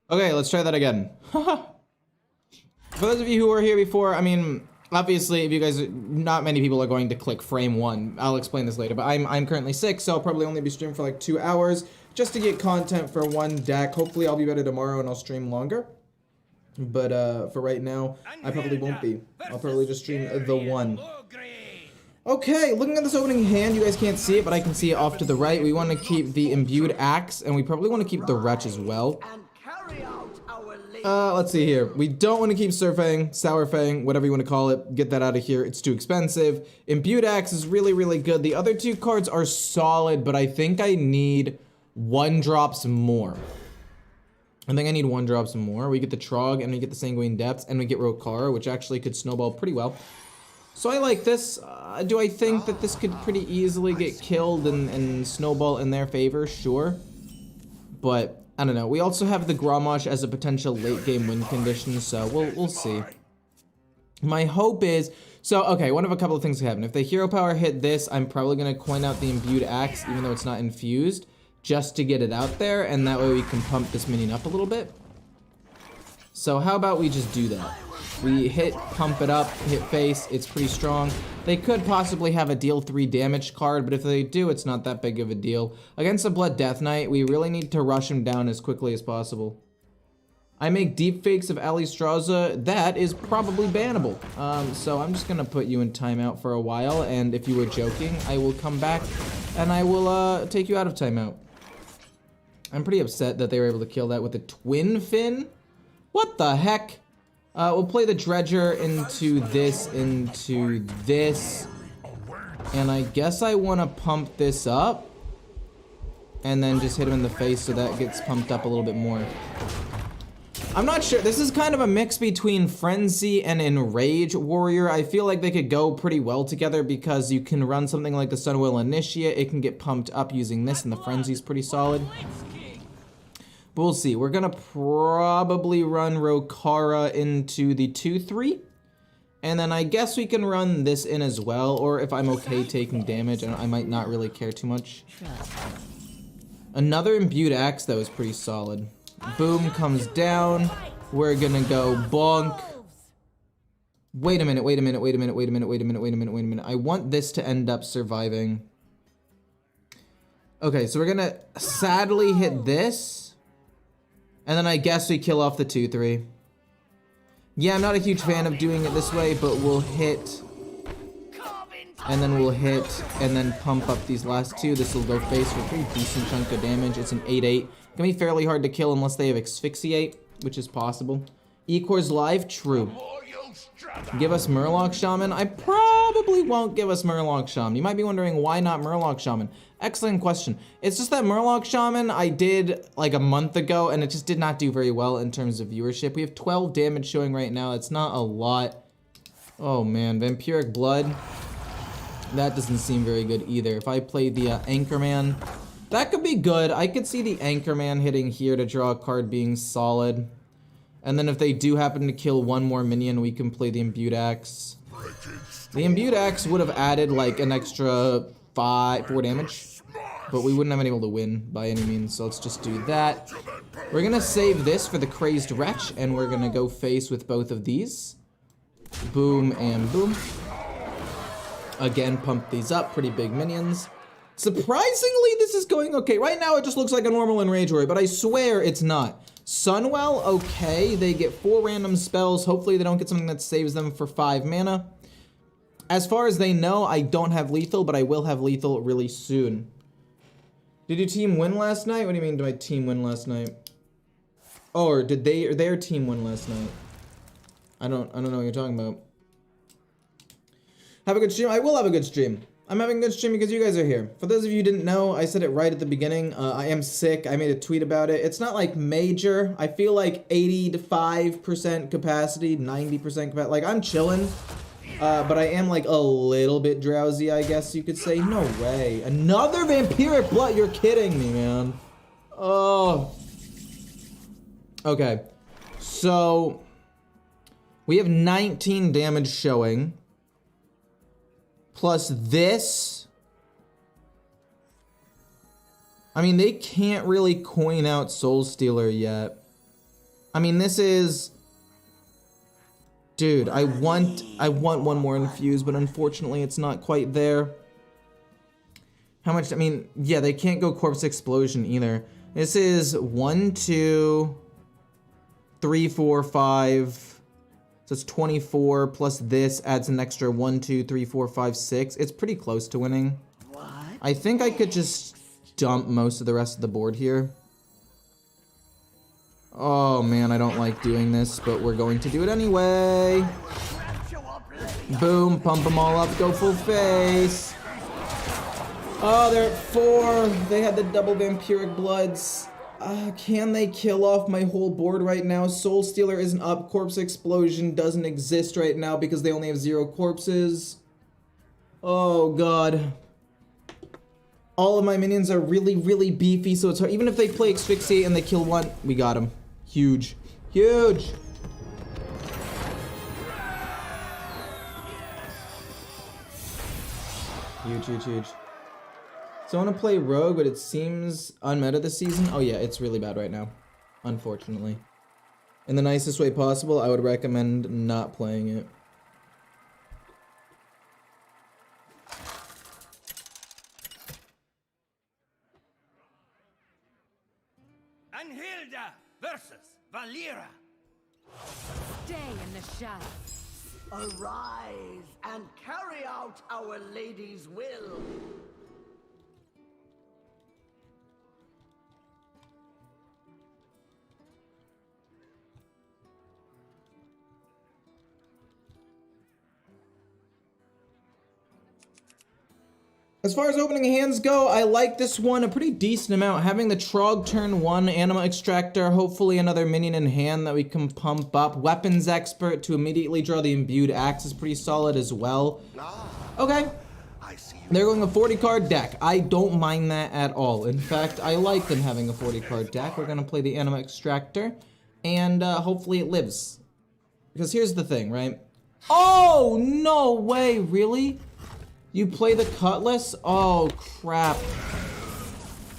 Okay, let's try that again. For those of you who were here before, I mean, obviously, if you guys, not many people are going to click frame 1. I'll explain this later, but I'm currently sick, so I'll probably only be streaming for like 2 hours just to get content for one deck. Hopefully, I'll be better tomorrow and I'll stream longer. But for right now, I probably won't be. I'll probably just stream the one. Okay, looking at this opening hand, you guys can't see it, but I can see it off to the right. We want to keep the Imbued Axe, and we probably want to keep the Wretch as well. Let's see here. We don't want to keep Surfang, Sourfang, whatever you want to call it. Get that out of here. It's too expensive. Imbued Axe is really, really good. The other two cards are solid, but I think I need 1-drops more. I think I need 1-drops more. We get the Trog, and we get the Sanguine Depths, and we get Rokara, which actually could snowball pretty well. So I like this. Do I think that this could pretty easily get killed and snowball in their favor? Sure. But, I don't know. We also have the Grommash as a potential late-game win condition, so we'll see. My hope is... So, okay, one of a couple of things can happen. If the Hero Power hit this, I'm probably going to coin out the Imbued Axe, even though it's not infused, just to get it out there, and that way we can pump this minion up a little bit. So how about we just do that? We hit, pump it up, hit face, it's pretty strong. They could possibly have a deal 3 damage card, but if they do, it's not that big of a deal. Against a Blood Death Knight, we really need to rush him down as quickly as possible. I make deepfakes of Alistraza, that is probably bannable. So I'm just gonna put you in timeout for a while, and if you were joking, I will come back and I will take you out of timeout. I'm pretty upset that they were able to kill that with a Twin Fin. What the heck? We'll play the Dredger into this, and I guess I want to pump this up, and then just hit him in the face so that gets pumped up a little bit more. I'm not sure. This is kind of a mix between Frenzy and Enrage Warrior. I feel like they could go pretty well together because you can run something like the Sunwheel Initiate. It can get pumped up using this, and the Frenzy's pretty solid. But we'll see. We're gonna probably run Rokara into the 2-3. And then I guess we can run this in as well, or if I'm okay taking damage, I might not really care too much. Another Imbued Axe that was pretty solid. Boom comes down. We're gonna go bonk. Wait a minute, wait a minute, wait a minute, wait a minute, wait a minute, wait a minute, wait a minute. I want this to end up surviving. Okay, so we're gonna sadly hit this. And then I guess we kill off the 2-3. Yeah, I'm not a huge fan of doing it this way, but we'll hit. And then we'll hit, and then pump up these last two. This will go face for a pretty decent chunk of damage. It's an 8-8. Gonna be fairly hard to kill unless they have Asphyxiate, which is possible. Ecore's live? True. Give us Murloc Shaman? I probably won't give us Murloc Shaman. You might be wondering why not Murloc Shaman. Excellent question. It's just that Murloc Shaman I did like a month ago and it just did not do very well in terms of viewership. We have 12 damage showing right now. It's not a lot. Oh man, Vampiric Blood. That doesn't seem very good either. If I play the Anchorman, that could be good. I could see the Anchorman hitting here to draw a card being solid. And then if they do happen to kill one more minion, we can play the Imbued Axe. The Imbued Axe would have added like an extra 4 damage, but we wouldn't have been able to win by any means, so let's just do that. We're gonna save this for the Crazed Wretch, and we're gonna go face with both of these. Boom and boom. Again, pump these up, pretty big minions. Surprisingly, this is going okay. Right now, it just looks like a normal Enrage Warrior, but I swear it's not. Sunwell, okay, they get 4 random spells. Hopefully they don't get something that saves them for 5 mana. As far as they know, I don't have lethal, but I will have lethal really soon. Did your team win last night? What do you mean, did my team win last night? Oh, or did their team win last night? I don't know what you're talking about. Have a good stream? I will have a good stream. I'm having a good stream because you guys are here. For those of you who didn't know, I said it right at the beginning. I am sick. I made a tweet about it. It's not like major. I feel like 85% capacity, 90% capacity. Like, I'm chilling. But I am like a little bit drowsy, I guess you could say. No way. Another Vampiric Blood? You're kidding me, man. Oh. Okay. So, we have 19 damage showing. Plus this. I mean, they can't really coin out Soul Stealer yet. I mean, this is... Dude, I want one more infuse, but unfortunately it's not quite there. How much? I mean, yeah, they can't go Corpse Explosion either. This is 1, 2, 3, 4, 5. So it's 24 plus this adds an extra 1, 2, 3, 4, 5, 6. It's pretty close to winning. What? I think I could just dump most of the rest of the board here. Oh man, I don't like doing this, but we're going to do it anyway. Boom, pump them all up, go full face. Oh, they're at 4. They had the double Vampiric Bloods. Can they kill off my whole board right now? Soul Stealer isn't up. Corpse Explosion doesn't exist right now because they only have 0 corpses. Oh god. All of my minions are really, really beefy, so it's hard. Even if they play Asphyxiate and they kill one, we got him. Huge. Huge! Huge, huge, huge. So I want to play Rogue, but it seems unmeta this season. Oh yeah, it's really bad right now. Unfortunately. In the nicest way possible, I would recommend not playing it. Anhilda versus Valera. Stay in the shadows. Arise and carry out our lady's will. As far as opening hands go, I like this one a pretty decent amount. Having the Trog turn 1, Anima Extractor, hopefully another minion in hand that we can pump up. Weapons Expert to immediately draw the Imbued Axe is pretty solid as well. Okay. They're going a 40 card deck. I don't mind that at all. In fact, I like them having a 40 card deck. We're going to play the Anima Extractor, and hopefully it lives. Because here's the thing, right? Oh, no way, really? You play the Cutlass? Oh, crap.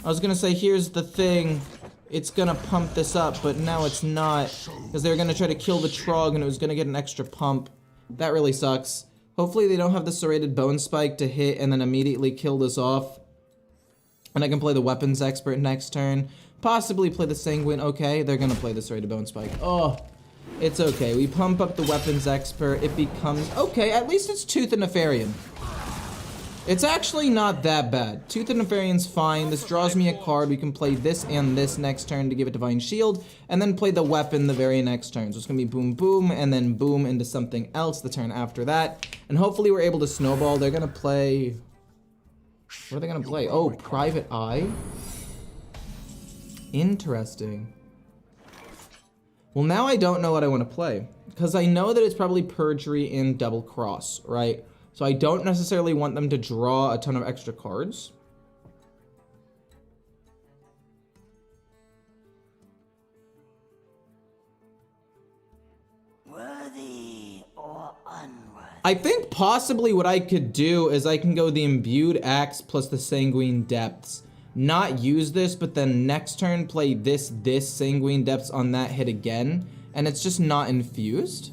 I was gonna say, here's the thing. It's gonna pump this up, but now it's not. Because they were gonna try to kill the Trog and it was gonna get an extra pump. That really sucks. Hopefully they don't have the Serrated Bone Spike to hit and then immediately kill this off. And I can play the Weapons Expert next turn. Possibly play the Sanguine. Okay, they're gonna play the Serrated Bone Spike. Oh, it's okay. We pump up the Weapons Expert. It becomes... Okay, at least it's Tooth and Nefarian. It's actually not that bad. Tooth and Nefarian's fine. This draws me a card. We can play this and this next turn to give it Divine Shield, and then play the weapon the very next turn. So it's gonna be boom, boom, and then boom into something else the turn after that. And hopefully we're able to snowball. They're gonna play... What are they gonna play? Oh, Private Eye? Interesting. Well, now I don't know what I want to play. Because I know that it's probably Perjury and Double Cross, right? So I don't necessarily want them to draw a ton of extra cards. Worthy or unworthy? I think possibly what I could do is I can go the Imbued Axe plus the Sanguine Depths. Not use this, but then next turn play this Sanguine Depths on that hit again. And it's just not infused.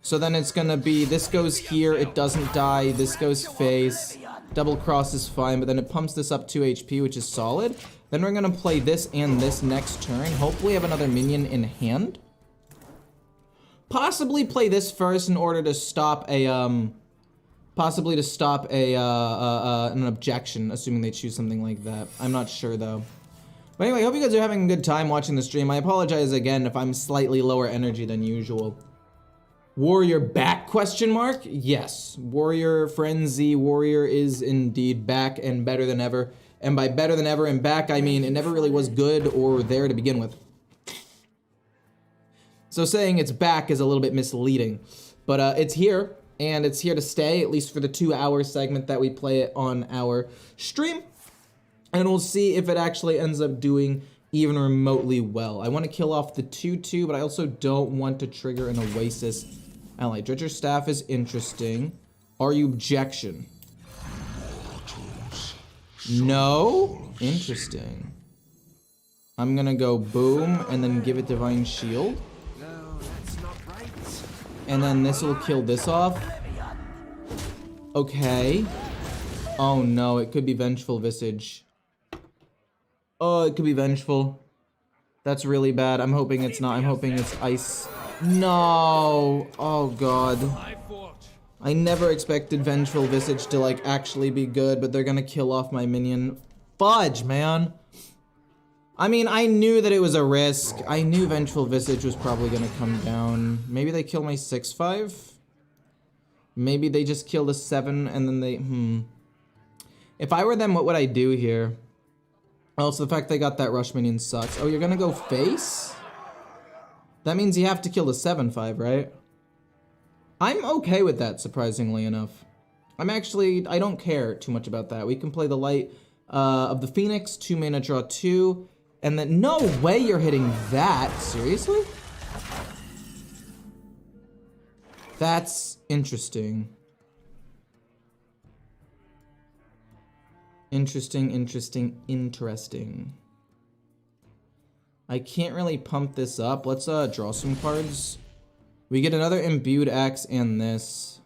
So then it's gonna be, this goes here, it doesn't die, this goes face, Double Cross is fine, but then it pumps this up 2 HP, which is solid. Then we're gonna play this and this next turn, hopefully have another minion in hand. Possibly play this first in order to stop a, possibly to stop a, an objection, assuming they choose something like that. I'm not sure though. But anyway, I hope you guys are having a good time watching the stream. I apologize again if I'm slightly lower energy than usual. Warrior back, question mark? Yes, Warrior Frenzy Warrior is indeed back and better than ever. And by better than ever and back, I mean it never really was good or there to begin with. So saying it's back is a little bit misleading. But it's here, and it's here to stay, at least for the 2-hour segment that we play it on our stream. And we'll see if it actually ends up doing even remotely well. I want to kill off the 2/2, but I also don't want to trigger an Oasis ally. Dredger's Staff is interesting. Are you objection? No? Interesting. I'm gonna go boom and then give it Divine Shield. No, that's not right. And then this will kill this off. Okay. Oh no, it could be Vengeful Visage. Oh, it could be Vengeful. That's really bad. I'm hoping it's not. I'm hoping it's Ice. No. Oh god. I never expected Vengeful Visage to like actually be good, but they're gonna kill off my minion. Fudge, man. I mean, I knew that it was a risk. I knew Vengeful Visage was probably gonna come down. Maybe they kill my 6/5? Maybe they just kill the 7 and then they, If I were them, what would I do here? Also, the fact they got that rush minion sucks. Oh, you're gonna go face? That means you have to kill the 7/5, right? I'm okay with that, surprisingly enough. I don't care too much about that. We can play the Light of the Phoenix, 2 mana, draw 2, and then, no way you're hitting that, seriously? That's interesting. Interesting. I can't really pump this up. Let's draw some cards. We get another Imbued Axe and this.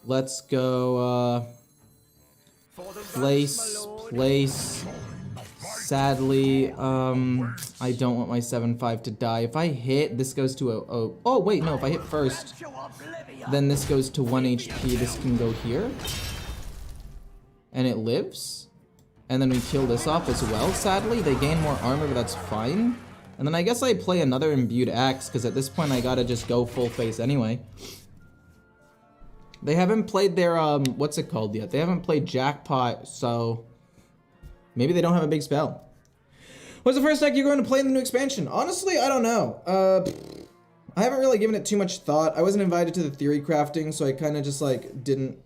Let's go place. Sadly, I don't want my 7/5 to die. If I hit, this goes to oh wait, no, if I hit first, then this goes to 1 HP. This can go here. And it lives. And then we kill this off as well, sadly. They gain more armor, but that's fine. And then I guess I play another Imbued Axe, because at this point I gotta just go full face anyway. They haven't played their, what's it called yet? They haven't played Jackpot, so maybe they don't have a big spell. What's the first deck you're going to play in the new expansion? Honestly, I don't know. I haven't really given it too much thought. I wasn't invited to the theory crafting, so I kind of just, like, didn't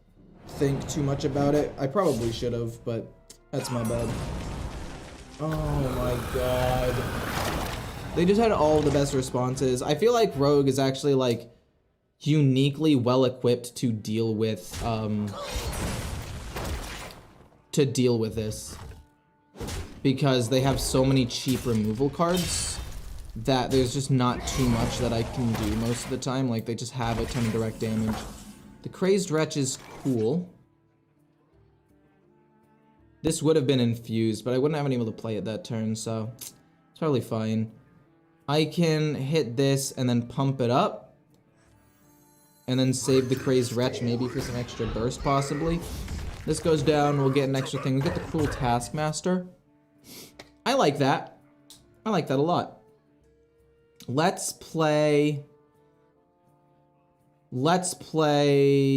think too much about it. I probably should have, but that's my bad. Oh my god. They just had all the best responses. I feel like Rogue is actually, like, uniquely well equipped to deal with this, because they have so many cheap removal cards that there's just not too much that I can do most of the time. Like, they just have a ton of direct damage. The Crazed Wretch is cool. This would have been infused, but I wouldn't have been able to play it that turn, so it's probably fine. I can hit this and then pump it up. And then save the Crazed Wretch, maybe for some extra burst, possibly. This goes down, we'll get an extra thing. We get the Cruel Taskmaster. I like that. I like that a lot. Let's play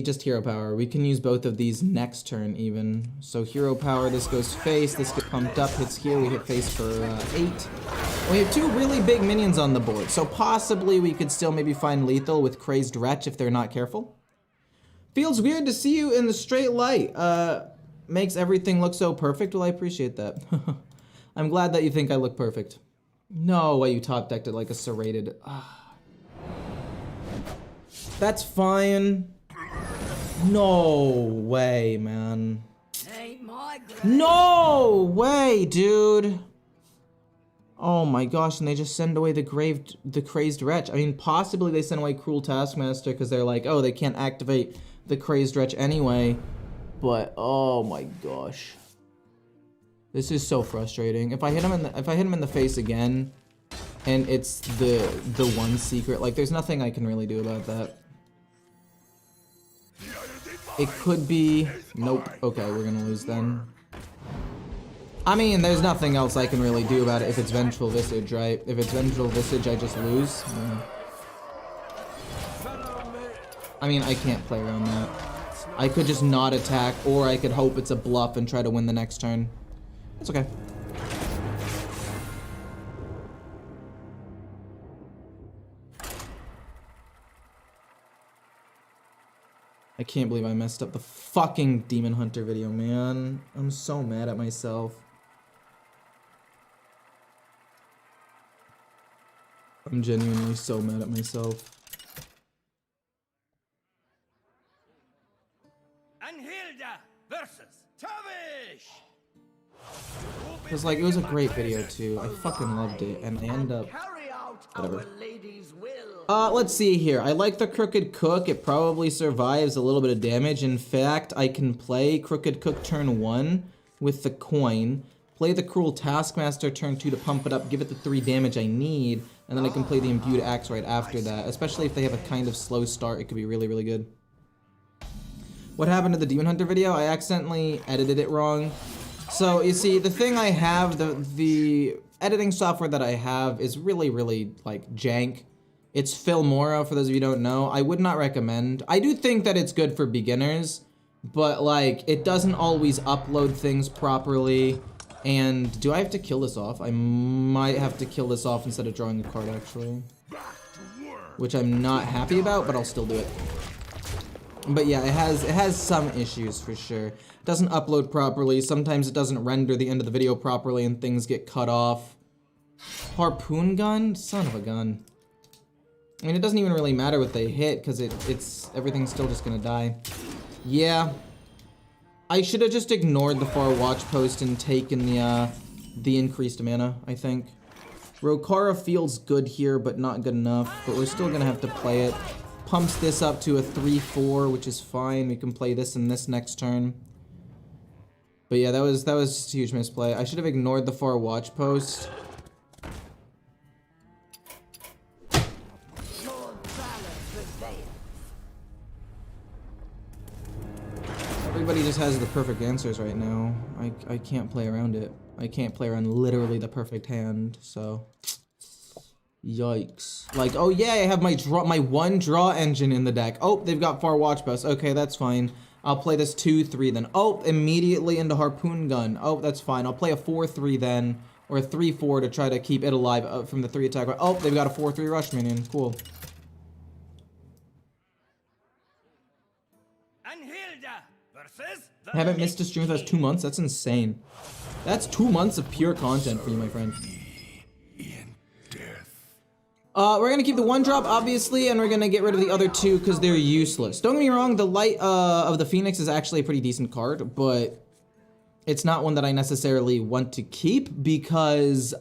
just Hero Power. We can use both of these next turn even. So Hero Power, this goes face, this gets pumped up, hits here, we hit face for 8. We have 2 really big minions on the board, so possibly we could still maybe find lethal with Crazed Wretch if they're not careful. Feels weird to see you in the straight light. Makes everything look so perfect. Well, I appreciate that. I'm glad that you think I look perfect. No way you top decked it like a serrated. That's fine. No way, man. Ain't my No way, dude. Oh my gosh, and they just send away the Crazed Wretch. I mean, possibly they send away Cruel Taskmaster because they're like, oh, they can't activate the Crazed Wretch anyway. But oh my gosh, this is so frustrating. If I hit him in the face again, and it's the one secret, like there's nothing I can really do about that. It could be, nope. Okay, we're gonna lose then. I mean, there's nothing else I can really do about it if it's Vengeful Visage, right? If it's Vengeful Visage, I just lose. I mean, I can't play around that. I could just not attack, or I could hope it's a bluff and try to win the next turn. It's okay. I can't believe I messed up the fucking Demon Hunter video, man. I'm so mad at myself. I'm genuinely so mad at myself. Anhilda versus Tavish. Because, like, it was a great video, too. I fucking loved it, and I end up... Carry out Whatever. our lady's will. Let's see here. I like the Crooked Cook. It probably survives a little bit of damage. In fact, I can play Crooked Cook turn 1 with the coin, play the Cruel Taskmaster turn 2 to pump it up, give it the 3 damage I need, and then I can play the Imbued Axe right after that. Especially if they have a kind of slow start, it could be really, really good. What happened to the Demon Hunter video? I accidentally edited it wrong. So, you see, the thing I have, the editing software that I have is really, really, like, jank. It's Filmora, for those of you who don't know. I would not recommend. I do think that it's good for beginners, but, like, it doesn't always upload things properly. And do I have to kill this off? I might have to kill this off instead of drawing a card, actually. Which I'm not happy about, but I'll still do it. But yeah, it has some issues for sure. It doesn't upload properly. Sometimes it doesn't render the end of the video properly and things get cut off. Harpoon gun? Son of a gun. I mean, it doesn't even really matter what they hit because everything's still just gonna die. Yeah. I should have just ignored the far watch post and taken the increased mana, I think. Rokara feels good here, but not good enough. But we're still gonna have to play it. Pumps this up to a 3-4, which is fine. We can play this and this next turn. But yeah, that was just a huge misplay. I should have ignored the far watch post. Your valor prevails. Everybody just has the perfect answers right now. I can't play around it. I can't play around literally the perfect hand, so... Yikes. Like, oh yeah, I have my one draw engine in the deck. Oh, they've got far watch post. Okay, that's fine. I'll play this 2-3 then. Oh, immediately into Harpoon Gun. Oh, that's fine. I'll play a 4-3 then, or a 3-4 to try to keep it alive from the 3 attack. Oh, they've got a 4-3 rush minion. Cool. I haven't missed a stream for the last 2 months. That's insane. That's 2 months of pure content for you, my friend. We're gonna keep the 1-drop, obviously, and we're gonna get rid of the other 2 because they're useless. Don't get me wrong, the Light of the Phoenix is actually a pretty decent card, but it's not one that I necessarily want to keep because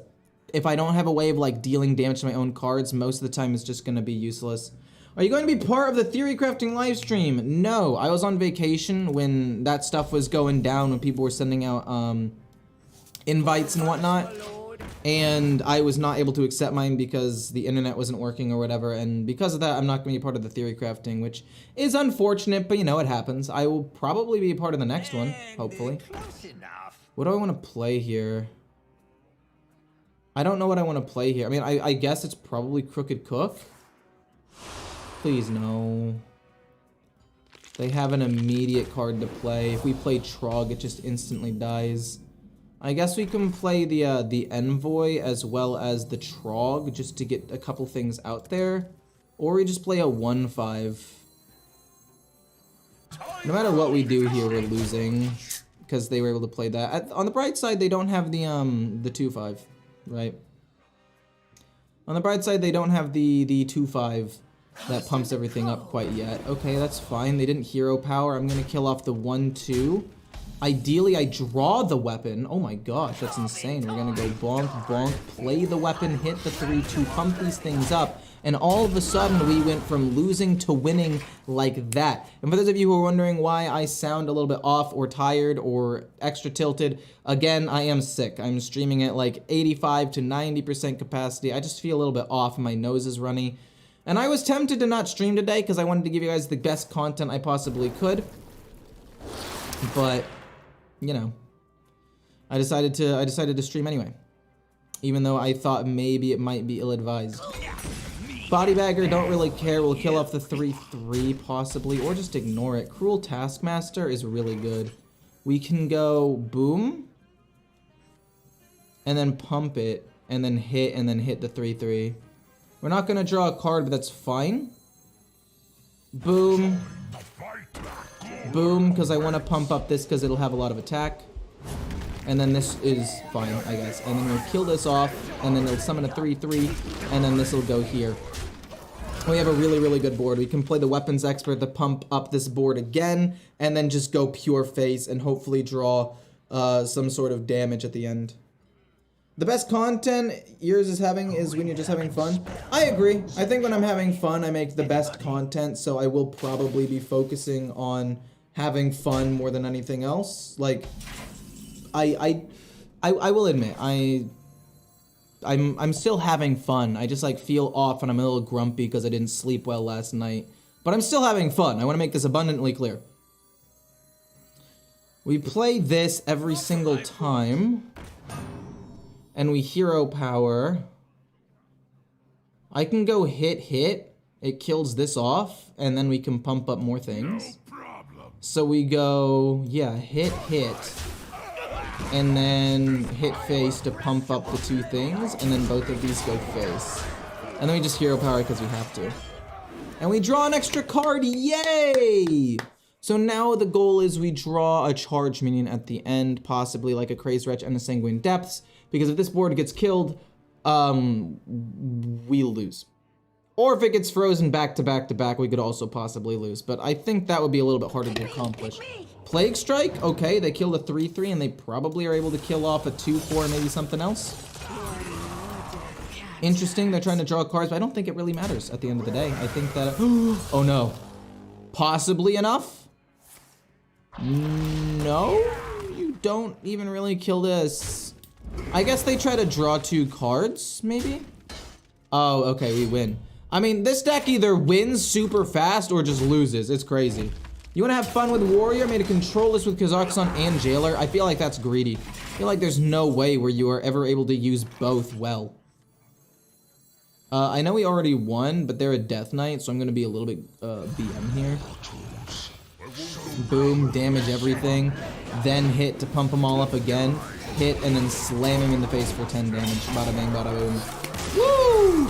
if I don't have a way of, like, dealing damage to my own cards, most of the time it's just gonna be useless. Are you going to be part of the Theory Crafting livestream? No, I was on vacation when that stuff was going down, when people were sending out, invites and whatnot. And I was not able to accept mine because the internet wasn't working or whatever, and because of that, I'm not going to be part of the Theory Crafting, which is unfortunate, but you know, it happens. I will probably be a part of the next one, hopefully. What do I want to play here? I don't know what I want to play here. I mean, I guess it's probably Crooked Cook. Please, no. They have an immediate card to play. If we play Trog, it just instantly dies. I guess we can play the Envoy as well as the Trog just to get a couple things out there. Or we just play a 1-5. No matter what we do here, we're losing. Because they were able to play that. On the bright side, they don't have the 2-5, right? On the bright side, they don't have the 2-5 that pumps everything up quite yet. Okay, that's fine. They didn't hero power. I'm going to kill off the 1-2. Ideally, I draw the weapon. Oh my gosh, that's insane. We're gonna go bonk, bonk, play the weapon, hit the 3-2, pump these things up, and all of a sudden we went from losing to winning like that. And for those of you who are wondering why I sound a little bit off or tired or extra tilted, again, I am sick. I'm streaming at like 85 to 90% capacity. I just feel a little bit off and my nose is runny. And I was tempted to not stream today because I wanted to give you guys the best content I possibly could. But... you know, I decided to stream anyway, even though I thought maybe it might be ill-advised. Bodybagger, don't really care. We'll kill off the 3-3 possibly, or just ignore it. Cruel Taskmaster is really good. We can go boom, and then pump it, and then hit the 3-3. We're not gonna draw a card, but that's fine. Boom. Boom, because I want to pump up this because it'll have a lot of attack. And then this is fine, I guess. And then we'll kill this off, and then it'll summon a 3-3, and then this will go here. We have a really, really good board. We can play the Weapons Expert to pump up this board again, and then just go pure face and hopefully draw some sort of damage at the end. The best content yours is having is when you're just having fun. I agree. I think when I'm having fun, I make the best content, so I will probably be focusing on having fun more than anything else. Like, I will admit, I'm still having fun. I just like feel off and I'm a little grumpy because I didn't sleep well last night. But I'm still having fun. I want to make this abundantly clear. We play this every single time. And we hero power. I can go hit. It kills this off. And then we can pump up more things. So we go, yeah, hit. And then hit face to pump up the two things. And then both of these go face. And then we just hero power because we have to. And we draw an extra card, yay! So now the goal is we draw a charge minion at the end, possibly like a Crazed Wretch and a Sanguine Depths. Because if this board gets killed, we lose. Or if it gets frozen back to back, we could also possibly lose. But I think that would be a little bit harder to accomplish. Plague Strike, okay, they killed a 3/3 and they probably are able to kill off a 2/4, maybe something else. Interesting, they're trying to draw cards, but I don't think it really matters at the end of the day. I think that, oh no. Possibly enough? No, you don't even really kill this. I guess they try to draw 2 cards, maybe? Oh, okay, we win. I mean, this deck either wins super fast or just loses. It's crazy. You want to have fun with Warrior? Made a control list with Kazakhstan and Jailer. I feel like that's greedy. I feel like there's no way where you are ever able to use both well. I know we already won, but they're a Death Knight, so I'm going to be a little bit BM here. Boom, damage everything. Then hit to pump them all up again. Hit and then slam him in the face for 10 damage. Bada bang, bada boom. Woo!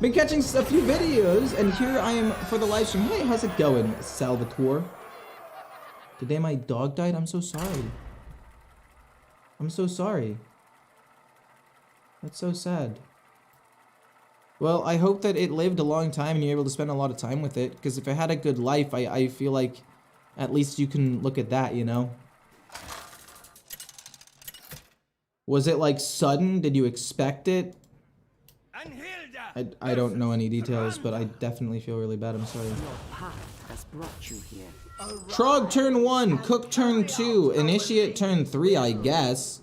Been catching a few videos, and here I am for the live stream. Hey, how's it going, Salvatore? Today my dog died? I'm so sorry. I'm so sorry. That's so sad. Well, I hope that it lived a long time and you're able to spend a lot of time with it, because if it had a good life, I feel like at least you can look at that, you know? Was it like sudden? Did you expect it? I don't know any details, but I definitely feel really bad. I'm sorry. Trog turn 1, Cook turn 2, Initiate turn 3, I guess.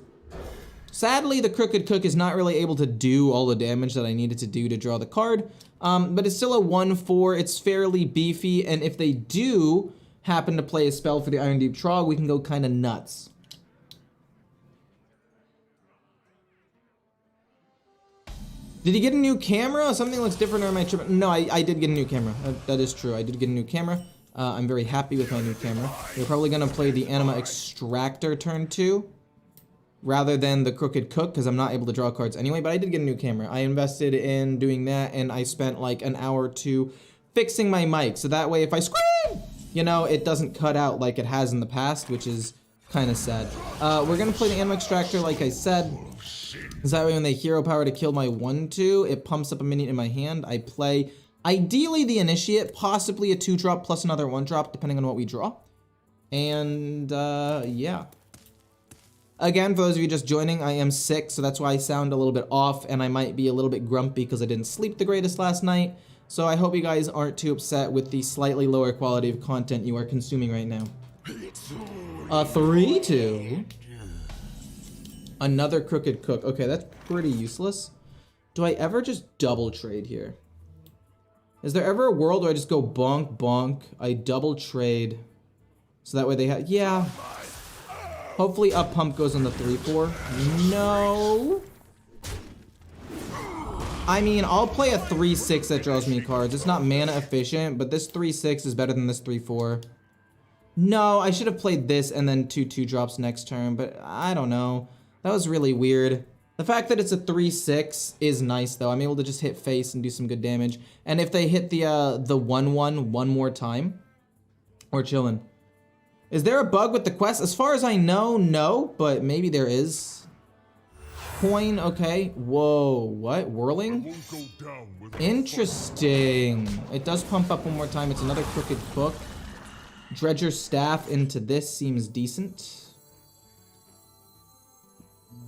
Sadly, the Crooked Cook is not really able to do all the damage that I needed to do to draw the card, but it's still a 1/4. It's fairly beefy, and if they do happen to play a spell for the Iron Deep Trog, we can go kind of nuts. Did you get a new camera? Something looks different on my trip. No, I did get a new camera. That is true. I did get a new camera. I'm very happy with my new camera. We're probably going to play the Anima Extractor turn 2 rather than the Crooked Cook because I'm not able to draw cards anyway, but I did get a new camera. I invested in doing that, and I spent like an hour or two fixing my mic. So that way if I scream, you know, it doesn't cut out like it has in the past, which is kind of sad. We're going to play the Anima Extractor like I said. Because that way when they hero power to kill my 1/2, it pumps up a minion in my hand. I play, ideally, the Initiate, possibly a 2-drop plus another 1-drop, depending on what we draw. And, yeah. Again, for those of you just joining, I am sick, so that's why I sound a little bit off, and I might be a little bit grumpy because I didn't sleep the greatest last night. So I hope you guys aren't too upset with the slightly lower quality of content you are consuming right now. 3-2. Another Crooked Cook. Okay, that's pretty useless. Do I ever just double trade here? Is there ever a world where I just go bonk, bonk, I double trade, so that way they have, yeah. Hopefully up pump goes on the 3-4. No. I mean, I'll play a 3-6 that draws me cards. It's not mana efficient, but this 3-6 is better than this 3-4. No, I should have played this and then 2 2-drops next turn, but I don't know. That was really weird. The fact that it's a 3-6 is nice, though. I'm able to just hit face and do some good damage. And if they hit the 1-1 one more time, we're chilling. Is there a bug with the quest? As far as I know, no, but maybe there is. Coin, okay. Whoa, what? Whirling? Interesting. It does pump up one more time. It's another Crooked Cook. Dredger's Staff into this seems decent.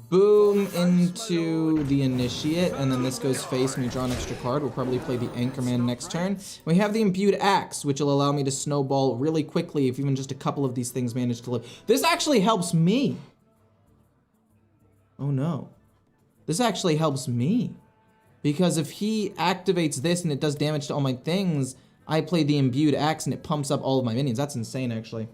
boom into the Initiate, and then this goes face and we draw an extra card. We'll probably play the Anchorman next turn. We have the Imbued Axe, which will allow me to snowball really quickly if even just a couple of these things manage to live. This actually helps me. Oh no. This actually helps me. Because if he activates this and it does damage to all my things, I play the Imbued Axe and it pumps up all of my minions. That's insane, actually.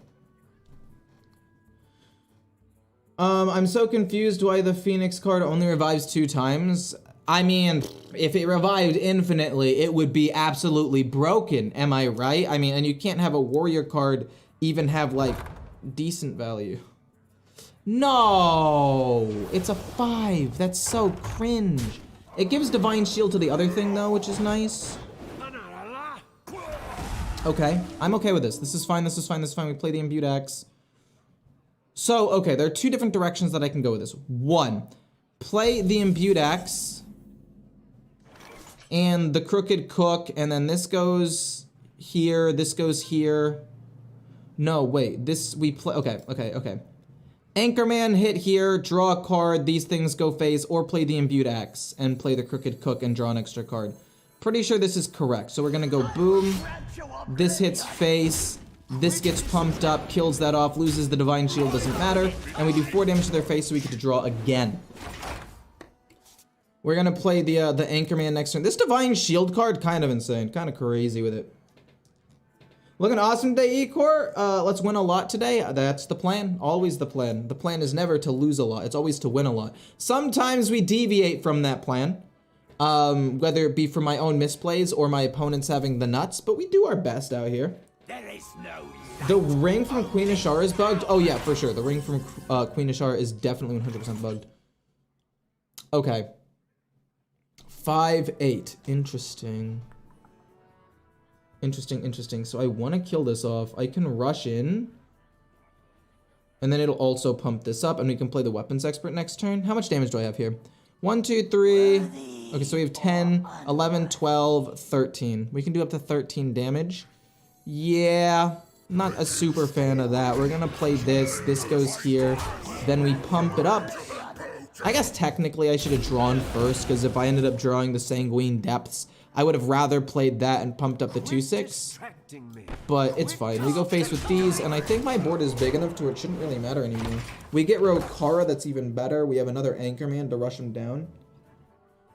I'm so confused why the Phoenix card only revives 2 times. I mean, if it revived infinitely, it would be absolutely broken. Am I right? I mean, and you can't have a warrior card even have, like, decent value. No! It's a 5. That's so cringe. It gives Divine Shield to the other thing, though, which is nice. Okay, I'm okay with this. This is fine, this is fine, this is fine. We play the Imbued Axe. So, okay, there are 2 different directions that I can go with this. 1, play the Imbued Axe and the Crooked Cook, and then this goes here, this goes here. No, wait, this, we play, okay. Anchorman hit here, draw a card, these things go face, or play the Imbued Axe and play the Crooked Cook and draw an extra card. Pretty sure this is correct. So we're gonna go boom, this hits face, this gets pumped up, kills that off, loses the Divine Shield, doesn't matter, and we do 4 damage to their face so we get to draw again. We're gonna play the Anchorman next turn. This Divine Shield card, kind of insane, kind of crazy with it. Looking awesome today, Ecore. Let's win a lot today. That's the plan, always the plan. The plan is never to lose a lot, it's always to win a lot. Sometimes we deviate from that plan, whether it be from my own misplays or my opponents having the nuts, but we do our best out here. There is no The ring from Queen Ashara is bugged? Oh yeah, for sure. The ring from Queen Ashara is definitely 100% bugged. Okay. 5-8. Interesting. Interesting. So I want to kill this off. I can rush in. And then it'll also pump this up, and we can play the Weapons Expert next turn. How much damage do I have here? 1, 2, 3. Okay, so we have 10, 11, 12, 13. We can do up to 13 damage. Yeah, not a super fan of that. We're gonna play this. This goes here. Then we pump it up. I guess technically I should have drawn first, because if I ended up drawing the Sanguine Depths, I would have rather played that and pumped up the 2/6. But it's fine. We go face with these, and I think my board is big enough to where it shouldn't really matter anymore. We get Rokara, that's even better. We have another Anchorman to rush him down.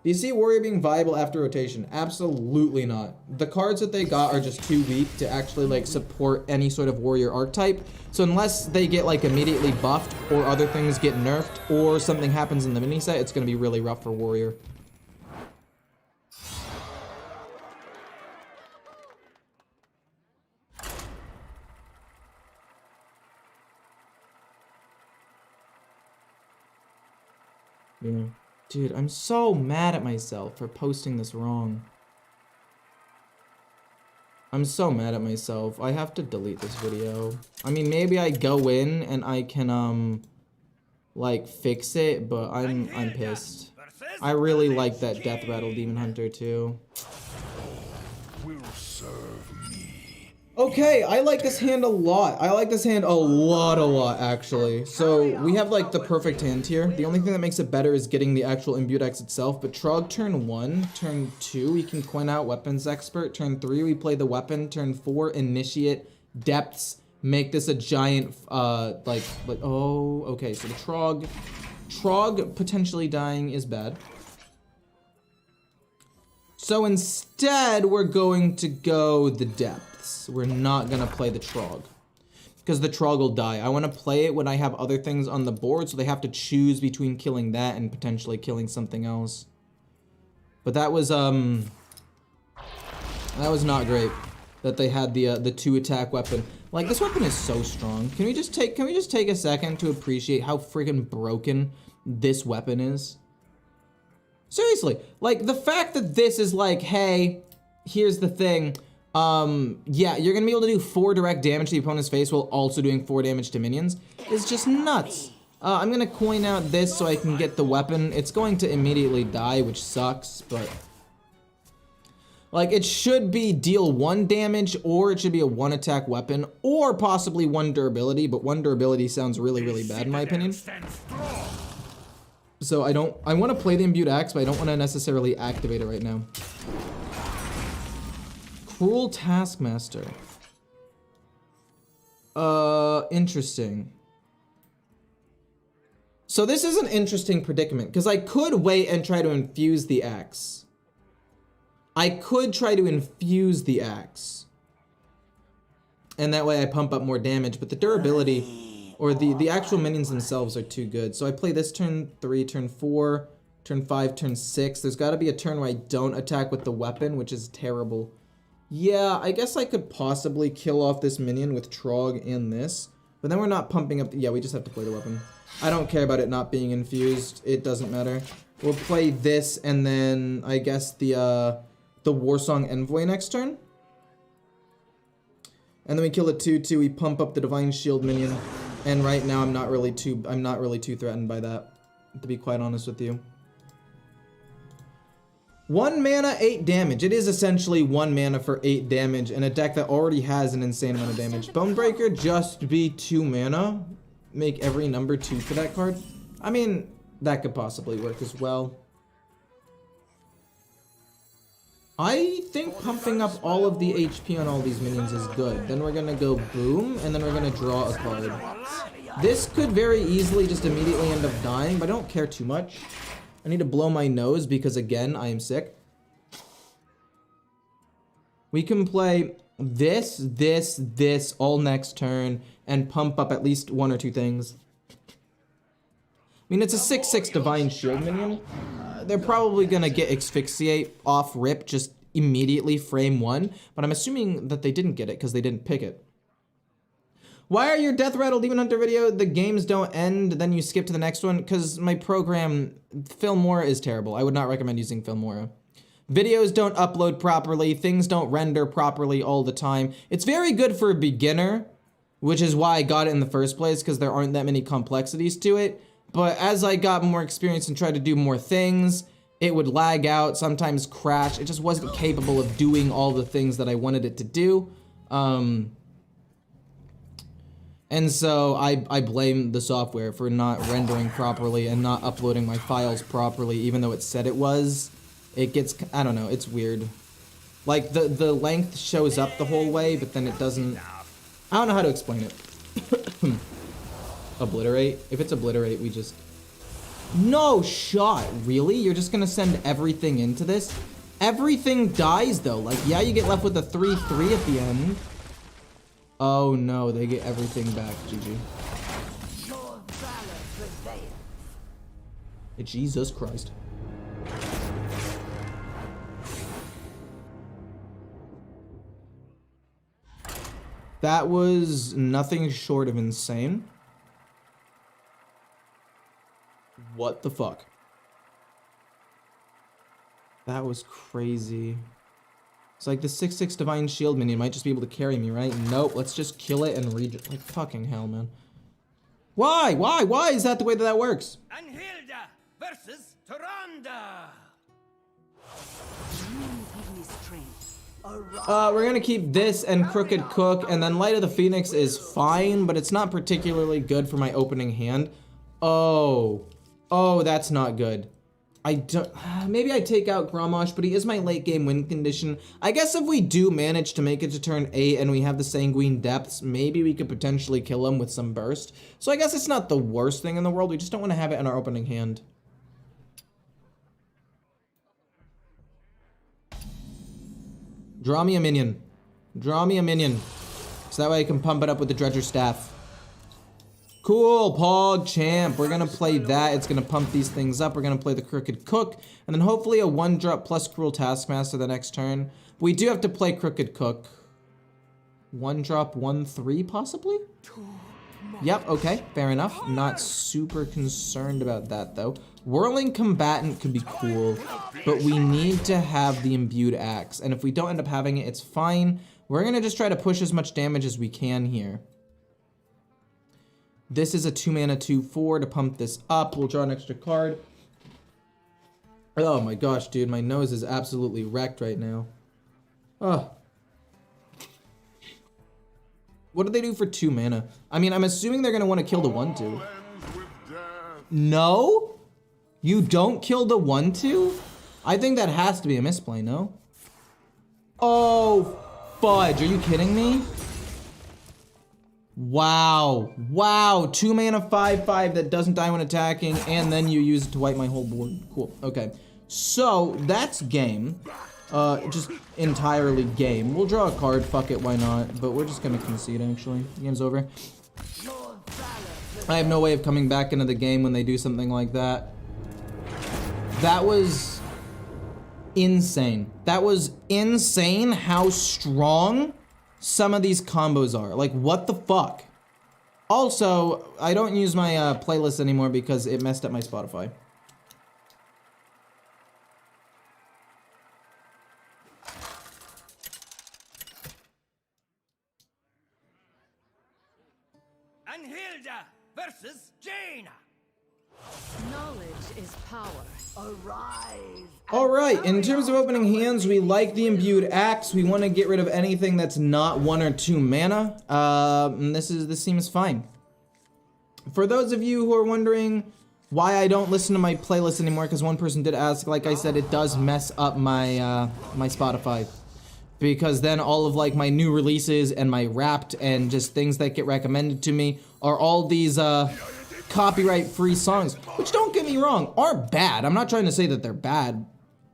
Do you see Warrior being viable after rotation? Absolutely not. The cards that they got are just too weak to actually like support any sort of Warrior archetype. So unless they get like immediately buffed or other things get nerfed or something happens in the mini set, it's gonna be really rough for Warrior. Yeah. Dude, I'm so mad at myself for posting this wrong. I'm so mad at myself. I have to delete this video. I mean, maybe I go in and I can, like, fix it, but I'm pissed. I really like that Death Rattle Demon Hunter, too. will serve me. Okay, I like this hand a lot. I like this hand a lot, actually. So, we have, like, the perfect hand here. The only thing that makes it better is getting the actual Imbued Axe itself. But Trog, turn 1. Turn 2, we can coin out Weapons Expert. Turn 3, we play the weapon. Turn 4, Initiate, Depths. Make this a giant, oh, okay. So, the Trog potentially dying is bad. So, instead, we're going to go the Depths. We're not gonna play the Trog, because the Trog will die. I want to play it when I have other things on the board, so they have to choose between killing that and potentially killing something else. But that was not great that they had the 2-attack weapon. Like, this weapon is so strong. Can we just take a second to appreciate how freaking broken this weapon is? Seriously, like, the fact that this is like, hey, here's the thing. Yeah, you're gonna be able to do 4 direct damage to the opponent's face while also doing 4 damage to minions is just nuts. I'm gonna coin out this so I can get the weapon. It's going to immediately die, which sucks, but like, it should be deal 1 damage, or it should be a 1-attack weapon, or possibly 1 durability, but 1 durability sounds really, really bad in my opinion. So I want to play the Imbued Axe, but I don't want to necessarily activate it right now. Cruel Taskmaster. Interesting. So this is an interesting predicament, because I could wait and try to infuse the axe. I could try to infuse the axe. And that way I pump up more damage, but the durability, or the actual minions themselves are too good. So I play this turn 3, turn 4, turn 5, turn 6. There's got to be a turn where I don't attack with the weapon, which is terrible. Yeah, I guess I could possibly kill off this minion with Trog and this. But then we're not pumping up... Yeah, we just have to play the weapon. I don't care about it not being infused. It doesn't matter. We'll play this and then, I guess, the Warsong Envoy next turn. And then we kill a 2/2. We pump up the Divine Shield minion. And right now, I'm not really too threatened by that, to be quite honest with you. 1 mana, 8 damage. It is essentially 1 mana for 8 damage in a deck that already has an insane amount of damage. Bonebreaker, just be 2 mana. Make every number 2 for that card. I mean, that could possibly work as well. I think pumping up all of the HP on all these minions is good. Then we're gonna go boom, and then we're gonna draw a card. This could very easily just immediately end up dying, but I don't care too much. I need to blow my nose because, again, I am sick. We can play this, this, this all next turn and pump up at least 1 or 2 things. I mean, it's a 6/6 Divine Shield minion. They're probably going to get Asphyxiate off rip just immediately frame 1, but I'm assuming that they didn't get it because they didn't pick it. Why are your Death Rattle Demon Hunter video, the games don't end, then you skip to the next one? Because my program, Filmora, is terrible. I would not recommend using Filmora. Videos don't upload properly, things don't render properly all the time. It's very good for a beginner, which is why I got it in the first place, because there aren't that many complexities to it. But as I got more experience and tried to do more things, it would lag out, sometimes crash. It just wasn't capable of doing all the things that I wanted it to do. And so I blame the software for not rendering properly and not uploading my files properly, even though it said it was. It gets, I don't know, it's weird. Like, the length shows up the whole way, but then it doesn't. I don't know how to explain it. Obliterate? If it's obliterate, we just... No shot, really? You're just gonna send everything into this? Everything dies, though. Like, yeah, you get left with a 3/3 at the end. Oh no, they get everything back, GG. Your valor prevails. Jesus Christ. That was nothing short of insane. What the fuck? That was crazy. It's like the 6/6 Divine Shield minion might just be able to carry me, right? Nope, let's just kill it and read like fucking hell, man. Why? Why is that the way that works? Anhilda versus Tyrande. We're gonna keep this and Crooked Cook, and then Light of the Phoenix is fine, but it's not particularly good for my opening hand. Oh, that's not good. I don't, maybe I take out Grommash, but he is my late game win condition. I guess if we do manage to make it to turn 8 and we have the Sanguine Depths, maybe we could potentially kill him with some burst. So I guess it's not the worst thing in the world, we just don't want to have it in our opening hand. Draw me a minion. Draw me a minion. So that way I can pump it up with the Dredger Staff. Cool, Pog Champ. We're gonna play that. It's gonna pump these things up. We're gonna play the Crooked Cook, and then hopefully a 1-drop plus Cruel Taskmaster the next turn. We do have to play Crooked Cook. 1-drop, 1/3 possibly? Yep, okay, fair enough. Not super concerned about that though. Whirling Combatant could be cool, but we need to have the Imbued Axe, and if we don't end up having it, it's fine. We're gonna just try to push as much damage as we can here. This is a 2-mana 2/4 to pump this up. We'll draw an extra card. Oh my gosh, dude, my nose is absolutely wrecked right now. Oh. What do they do for 2 mana? I mean, I'm assuming they're gonna want to kill the 1/2. No? You don't kill the 1/2? I think that has to be a misplay, no? Oh, fudge. Are you kidding me? Wow. Wow. 2 mana 5/5 that doesn't die when attacking, and then you use it to wipe my whole board. Cool. Okay. So, that's game. Just entirely game. We'll draw a card. Fuck it. Why not? But we're just gonna concede, actually. Game's over. I have no way of coming back into the game when they do something like that. That was insane. That was insane how strong some of these combos are. Like, what the fuck? Also, I don't use my playlist anymore because it messed up my Spotify. Anhilda versus Jaina. Knowledge is power. Arise. Alright, in terms of opening hands, we like the Imbued Axe. We want to get rid of anything that's not 1 or 2 mana. And this seems fine. For those of you who are wondering why I don't listen to my playlist anymore, because one person did ask, like I said, it does mess up my my Spotify. Because then all of like my new releases and my Wrapped and just things that get recommended to me are all these copyright free songs, which, don't get me wrong, aren't bad. I'm not trying to say that they're bad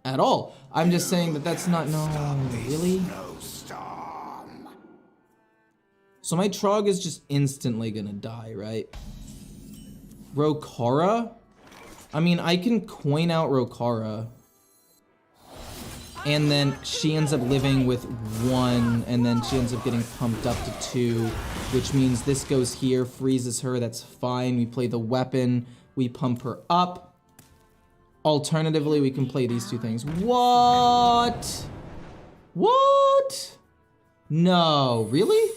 at all. I'm just saying that that's not, no, really? So my Trog is just instantly gonna die, right? Rokara? I mean, I can coin out Rokara. And then she ends up living with 1, and then she ends up getting pumped up to 2, which means this goes here, freezes her, that's fine. We play the weapon, we pump her up. Alternatively, we can play these 2 things. What? What? No, really?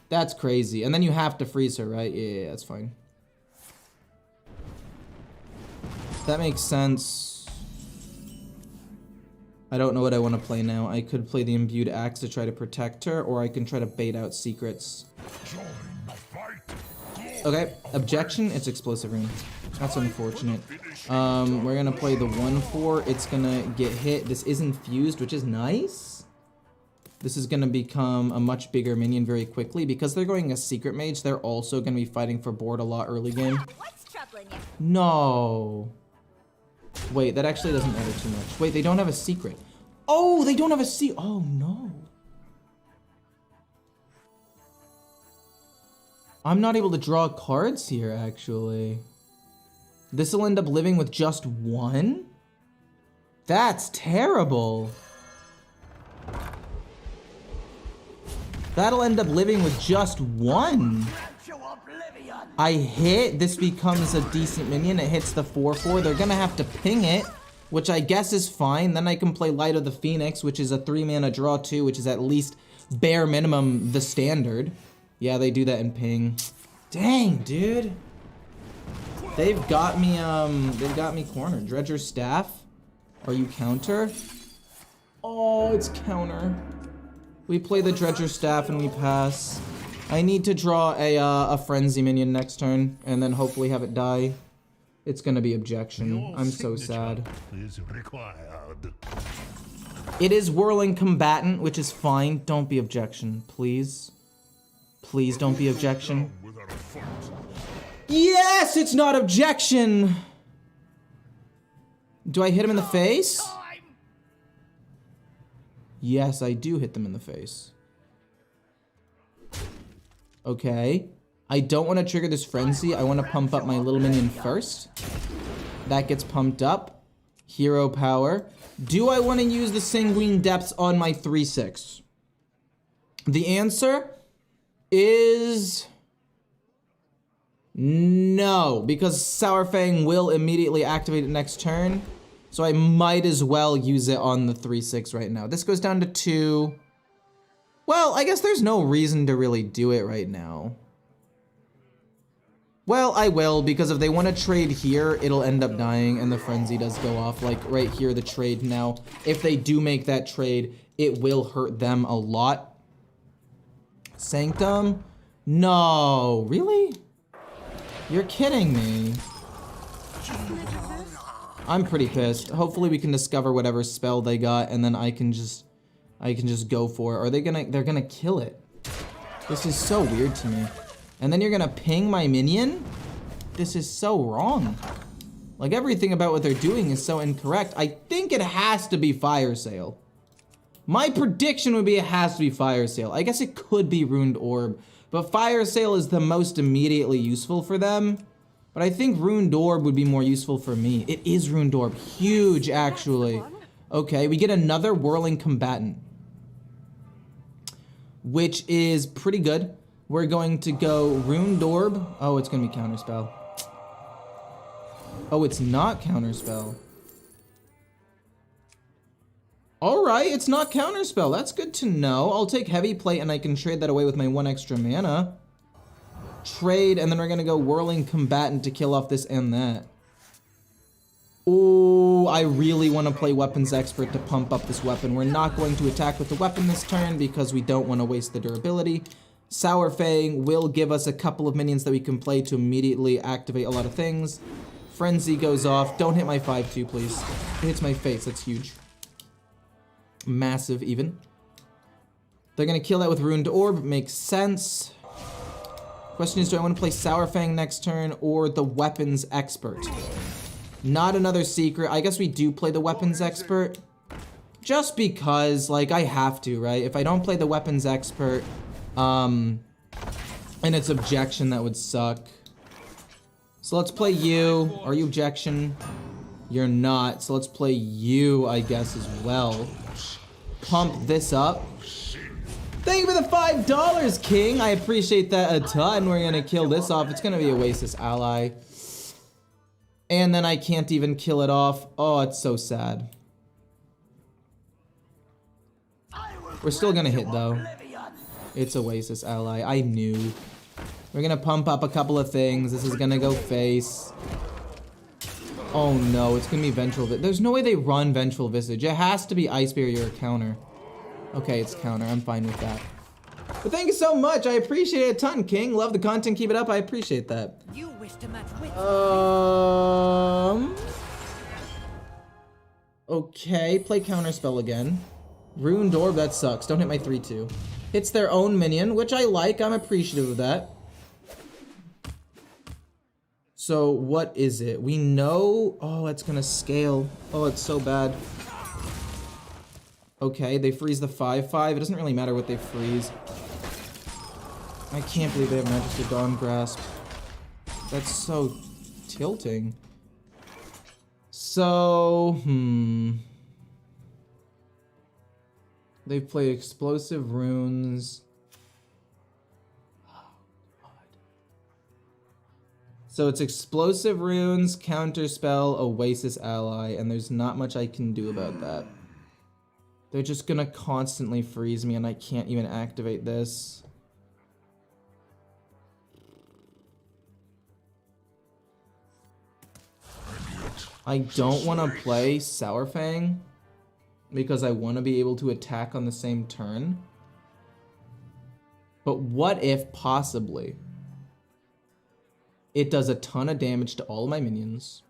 That's crazy. And then you have to freeze her, right? Yeah, that's fine. That makes sense. I don't know what I want to play now. I could play the Imbued Axe to try to protect her, or I can try to bait out secrets. Okay, objection, it's Explosive Ring. That's unfortunate. We're gonna play the 1/4. It's gonna get hit. This is infused, which is nice. This is gonna become a much bigger minion very quickly. Because they're going a Secret Mage, they're also gonna be fighting for board a lot early game. What's troubling you? No. Wait, that actually doesn't matter too much. Wait, they don't have a secret. Oh, they don't have a secret. Oh, no. I'm not able to draw cards here, actually. This will end up living with just 1? That's terrible. That'll end up living with just 1. I hit, this becomes a decent minion, it hits the 4/4, they're gonna have to ping it, which I guess is fine. Then I can play Light of the Phoenix, which is a 3 mana draw 2, which is at least bare minimum the standard. Yeah, they do that in ping. Dang, dude. They've got me cornered. Dredger's Staff, are you counter? Oh, it's counter. We play the Dredger's Staff and we pass. I need to draw a Frenzy minion next turn, and then hopefully have it die. It's gonna be objection. I'm so sad. It is Whirling Combatant, which is fine. Don't be objection, please. Please don't be objection. Yes, it's not objection! Do I hit him in the face? Yes, I do hit them in the face. Okay. I don't want to trigger this Frenzy. I want to pump up my little minion first. That gets pumped up. Hero power. Do I want to use the Sanguine Depths on my 3/6? The answer is no, because Sour Fang will immediately activate it next turn. So I might as well use it on the 3/6 right now. This goes down to 2. Well, I guess there's no reason to really do it right now. Well, I will, because if they want to trade here, it'll end up dying, and the Frenzy does go off, like, right here, the trade now. If they do make that trade, it will hurt them a lot. Sanctum? No, really? You're kidding me. I'm pretty pissed. Hopefully we can discover whatever spell they got, and then I can just go for it. Or they're gonna kill it. This is so weird to me. And then you're gonna ping my minion? This is so wrong. Like, everything about what they're doing is so incorrect. I think it has to be Fire Sale. My prediction would be it has to be Fire Sale. I guess it could be Ruined Orb, but Fire Sale is the most immediately useful for them. But I think Ruined Orb would be more useful for me. It is Ruined Orb. Huge, actually. Okay, we get another Whirling Combatant, which is pretty good. We're going to go Ruined Orb. Oh, it's going to be Counterspell. Oh, it's not Counterspell. Alright, it's not Counterspell. That's good to know. I'll take Heavy Plate and I can trade that away with my 1 extra mana. Trade, and then we're gonna go Whirling Combatant to kill off this and that. Ooh, I really want to play Weapons Expert to pump up this weapon. We're not going to attack with the weapon this turn because we don't want to waste the durability. Sour Fang will give us a couple of minions that we can play to immediately activate a lot of things. Frenzy goes off. Don't hit my 5-2, please. It hits my face. That's huge. Massive, even. They're gonna kill that with Ruined Orb. Makes sense. Question is, do I want to play Sour Fang next turn or the Weapons Expert? Not another secret. I guess we do play the Weapons Expert. Just because, like, I have to, right? If I don't play the Weapons Expert, and it's Objection, that would suck. So let's play you. Are you Objection? You're not. So let's play you, I guess, as well. Pump this up. Thank you for the $5, King. I appreciate that a ton. We're gonna kill this off. It's gonna be Oasis Ally. And then I can't even kill it off. Oh, it's so sad. We're still gonna hit, though. It's Oasis Ally. I knew. We're gonna pump up a couple of things. This is gonna go face. Oh no, it's gonna be Vengeful Visage. There's no way they run Vengeful Visage. It has to be Ice Barrier or counter. Okay, it's counter. I'm fine with that. But thank you so much. I appreciate it a ton, King. Love the content. Keep it up. I appreciate that. You wish to match with Okay, play Counterspell again. Ruined Orb, that sucks. Don't hit my 3-2. Hits their own minion, which I like. I'm appreciative of that. So, what is it? We know... Oh, it's gonna scale. Oh, it's so bad. Okay, they freeze the 5-5. It doesn't really matter what they freeze. I can't believe they have Majesty Dawn Grasp. That's so tilting. So, They've played Explosive Runes. So it's Explosive Runes, Counterspell, Oasis Ally, and there's not much I can do about that. They're just gonna constantly freeze me and I can't even activate this. I don't want to play Sour Fang because I want to be able to attack on the same turn. But what if, possibly, it does a ton of damage to all of my minions,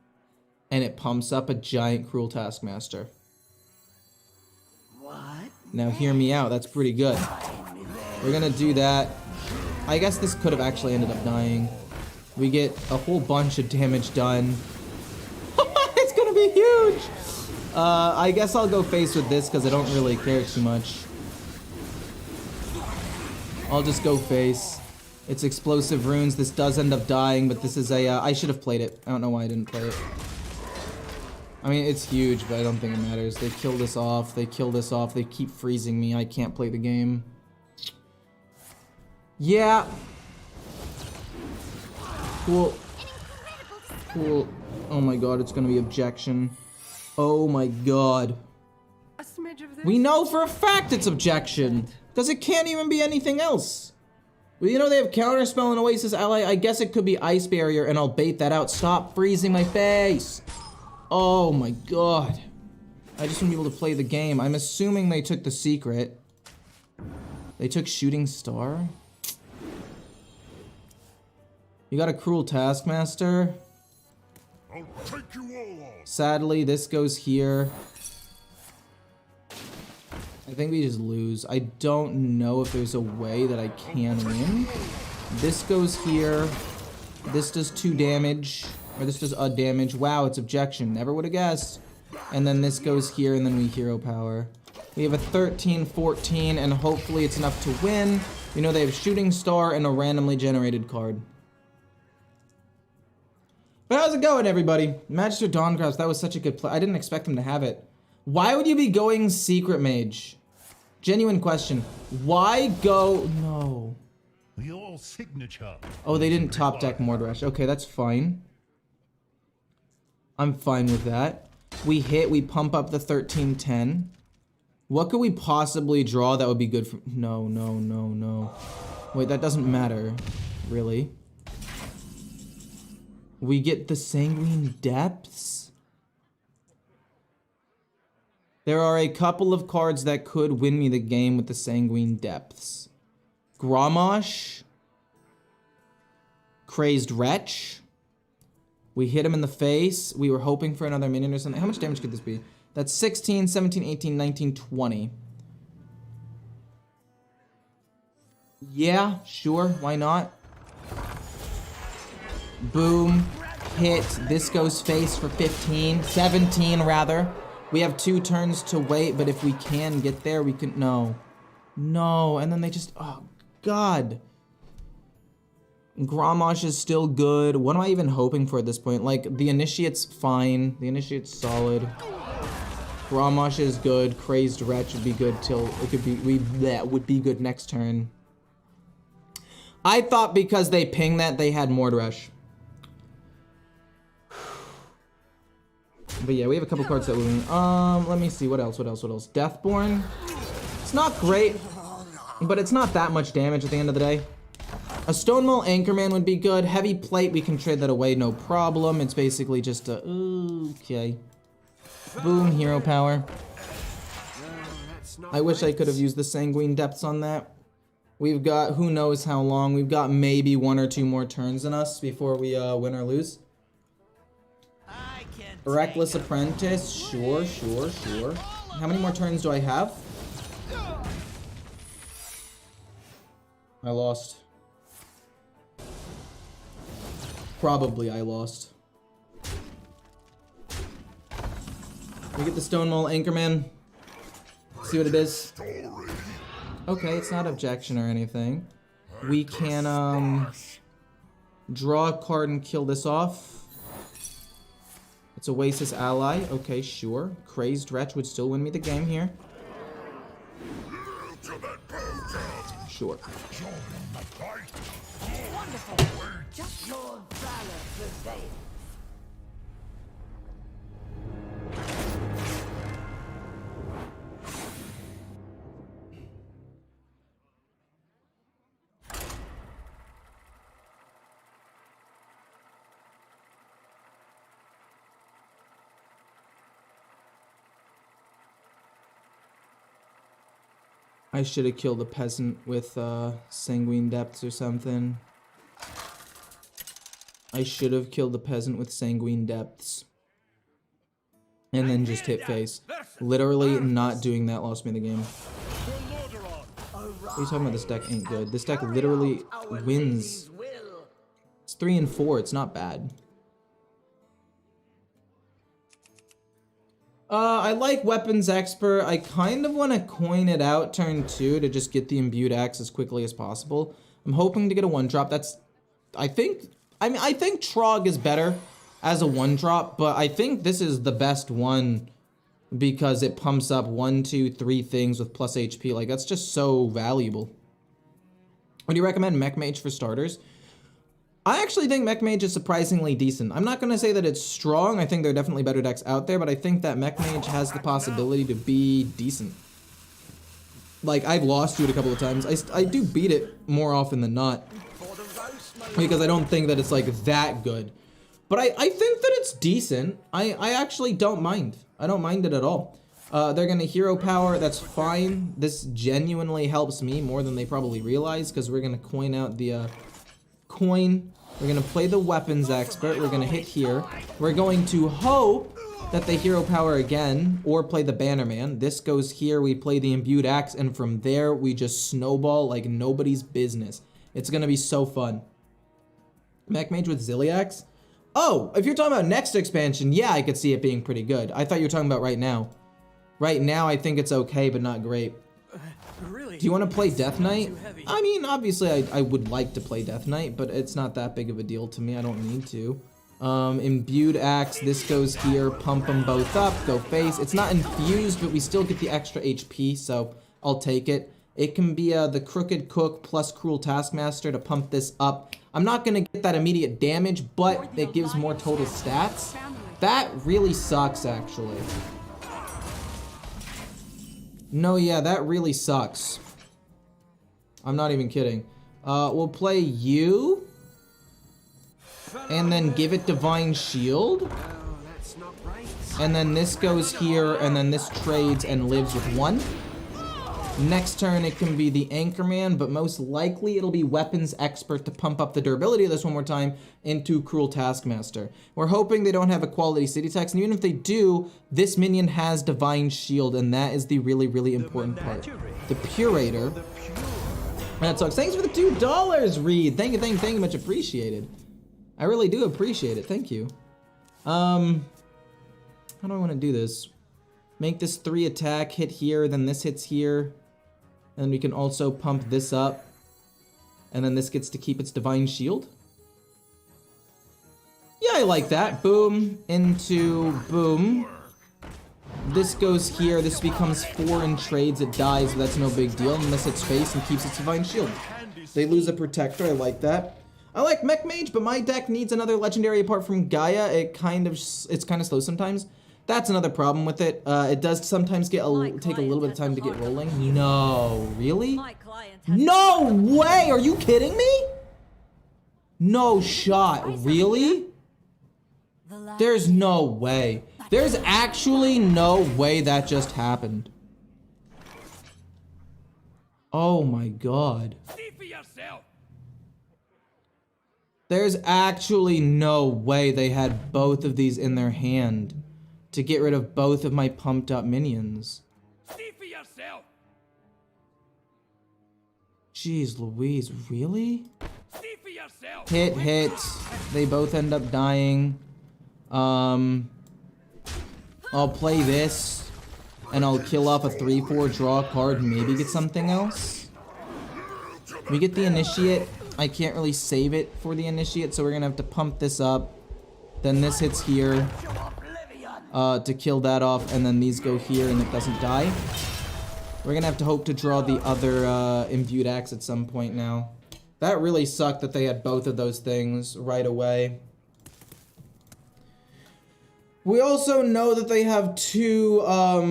and it pumps up a giant Cruel Taskmaster? What? Now hear me out, that's pretty good. We're gonna do that. I guess this could have actually ended up dying. We get a whole bunch of damage done. It's gonna be huge! I guess I'll go face with this because I don't really care too much. I'll just go face. It's Explosive Runes. This does end up dying, but this is a... I should have played it. I don't know why I didn't play it. I mean, it's huge, but I don't think it matters. They kill this off. They kill this off. They keep freezing me. I can't play the game. Yeah. Cool. Cool. Oh my god, it's gonna be Objection. Oh my god. a smidge of this. We know for a fact it's Objection, because it can't even be anything else. Well, you know they have Counterspell and Oasis Ally. I guess it could be Ice Barrier, and I'll bait that out. Stop freezing my face. Oh my god. I just want to be able to play the game. I'm assuming they took the secret. They took Shooting Star? You got a Cruel Taskmaster? I'll take you all on. Sadly, this goes here. I think we just lose. I don't know if there's a way that I can win. This goes here. This does 2 damage. Or this does a damage. Wow, it's objection. Never would have guessed. And then this goes here, and then we hero power. We have a 13, 14, and hopefully it's enough to win. We know they have Shooting Star and a randomly generated card. But how's it going, everybody? Magister Dawncross, that was such a good play. I didn't expect him to have it. Why would you be going Secret Mage? Genuine question. Why go... No. Your signature. Oh, they didn't top deck Mordresh. Okay, that's fine. I'm fine with that. We hit, we pump up the 13-10. What could we possibly draw that would be good for... No, no, no, no. Wait, that doesn't matter. Really? We get the Sanguine Depths? There are a couple of cards that could win me the game with the Sanguine Depths. Grommash. Crazed Wretch. We hit him in the face. We were hoping for another minion or something. How much damage could this be? That's 16, 17, 18, 19, 20. Yeah, sure. Why not? Boom. Hit. This goes face for 15. 17, rather. We have 2 turns to wait, but if we can get there, we can... No. No. And then they just... Oh, God. Grommash is still good. What am I even hoping for at this point? Like, the Initiate's fine. The Initiate's solid. Grommash is good. Crazed Wretch would be good till... It could be... That would be good next turn. I thought because they pinged that, they had Mordresh. But yeah, we have a couple cards that we win. Let me see. What else? What else? What else? Deathborn. It's not great, but it's not that much damage at the end of the day. A Stonemull Anchorman would be good. Heavy Plate, we can trade that away, no problem. It's basically just a... Okay. Boom, hero power. I wish I could have used the Sanguine Depths on that. We've got who knows how long. We've got maybe 1 or 2 more turns in us before we win or lose. Reckless Apprentice, sure, sure, sure. How many more turns do I have? I lost. Probably I lost. We get the Stonemull Anchorman. See what it is. Okay, it's not objection or anything. We can draw a card and kill this off. It's Oasis ally. Okay, sure. Crazed Wretch would still win me the game here. Sure. Wonderful. Just your valor prevails. I should have killed a peasant with Sanguine Depths or something. I should have killed the peasant with Sanguine Depths. And then just hit face. Literally not doing that lost me the game. What are you talking about? This deck ain't good. This deck literally wins. It's 3 and 4. It's not bad. I like Weapons Expert. I kind of want to coin it out turn 2 to just get the Imbued Axe as quickly as possible. I'm hoping to get a 1-drop. That's... I think Trog is better as a 1-drop, but I think this is the best one because it pumps up 1, 2, 3 things with plus HP. Like, that's just so valuable. Would you recommend Mech Mage for starters? I actually think Mech Mage is surprisingly decent. I'm not going to say that it's strong. I think there are definitely better decks out there, but I think that Mech Mage has the possibility to be decent. Like, I've lost to it a couple of times. I do beat it more often than not because I don't think that it's, like, that good. But I think that it's decent. I actually don't mind. I don't mind it at all. They're going to hero power. That's fine. This genuinely helps me more than they probably realize because we're going to coin out the coin. We're gonna play the weapons expert. We're gonna hit here. We're going to hope that they hero power again or play the Bannerman. This goes here. We play the imbued axe, and from there we just snowball like nobody's business. It's gonna be so fun. Mech Mage with Zilliax. Oh, if you're talking about next expansion, yeah, I could see it being pretty good. I thought you were talking about right now. Right now, I think it's okay, but not great. Really? Do you want to play Death Knight? I mean, obviously, I would like to play Death Knight, but it's not that big of a deal to me. I don't need to. Imbued Axe, this goes here. Pump them both up, go face. It's not infused, but we still get the extra HP, so I'll take it. It can be the Crooked Cook plus Cruel Taskmaster to pump this up. I'm not going to get that immediate damage, but it gives more total stats. That really sucks, actually. No, yeah, that really sucks. I'm not even kidding. We'll play you. And then give it Divine Shield. And then this goes here, and then this trades and lives with 1. Next turn, it can be the Anchorman, but most likely it'll be Weapons Expert to pump up the durability of this one more time into Cruel Taskmaster. We're hoping they don't have Equality City Tax, and even if they do, this minion has Divine Shield, and that is the really, really important part. The Purator. That sucks. Thanks for the $2, Reed. Thank you, much appreciated. I really do appreciate it, thank you. How do I want to do this? Make this 3 attack, hit here, then this hits here. And we can also pump this up. And then this gets to keep its Divine Shield. Yeah, I like that. Boom, into boom. This goes here, this becomes 4 and trades, it dies, but that's no big deal. And this hits face and keeps its Divine Shield. They lose a Protector, I like that. I like Mech Mage, but my deck needs another legendary apart from Gaia. It's kind of slow sometimes. That's another problem with it. It does sometimes take a little bit of time to get rolling. No, really? No way! Are you kidding me? No shot, really? There's no way. There's actually no way that just happened. Oh my god. See for yourself. There's actually no way they had both of these in their hand to get rid of both of my pumped up minions. See for yourself. Jeez Louise, really? See for yourself. Hit. They both end up dying. I'll play this, and I'll kill off a 3/4, draw a card, maybe get something else. We get the Initiate. I can't really save it for the Initiate, so we're gonna have to pump this up. Then this hits here to kill that off, and then these go here, and it doesn't die. We're gonna have to hope to draw the other Imbued Axe at some point now. That really sucked that they had both of those things right away. We also know that they have two of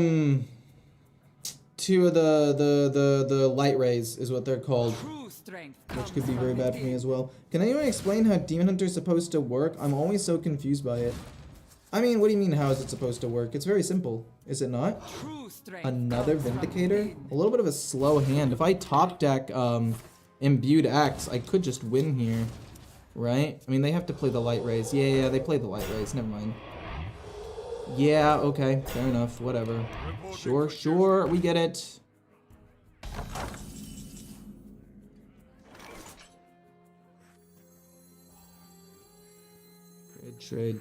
the light rays is what they're called, which could be very bad for me as well. Can anyone explain how Demon Hunter is supposed to work? I'm always so confused by it. I mean, what do you mean, how is it supposed to work? It's very simple, is it not? Another Vindicator? A little bit of a slow hand. If I top deck Imbued Axe, I could just win here, right? I mean, they have to play the light rays. Yeah, they play the light rays. Never mind. Yeah, okay, fair enough, whatever. Sure, we get it.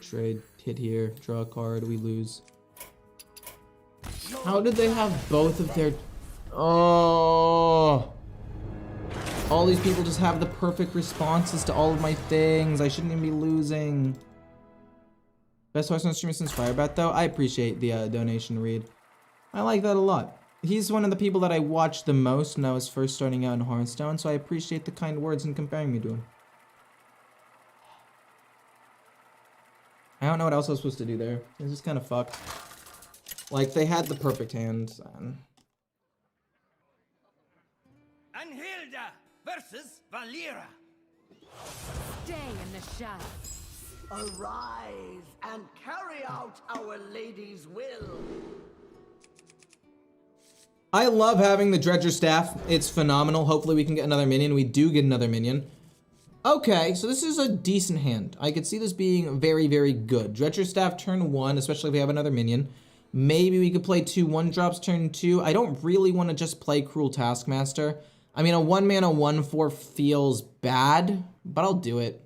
Trade, hit here, draw a card, we lose. How did they have both of their... Oh! All these people just have the perfect responses to all of my things. I shouldn't even be losing. Best Hearthstone streamer since Firebat, though. I appreciate the donation, Reed. I like that a lot. He's one of the people that I watched the most when I was first starting out in Hearthstone, so I appreciate the kind words and comparing me to him. I don't know what else I was supposed to do there. It's just kind of fucked. Like, they had the perfect hand. Anhilda versus Valera. Stay in the shadows. Arise and carry out our lady's will. I love having the Dredger Staff. It's phenomenal. Hopefully we can get another minion. We do get another minion. Okay, so this is a decent hand. I could see this being very, very good. Dretcher Staff turn 1, especially if we have another minion. Maybe we could play 2 1-drops turn 2. I don't really want to just play Cruel Taskmaster. I mean, a 1-mana 1/4 feels bad, but I'll do it.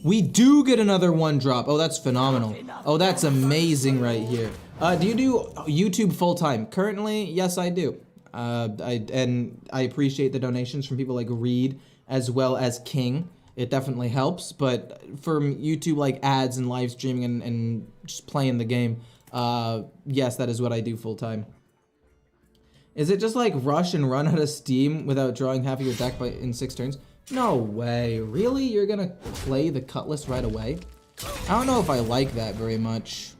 We do get another 1-drop. Oh, that's phenomenal. Oh, that's amazing right here. Do you do YouTube full-time? Currently, yes, I do. I appreciate the donations from people like Reed as well as King. It definitely helps, but for YouTube like ads and live streaming and just playing the game, yes, that is what I do full-time. Is it just like rush and run out of steam without drawing half of your deck in 6 turns? No way. Really? You're gonna play the Cutlass right away? I don't know if I like that very much.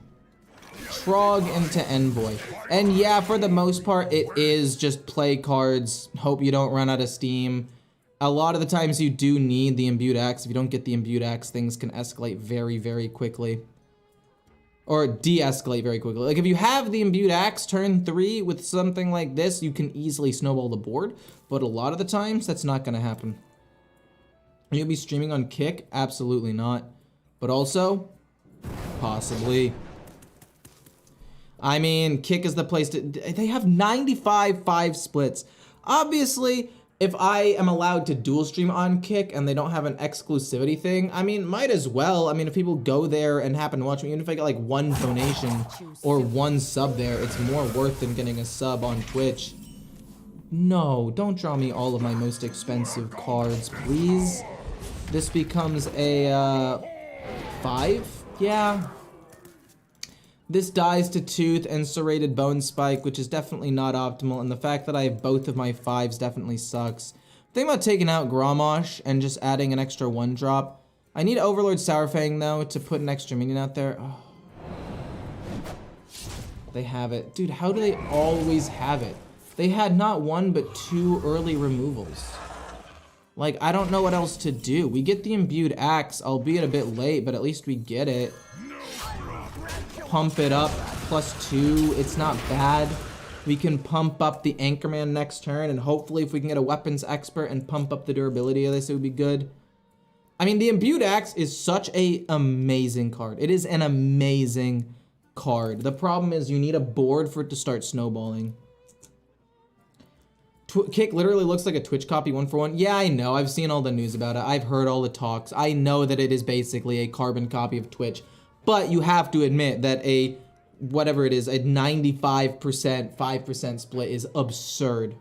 Trog into Envoy. And yeah, for the most part, it is just play cards, hope you don't run out of steam. A lot of the times you do need the Imbued Axe. If you don't get the Imbued Axe, things can escalate very, very quickly. Or de-escalate very quickly. Like if you have the Imbued Axe turn 3 with something like this, you can easily snowball the board. But a lot of the times, that's not gonna happen. You'll be streaming on Kick? Absolutely not. But also, possibly. I mean, Kick is the place to... They have 95 5 splits. Obviously, if I am allowed to dual stream on Kick and they don't have an exclusivity thing, I mean, might as well. I mean, if people go there and happen to watch me, even if I get like 1 donation or 1 sub there, it's more worth than getting a sub on Twitch. No, don't draw me all of my most expensive cards, please. This becomes a 5? Yeah. This dies to Tooth and Serrated Bone Spike, which is definitely not optimal, and the fact that I have both of my 5s definitely sucks. Think about taking out Grommash and just adding an extra 1-drop. I need Overlord Sourfang, though, to put an extra minion out there. Oh. They have it. Dude, how do they always have it? They had not 1, but 2 early removals. Like, I don't know what else to do. We get the Imbued Axe, albeit a bit late, but at least we get it. Pump it up, +2, it's not bad. We can pump up the Anchorman next turn, and hopefully if we can get a Weapons Expert and pump up the durability of this, it would be good. I mean, the Imbued Axe is such a amazing card. It is an amazing card. The problem is you need a board for it to start snowballing. Kick literally looks like a Twitch copy 1-for-1. Yeah, I know. I've seen all the news about it. I've heard all the talks. I know that it is basically a carbon copy of Twitch. But you have to admit that a, whatever it is, a 95%, 5% split is absurd.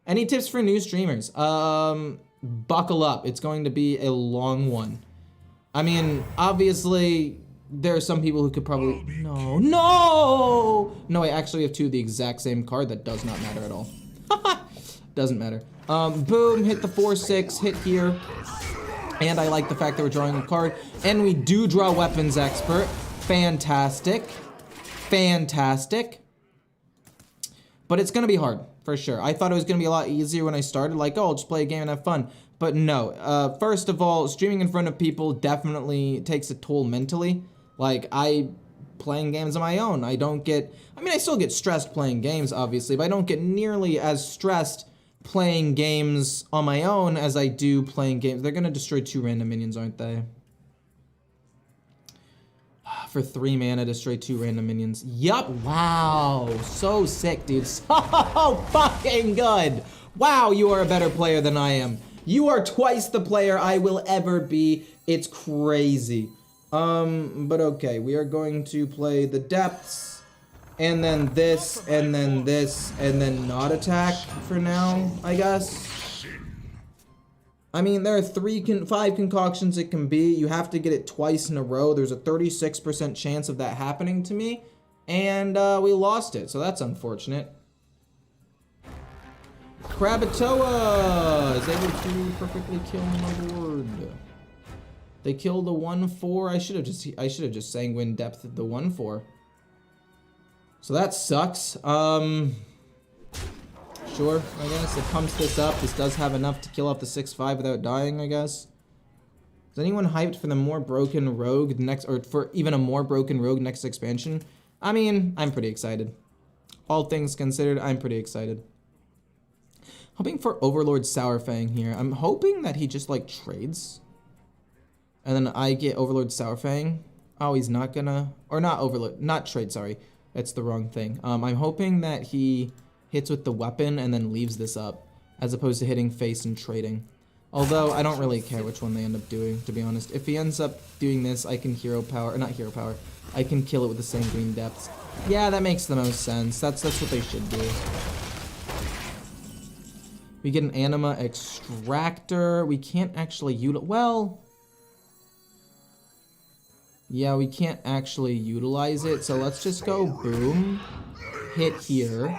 Any tips for new streamers? Buckle up. It's going to be a long one. I mean, obviously, there are some people who could probably... No, wait, actually we have 2 of the exact same card. That does not matter at all. Doesn't matter. Boom, hit the 4/6, hit here. And I like the fact that we're drawing a card. And we do draw Weapons Expert. Fantastic. Fantastic. But it's gonna be hard, for sure. I thought it was gonna be a lot easier when I started. Like, oh, I'll just play a game and have fun. But no. First of all, streaming in front of people definitely takes a toll mentally. Like, playing games on my own. I don't get... I mean, I still get stressed playing games, obviously, but I don't get nearly as stressed playing games on my own as I do playing games. They're gonna destroy 2 random minions, aren't they? For 3 mana, destroy 2 random minions. Yup. Wow. So sick, dude. So fucking good. Wow, you are a better player than I am. You are twice the player I will ever be. It's crazy. But okay, we are going to play the Depths, and then this, and then this, and then not attack for now, I guess. I mean, there are 5 concoctions it can be. You have to get it twice in a row. There's a 36% chance of that happening to me, and we lost it, so that's unfortunate. Krakatoa is able to perfectly kill my board. They killed the 1/4. I should have just Sanguine Depth the 1/4. So that sucks. Sure, I guess it pumps this up. This does have enough to kill off the 6/5 without dying, I guess. Is anyone hyped for the more broken rogue next, or for even a more broken rogue next expansion? I mean, I'm pretty excited. All things considered, I'm pretty excited. Hoping for Overlord Sourfang here. I'm hoping that he just like trades. And then I get Overlord Sourfang. Oh, he's not gonna, or not Overlord, not trade, sorry. That's the wrong thing. I'm hoping that he hits with the weapon and then leaves this up, as opposed to hitting face and trading. Although, I don't really care which one they end up doing, to be honest. If he ends up doing this, I can hero power, or not hero power, I can kill it with the Sanguine Depths. Yeah, that makes the most sense. That's what they should do. We get an Anima Extractor. We can't actually utilize, well... Yeah, we can't actually utilize it, so let's just go boom, hit here,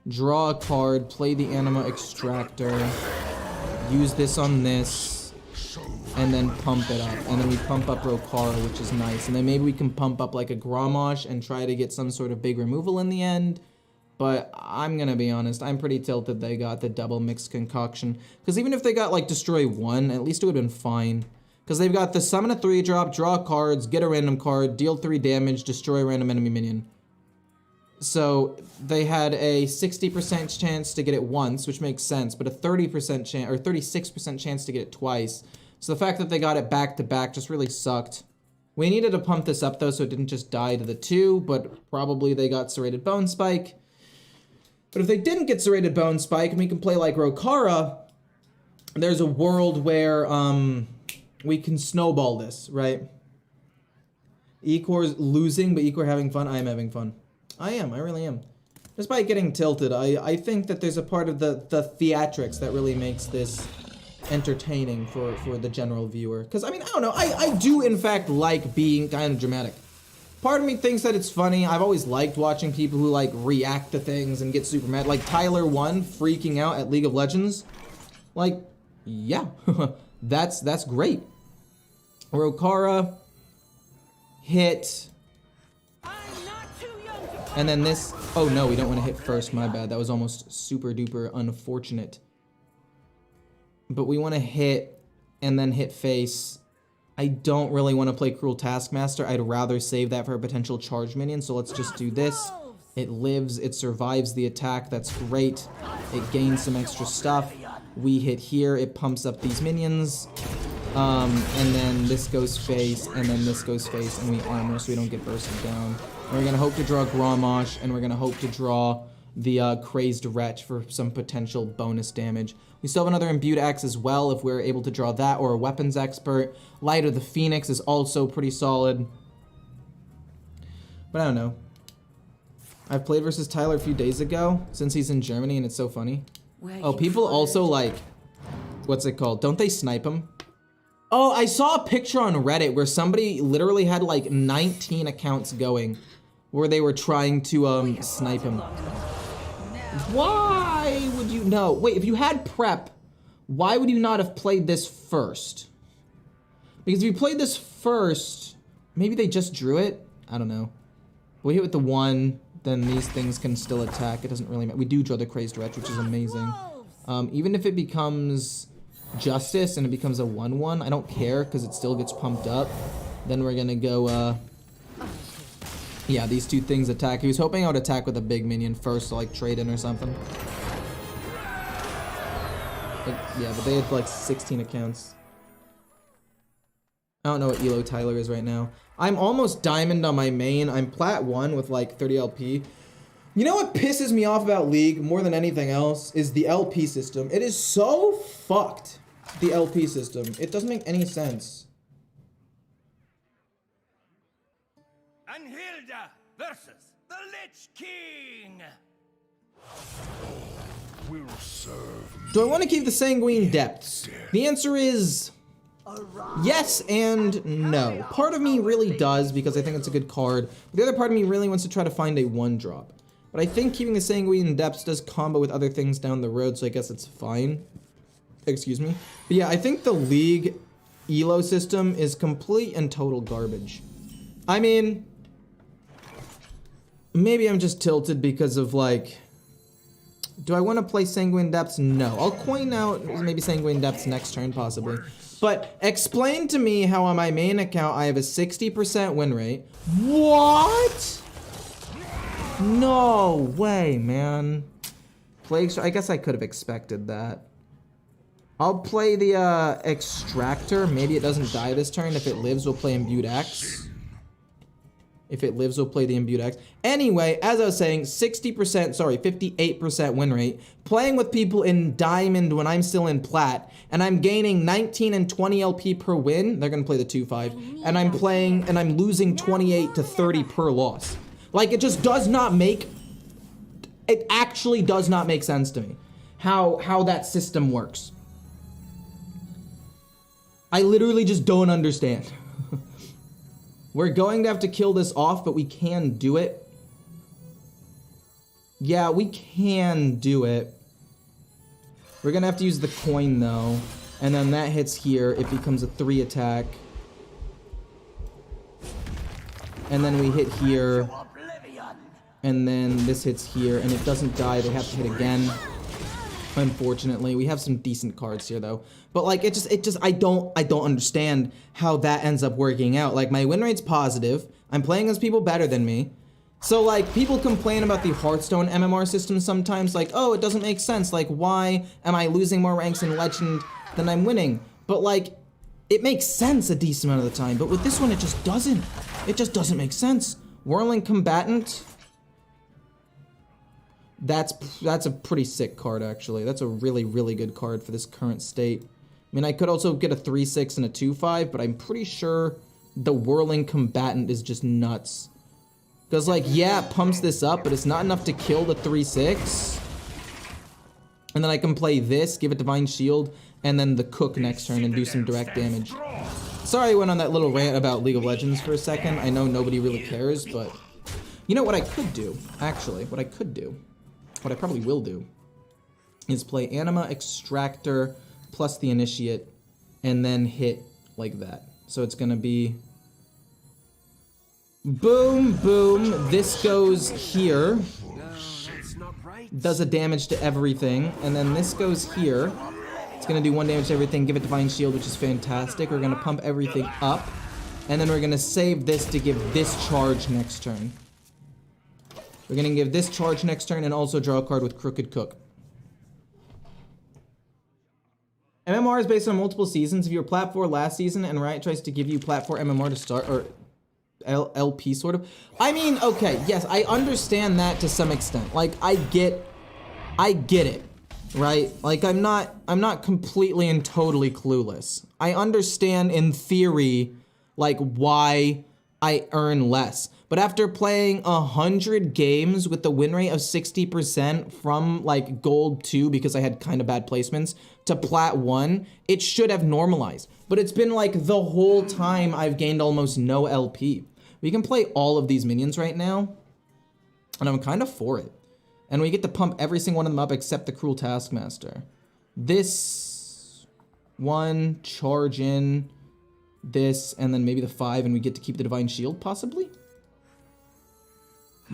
draw a card, play the Anima Extractor, use this on this, and then pump it up. And then we pump up Rokara, which is nice. And then maybe we can pump up like a Grommash and try to get some sort of big removal in the end. But I'm gonna be honest, I'm pretty tilted they got the double mixed concoction. Because even if they got like Destroy 1, at least it would've been fine. Because they've got the summon a 3-drop, draw cards, get a random card, deal 3 damage, destroy a random enemy minion. So they had a 60% chance to get it once, which makes sense, but a 30% chance, or 36% chance to get it twice. So the fact that they got it back to back just really sucked. We needed to pump this up though, so it didn't just die to the 2, but probably they got Serrated Bone Spike. But if they didn't get Serrated Bone Spike, and we can play like Rokara, there's a world where, we can snowball this, right? Ecore's losing, but Ecore having fun. I am having fun. I really am. Despite getting tilted, I think that there's a part of the theatrics that really makes this entertaining for the general viewer. Because, I mean, I don't know. I do, in fact, like being kind of dramatic. Part of me thinks that it's funny. I've always liked watching people who, like, react to things and get super mad. Like Tyler1 freaking out at League of Legends. Like, yeah. That's great. Rokara, hit, and then this, oh no, we don't want to hit first, my bad. That was almost super duper unfortunate. But we want to hit, and then hit face. I don't really want to play Cruel Taskmaster. I'd rather save that for a potential charge minion, so let's just do this. It lives, it survives the attack, that's great. It gains some extra stuff. We hit here, it pumps up these minions, and then this goes face, and then this goes face, and we armor so we don't get bursted down. And we're gonna hope to draw Grommash, and we're gonna hope to draw the Crazed Wretch for some potential bonus damage. We still have another Imbued Axe as well if we're able to draw that, or a Weapons Expert. Light of the Phoenix is also pretty solid. But I don't know. I've played versus Tyler a few days ago, since he's in Germany, and it's so funny. Oh, people also like, what's it called? Don't they snipe him? Oh, I saw a picture on Reddit where somebody literally had like 19 accounts going where they were trying to snipe him. Why would you know? Wait, if you had prep, why would you not have played this first? Because if you played this first, maybe they just drew it? I don't know. We hit with the 1. Then these things can still attack. It doesn't really matter. We do draw the Crazed Wretch, which is amazing. Even if it becomes Justice and it becomes a 1/1, I don't care because it still gets pumped up. Then we're gonna go, yeah, these 2 things attack. He was hoping I would attack with a big minion first to like trade in or something. Yeah, but they had like 16 accounts. I don't know what Elo Tyler is right now. I'm almost diamond on my main. I'm plat 1 with like 30 LP. You know what pisses me off about League more than anything else is the LP system. It is so fucked, the LP system. It doesn't make any sense. Anhilda versus the Lich King. Will serve. Do I want to keep the Sanguine Depths? The answer is yes and no. Part of me really does because I think it's a good card. But the other part of me really wants to try to find a 1-drop. But I think keeping the Sanguine Depths does combo with other things down the road, so I guess it's fine. Excuse me. But yeah, I think the League Elo system is complete and total garbage. I mean, maybe I'm just tilted because of like, do I want to play Sanguine Depths? No. I'll coin out maybe Sanguine Depths next turn, possibly. But explain to me how on my main account I have a 60% win rate. What? No way, man. Plague, I guess I could have expected that. I'll play the Extractor. Maybe it doesn't die this turn. If it lives, we'll play Imbued X. If it lives, we'll play the Imbued X. Anyway, as I was saying, 58% win rate. Playing with people in Diamond when I'm still in Plat, and I'm gaining 19 and 20 LP per win. They're gonna play the 2-5. And I'm losing 28 to 30 per loss. Like, it just does not make, it actually does not make sense to me how that system works. I literally just don't understand. We're going to have to kill this off, but we can do it. Yeah, we can do it. We're gonna have to use the coin though. And then that hits here, it becomes a 3 attack. And then we hit here. And then this hits here, and it doesn't die, they have to hit again. Unfortunately, we have some decent cards here though. But like, I don't understand how that ends up working out. Like, my win rate's positive. I'm playing against people better than me. So like, people complain about the Hearthstone MMR system sometimes, like, oh, it doesn't make sense. Like, why am I losing more ranks in Legend than I'm winning? But like, it makes sense a decent amount of the time. But with this one, it just doesn't. It just doesn't make sense. Whirling Combatant. That's a pretty sick card, actually. That's a really, really good card for this current state. I mean, I could also get a 3-6 and a 2-5, but I'm pretty sure the Whirling Combatant is just nuts. Because, like, yeah, it pumps this up, but it's not enough to kill the 3-6. And then I can play this, give it Divine Shield, and then the Cook next turn and do some direct damage. Sorry I went on that little rant about League of Legends for a second. I know nobody really cares, but... You know what I could do, actually? What I could do... What I probably will do is play Anima, Extractor, plus the Initiate, and then hit like that. So it's gonna be boom, boom, this goes here, does a damage to everything, and then this goes here. It's gonna do 1 damage to everything, give it Divine Shield, which is fantastic. We're gonna pump everything up, and then we're gonna save this to give this charge next turn. We're gonna give this charge next turn and also draw a card with Crooked Cook. MMR is based on multiple seasons. If you were Plat 4 last season and Riot tries to give you Plat 4 MMR to start, or LP sort of. I mean, okay, yes, I understand that to some extent. Like, I get it, right? Like, I'm not completely and totally clueless. I understand in theory, like, why I earn less. But after playing 100 games with the win rate of 60% from like gold 2 because I had kind of bad placements to plat 1, it should have normalized. But it's been like the whole time I've gained almost no LP. We can play all of these minions right now, and I'm kind of for it. And we get to pump every single one of them up except the Cruel Taskmaster. This one, charge in, this, and then maybe the 5, and we get to keep the Divine Shield, possibly?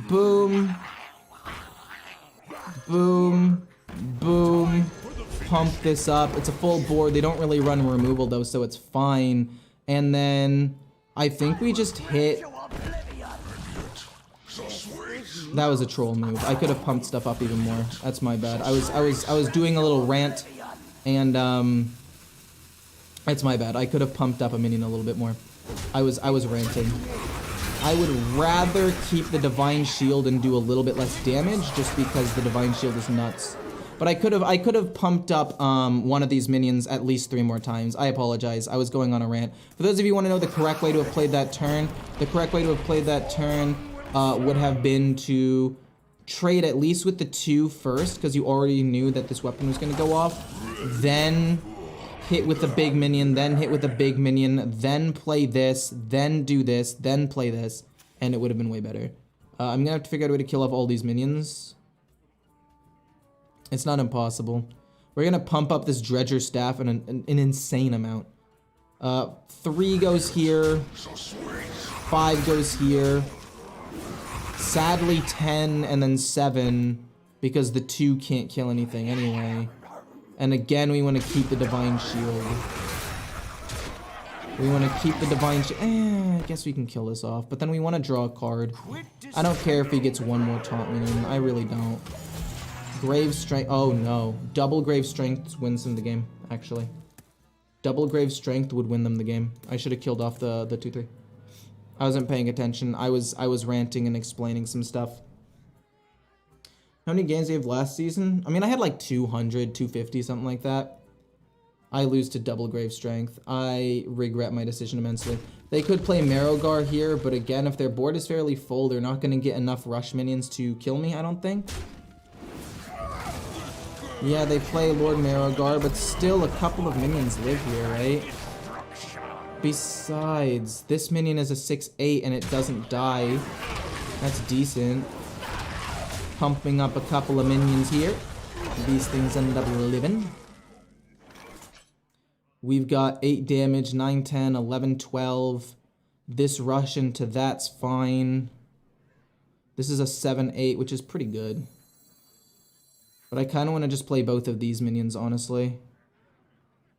Boom. Boom. Boom. Pump this up. It's a full board. They don't really run removal, though, so it's fine. And then I think we just hit... That was a troll move. I could have pumped stuff up even more. That's my bad. I was doing a little rant, and it's my bad. I could have pumped up a minion a little bit more. I was ranting. I would rather keep the Divine Shield and do a little bit less damage just because the Divine Shield is nuts. But I could have pumped up one of these minions at least 3 more times. I apologize. I was going on a rant. For those of you who want to know the correct way to have played that turn, the correct way to have played that turn would have been to trade at least with the 2 first, because you already knew that this weapon was going to go off. Then hit with the big minion, then hit with the big minion, then play this, then do this, then play this, and it would have been way better. I'm going to have to figure out a way to kill off all these minions. It's not impossible. We're going to pump up this Dredger Staff in an insane amount. 3 goes here. 5 goes here. Sadly 10 and then 7 because the 2 can't kill anything anyway. And again, we want to keep the Divine Shield. We want to keep the Divine Shield. I guess we can kill this off. But then we want to draw a card. I don't care if he gets 1 more taunt minion. I really don't. Grave Strength. Oh no. Double Grave Strength wins them the game, actually. Double Grave Strength would win them the game. I should have killed off the 2-3. I wasn't paying attention. I was ranting and explaining some stuff. How many games do you have last season? I mean, I had like 200, 250, something like that. I lose to Double Grave Strength. I regret my decision immensely. They could play Marrowgar here, but again, if their board is fairly full, they're not going to get enough rush minions to kill me, I don't think. Yeah, they play Lord Marrowgar, but still a couple of minions live here, right? Besides, this minion is a 6/8 and it doesn't die. That's decent. Pumping up a couple of minions here. These things end up living. We've got 8 damage, 9, 10, 11, 12. This rush into that's fine. This is a 7/8, which is pretty good. But I kind of want to just play both of these minions, honestly.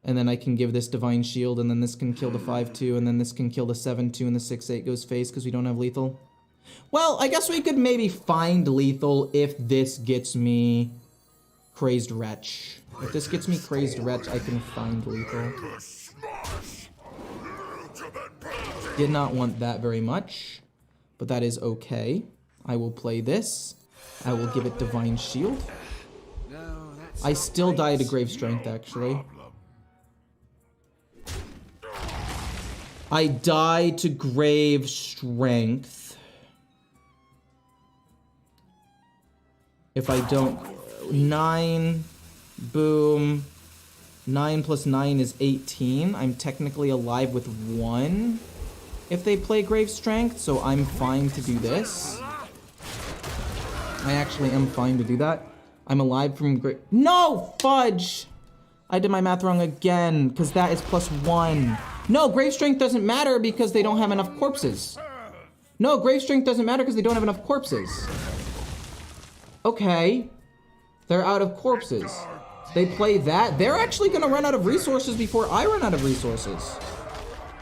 And then I can give this Divine Shield, and then this can kill the 5/2, and then this can kill the 7/2, and the 6/8 goes face because we don't have lethal. Well, I guess we could maybe find lethal if this gets me Crazed Wretch. If this gets me Crazed Wretch, I can find lethal. Did not want that very much, but that is okay. I will play this. I will give it Divine Shield. I still die to Grave Strength, actually. I die to Grave Strength. If I don't... 9... Boom. 9 plus 9 is 18. I'm technically alive with 1 if they play Grave Strength, so I'm fine to do this. I actually am fine to do that. I'm alive from Grave... No! Fudge! I did my math wrong again, because that is plus 1. No, Grave Strength doesn't matter because they don't have enough corpses. No, Grave Strength doesn't matter because they don't have enough corpses. Okay. They're out of corpses. They play that. They're actually going to run out of resources before I run out of resources.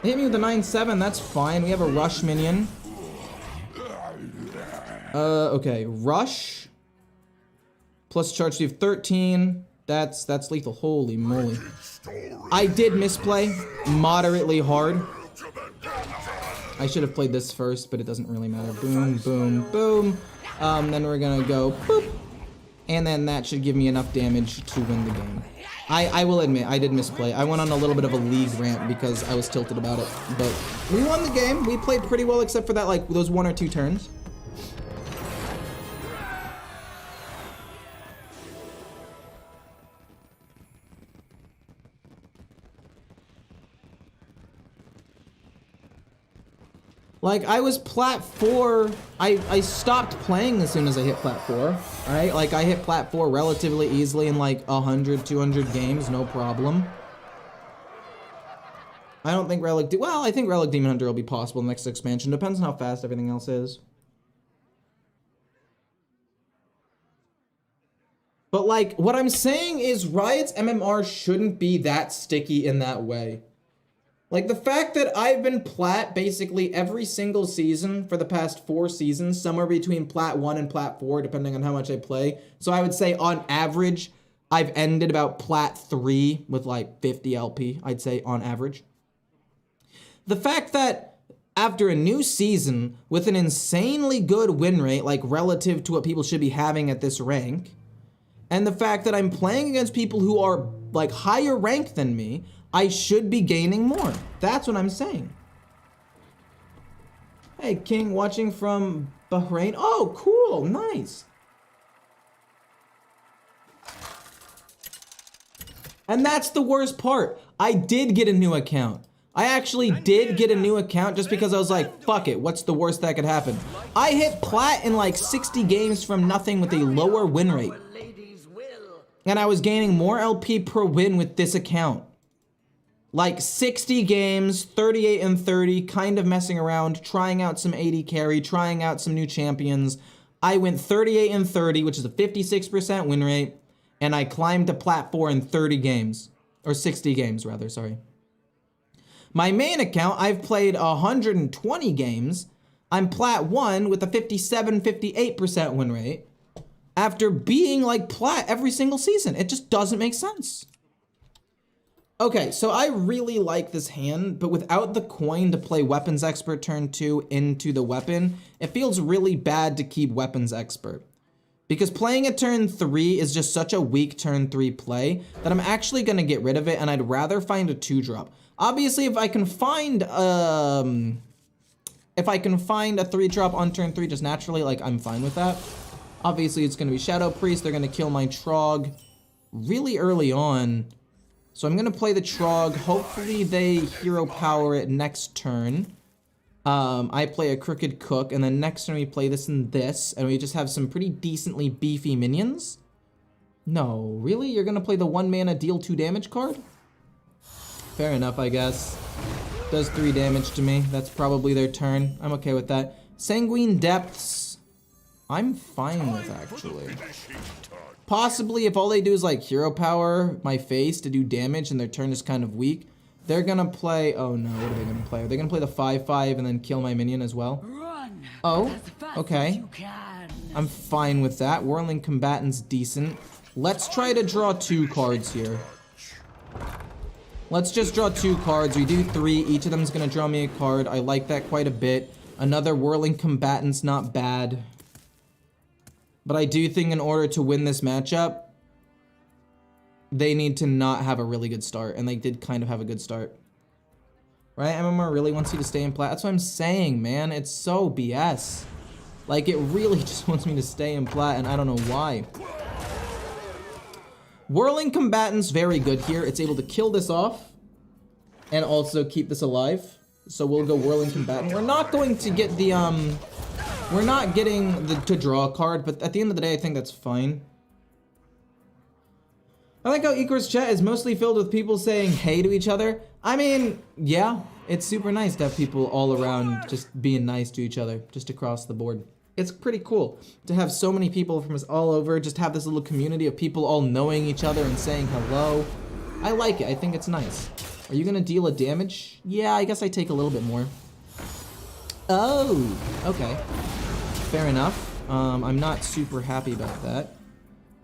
They hit me with a 9/7. That's fine. We have a rush minion. Okay. Rush. Plus charge speed of 13. That's lethal. Holy moly. I did misplay moderately hard. I should have played this first, but it doesn't really matter. Boom, boom, boom. Then we're going to go boop. And then that should give me enough damage to win the game. I will admit, I did misplay. I went on a little bit of a league rant because I was tilted about it. But we won the game. We played pretty well except for that, like, those 1 or 2 turns. Like, I was plat 4, I stopped playing as soon as I hit plat 4, right? Like, I hit plat 4 relatively easily in like 100, 200 games, no problem. I don't think well, I think Relic Demon Hunter will be possible in the next expansion. Depends on how fast everything else is. But like, what I'm saying is Riot's MMR shouldn't be that sticky in that way. Like, the fact that I've been plat basically every single season for the past 4 seasons, somewhere between plat 1 and plat 4, depending on how much I play. So I would say, on average, I've ended about plat 3 with, like, 50 LP, I'd say, on average. The fact that after a new season with an insanely good win rate, like, relative to what people should be having at this rank, and the fact that I'm playing against people who are, like, higher rank than me, I should be gaining more. That's what I'm saying. Hey, King, watching from Bahrain. Oh, cool, nice. And that's the worst part. I did get a new account. I actually did get a new account just because I was like, fuck it, what's the worst that could happen? I hit plat in like 60 games from nothing with a lower win rate. And I was gaining more LP per win with this account. Like 60 games, 38 and 30, kind of messing around, trying out some AD carry, trying out some new champions. I went 38 and 30, which is a 56% win rate, and I climbed to plat 4 in 30 games. Or 60 games, rather, sorry. My main account, I've played 120 games. I'm plat 1 with a 57, 58% win rate. after being like plat every single season. It just doesn't make sense. Okay, so I really like this hand, but without the coin to play Weapons Expert turn 2 into the weapon, it feels really bad to keep Weapons Expert. Because playing a turn 3 is just such a weak turn 3 play that I'm actually gonna get rid of it, and I'd rather find a 2-drop. Obviously, if I can find a 3-drop on turn 3 just naturally, like, I'm fine with that. Obviously, it's gonna be Shadow Priest. They're gonna kill my Trog really early on. So I'm gonna play the Trog. Hopefully they hero power it next turn. I play a Crooked Cook, and then next turn we play this and this, and we just have some pretty decently beefy minions. No, really? You're gonna play the 1 mana deal 2 damage card? Fair enough, I guess. Does 3 damage to me. That's probably their turn. I'm okay with that. Sanguine Depths, I'm fine with, actually. Possibly if all they do is like hero power my face to do damage and their turn is kind of weak, they're gonna play, oh no, what are they gonna play? Are they gonna play the 5/5 and then kill my minion as well? Run Oh, as fast okay. as you can. I'm fine with that. Whirling Combatant's decent. Let's try to draw 2 cards here. Let's just draw 2 cards. We do 3. Each of them is gonna draw me a card. I like that quite a bit. Another Whirling Combatant's not bad. But I do think in order to win this matchup, they need to not have a really good start. And they did kind of have a good start. Right? MMR really wants you to stay in plat. That's what I'm saying, man. It's so BS. Like, it really just wants me to stay in plat, and I don't know why. Whirling Combatant's very good here. It's able to kill this off and also keep this alive. So we'll go Whirling Combatant. We're not going to get the, we're not getting the to draw a card, but at the end of the day, I think that's fine. I like how Ecore's chat is mostly filled with people saying hey to each other. I mean, yeah, it's super nice to have people all around just being nice to each other, just across the board. It's pretty cool to have so many people from us all over, just have this little community of people all knowing each other and saying hello. I like it. I think it's nice. Are you gonna deal a damage? Yeah, I guess I take a little bit more. Oh, okay. Fair enough. I'm not super happy about that.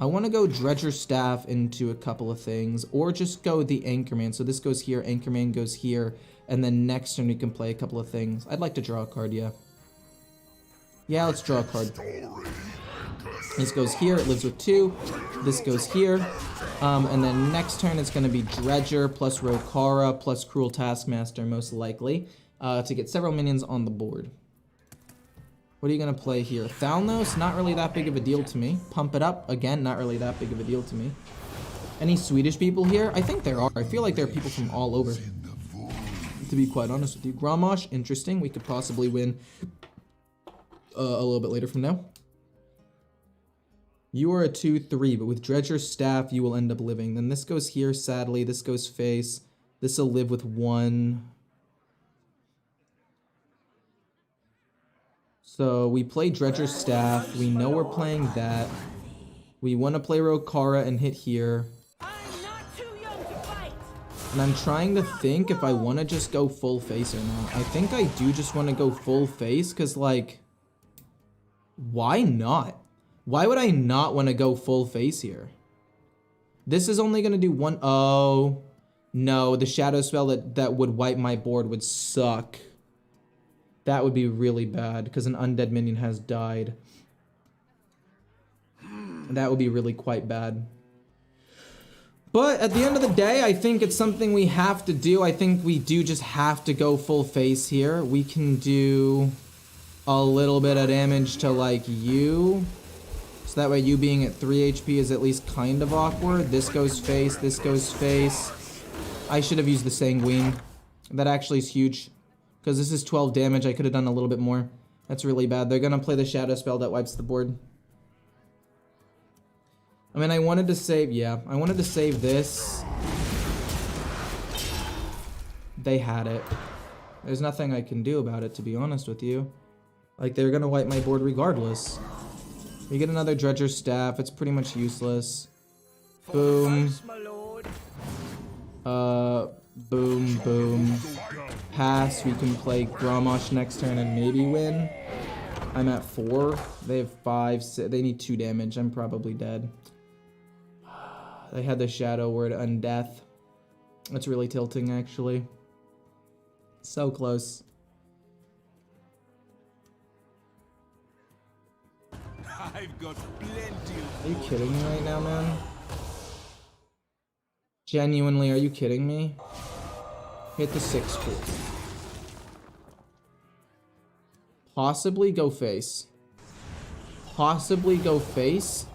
I want to go Dredger Staff into a couple of things, or just go the Anchorman. So this goes here, Anchorman goes here, and then next turn we can play a couple of things. I'd like to draw a card, yeah. Yeah, let's draw a card. This goes here, it lives with 2. This goes here. And then next turn it's going to be Dredger plus Rokara plus Cruel Taskmaster, most likely, to get several minions on the board. What are you going to play here? Thalnos, not really that big of a deal to me. Pump It Up, again, not really that big of a deal to me. Any Swedish people here? I think there are. I feel like there are people from all over, to be quite honest with you. Grommash, interesting. We could possibly win a little bit later from now. You are a 2/3, but with Dredger's Staff, you will end up living. Then this goes here, sadly. This goes face. This will live with 1. So we play Dredger's Staff. We know we're playing that. We want to play Rokara and hit here. I'm not too young to fight. And I'm trying to think if I want to just go full face or not. I think I do just want to go full face, because, like, why not? Why would I not want to go full face here? This is only going to do 1. Oh, no. The shadow spell that would wipe my board would suck. That would be really bad, because an undead minion has died. That would be really quite bad. But at the end of the day, I think it's something we have to do. I think we do just have to go full face here. We can do a little bit of damage to, like, you. So that way you being at 3 HP is at least kind of awkward. This goes face, this goes face. I should have used the Sanguine. That actually is huge. Because this is 12 damage, I could have done a little bit more. That's really bad. They're gonna play the shadow spell that wipes the board. I mean, I wanted to save, yeah. I wanted to save this. They had it. There's nothing I can do about it, to be honest with you. Like, they're gonna wipe my board regardless. We get another Dredger's Staff. It's pretty much useless. Boom. Boom, boom. Pass. We can play Grommash next turn and maybe win. I'm at 4. They have 5. They need 2 damage. I'm probably dead. They had the shadow word undeath. That's really tilting, actually. So close. I've got plenty of. Are you kidding me right now, man? Genuinely, are you kidding me? Hit the 6 pool. Possibly go face. Possibly go face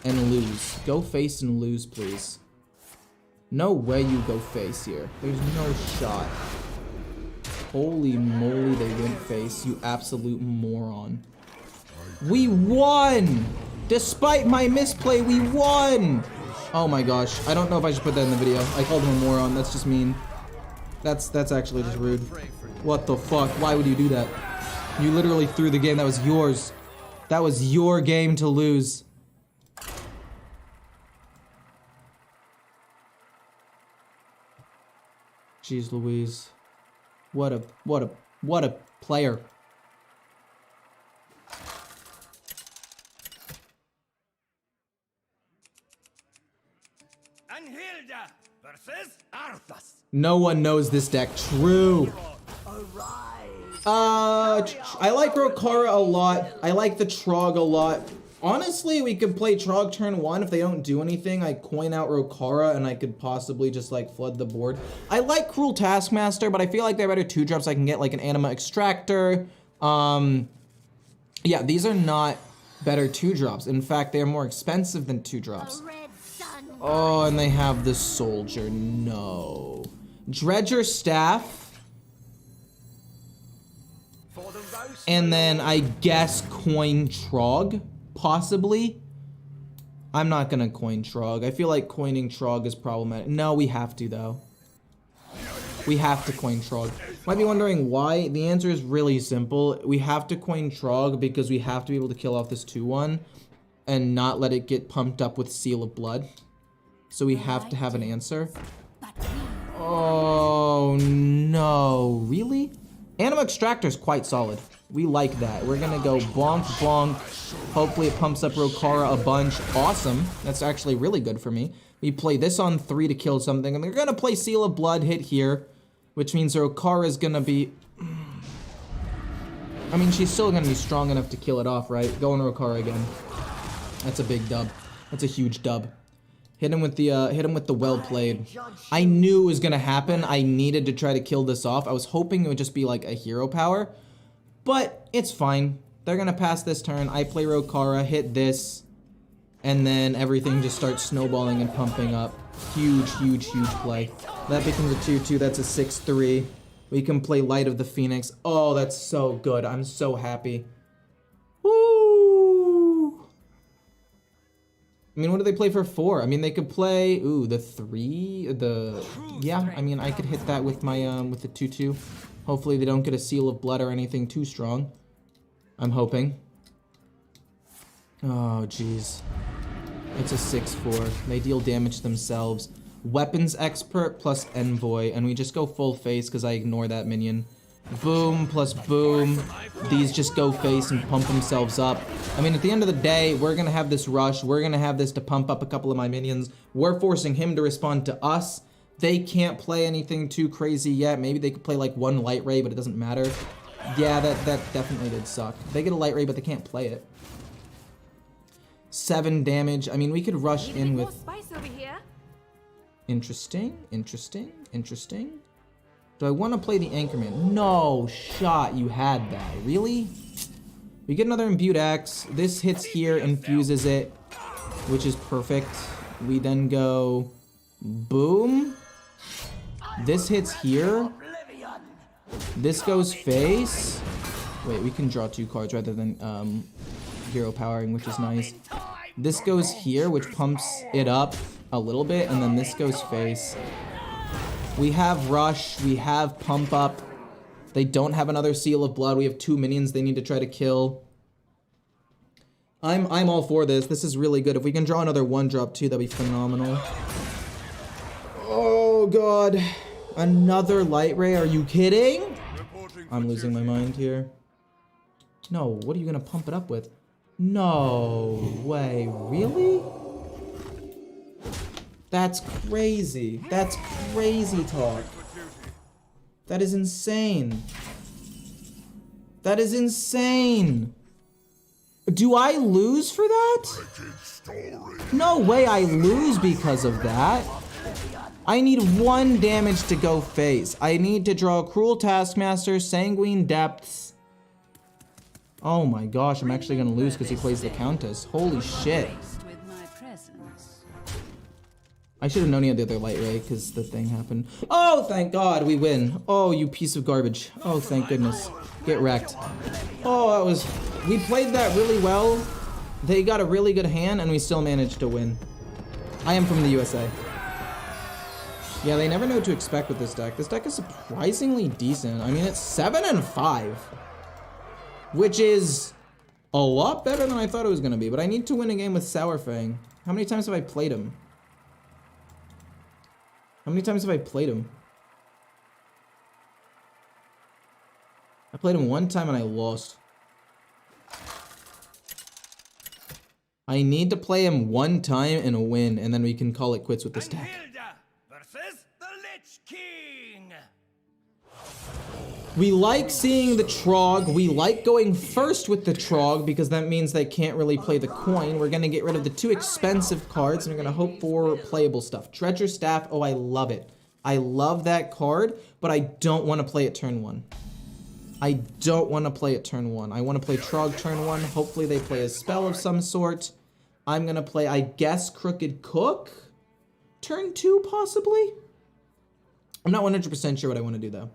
and lose. Go face and lose, please. No way you go face here. There's no shot. Holy moly, they went face, you absolute moron. We won! Despite my misplay, we won! Oh my gosh, I don't know if I should put that in the video. I called him a moron, that's just mean. That's actually just rude. What the fuck? Why would you do that? You literally threw the game, that was yours. That was your game to lose. Jeez Louise. What a player. Anhilda versus Arthas. No one knows this deck. True. I like Rokara a lot. I like the Trog a lot. Honestly, we could play Trog turn 1. If they don't do anything, I coin out Rokara and I could possibly just like flood the board. I like Cruel Taskmaster, but I feel like they're better 2-drops. I can get like an Anima Extractor. Yeah, these are not better 2-drops. In fact, they are more expensive than 2-drops. Oh, and they have the Soldier. No. Dredger Staff. And then I guess coin Trog, possibly. I'm not gonna coin Trog. I feel like coining Trog is problematic. No, we have to though. We have to coin Trog. Might be wondering why. The answer is really simple. We have to coin Trog because we have to be able to kill off this 2-1 and not let it get pumped up with Seal of Blood. So we have to have an answer. Oh no, really? Anima Extractor is quite solid. We like that. We're gonna go bonk, bonk. Hopefully it pumps up Rokara a bunch. Awesome. That's actually really good for me. We play this on 3 to kill something, and they're gonna play Seal of Blood hit here, which means Rokara is gonna be... I mean, she's still gonna be strong enough to kill it off, right? Go on Rokara again. That's a big dub. That's a huge dub. Hit him with the well played. I knew it was gonna happen. I needed to try to kill this off. I was hoping it would just be like a hero power, but it's fine. They're gonna pass this turn. I play Rokara, hit this, and then everything just starts snowballing and pumping up. Huge, huge, huge play. That becomes a 2-2. That's a 6-3. We can play Light of the Phoenix. Oh, that's so good. I'm so happy. Woo! I mean, what do they play for 4? I mean, they could play, ooh, the 3, yeah, I mean, I could hit that with my, with the 2-2. Hopefully they don't get a Seal of Blood or anything too strong. I'm hoping. Oh, jeez. It's a 6-4. They deal damage themselves. Weapons Expert plus Envoy, and we just go full face because I ignore that minion. Boom plus boom. These just go face and pump themselves up. I mean, at the end of the day, we're gonna have this rush. We're gonna have this to pump up a couple of my minions. We're forcing him to respond to us. They can't play anything too crazy yet. Maybe they could play like 1 Light Ray, but it doesn't matter. Yeah, that definitely did suck. They get a Light Ray, but they can't play it. 7 damage. I mean, we could rush in with... Interesting, interesting, interesting. Do I want to play the Anchorman? No shot you had that. Really? We get another Imbued Axe. This hits here, infuses it, which is perfect. We then go boom. This hits here. This goes face. Wait, we can draw 2 cards rather than hero powering, which is nice. This goes here, which pumps it up a little bit, and then this goes face. We have rush, we have pump up. They don't have another Seal of Blood. We have 2 minions they need to try to kill. I'm all for this. This is really good. If we can draw another 1-drop too, that'd be phenomenal. Oh god. Another Light Ray, are you kidding? I'm losing my mind here. No, what are you gonna pump it up with? No way, really? That's crazy. That's crazy talk. That is insane. That is insane. Do I lose for that? No way I lose because of that. I need 1 damage to go face. I need to draw Cruel Taskmaster, Sanguine Depths. Oh my gosh, I'm actually gonna lose because he plays the Countess. Holy shit. I should have known he had the other Light Ray because the thing happened. Oh, thank God, we win. Oh, you piece of garbage. Oh, thank goodness. Get wrecked. Oh, that was... We played that really well. They got a really good hand and we still managed to win. I am from the USA. Yeah, they never know what to expect with this deck. This deck is surprisingly decent. I mean, it's 7-5. Which is a lot better than I thought it was going to be. But I need to win a game with Sour Fang. How many times have I played him? How many times have I played him? I played him 1 time and I lost. I need to play him 1 time and a win, and then we can call it quits with this deck. Versus the Lich King. We like seeing the Trog. We like going first with the Trog because that means they can't really play the coin. We're gonna get rid of the 2 expensive cards and we're gonna hope for playable stuff. Treasure Staff, oh, I love it. I love that card, but I don't want to play it turn 1. I don't want to play it turn 1. I want to play Trog turn 1. Hopefully they play a spell of some sort. I'm gonna play, I guess, Crooked Cook turn 2, possibly? I'm not 100% sure what I want to do, though.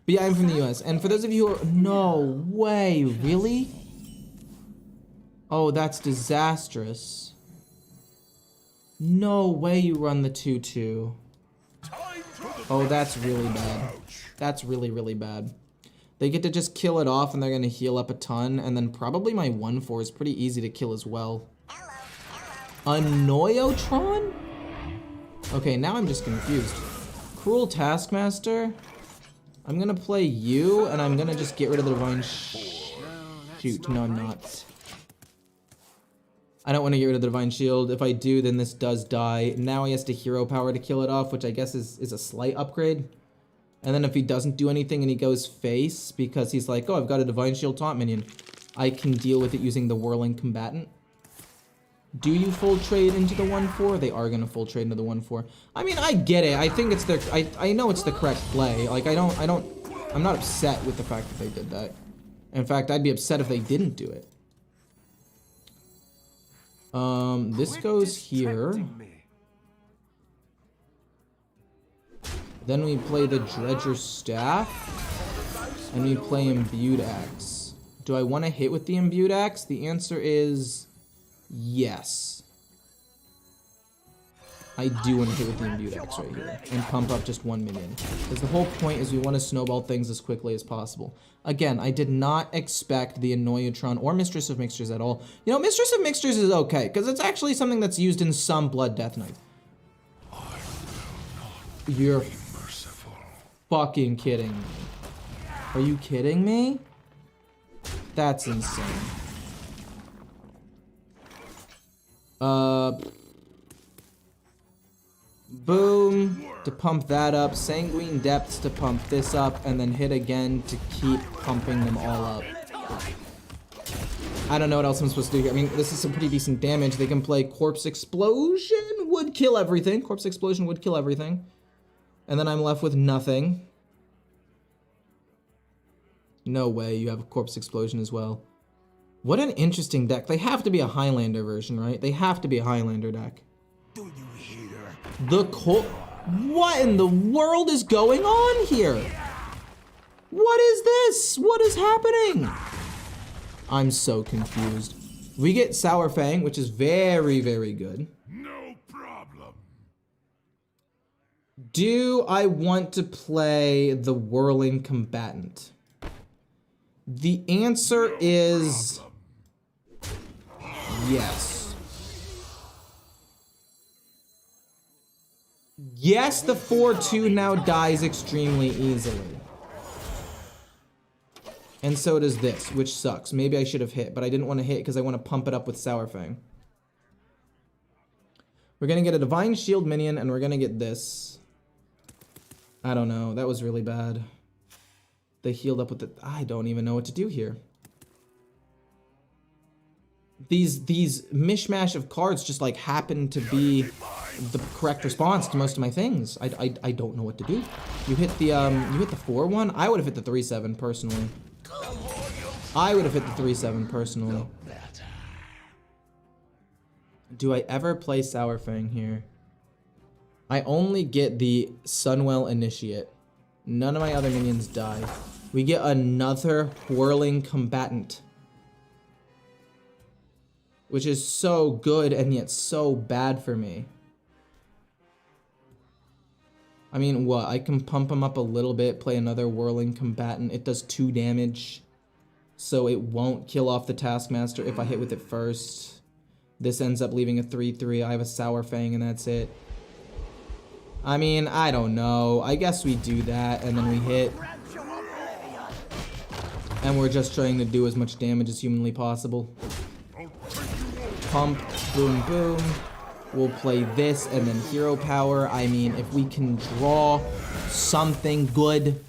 But yeah, I'm from the US. And for those of you who are... No way, really? Oh, that's disastrous. No way you run the 2-2. Oh, that's really bad. That's really, really bad. They get to just kill it off and they're going to heal up a ton. And then probably my 1-4 is pretty easy to kill as well. Annoyotron? Okay, now I'm just confused. Cruel Taskmaster? I'm gonna play you, and I'm gonna just get rid of the Divine Shoot. No, I'm not. I don't want to get rid of the Divine Shield. If I do, then this does die. Now he has to Hero Power to kill it off, which I guess is a slight upgrade. And then if he doesn't do anything and he goes face, because he's like, oh, I've got a Divine Shield taunt minion, I can deal with it using the Whirling Combatant. Do you full trade into the 1-4? They are gonna full trade into the 1-4. I mean, I get it. I think it's their. I know it's the correct play. Like, I'm not upset with the fact that they did that. In fact, I'd be upset if they didn't do it. This goes here. Then we play the Dredger Staff, and we play Imbued Axe. Do I want to hit with the Imbued Axe? The answer is. Yes. I do want to hit with the Imbued Axe right here and pump up just 1 minion. Because the whole point is we want to snowball things as quickly as possible. Again, I did not expect the Annoyotron or Mistress of Mixtures at all. You know, Mistress of Mixtures is okay, because it's actually something that's used in some Blood Death Knight. You're fucking kidding me. Are you kidding me? That's insane. Boom, to pump that up, Sanguine Depths to pump this up, and then hit again to keep pumping them all up. I don't know what else I'm supposed to do here. I mean, this is some pretty decent damage. They can play Corpse Explosion, would kill everything. Corpse Explosion would kill everything. And then I'm left with nothing. No way, you have a Corpse Explosion as well. What an interesting deck. They have to be a Highlander version, right? They have to be a Highlander deck. Do you hear? What in the world is going on here? What is this? What is happening? I'm so confused. We get Sour Fang, which is very, very good. No problem. Do I want to play the Whirling Combatant? The answer is yes. Yes, the 4-2 now dies extremely easily. And so does this, which sucks. Maybe I should have hit, but I didn't want to hit because I want to pump it up with Sour Fang. We're going to get a Divine Shield minion, and we're going to get this. I don't know. That was really bad. They healed up with the... I don't even know what to do here. These mishmash of cards just like happen to be the correct response to most of my things. I don't know what to do. You hit the 4-1? I would have hit the 3-7 personally. I would have hit the 3-7 personally. Do I ever play Sour Fang here? I only get the Sunwell Initiate. None of my other minions die. We get another Whirling Combatant. Which is so good and yet so bad for me. I mean, what? I can pump him up a little bit, play another Whirling Combatant. It does 2 damage. So it won't kill off the Taskmaster if I hit with it first. This ends up leaving a 3-3. I have a Sour Fang and that's it. I mean, I don't know. I guess we do that and then we hit. And we're just trying to do as much damage as humanly possible. Pump, boom, boom. We'll play this and then Hero Power. I mean, if we can draw something good,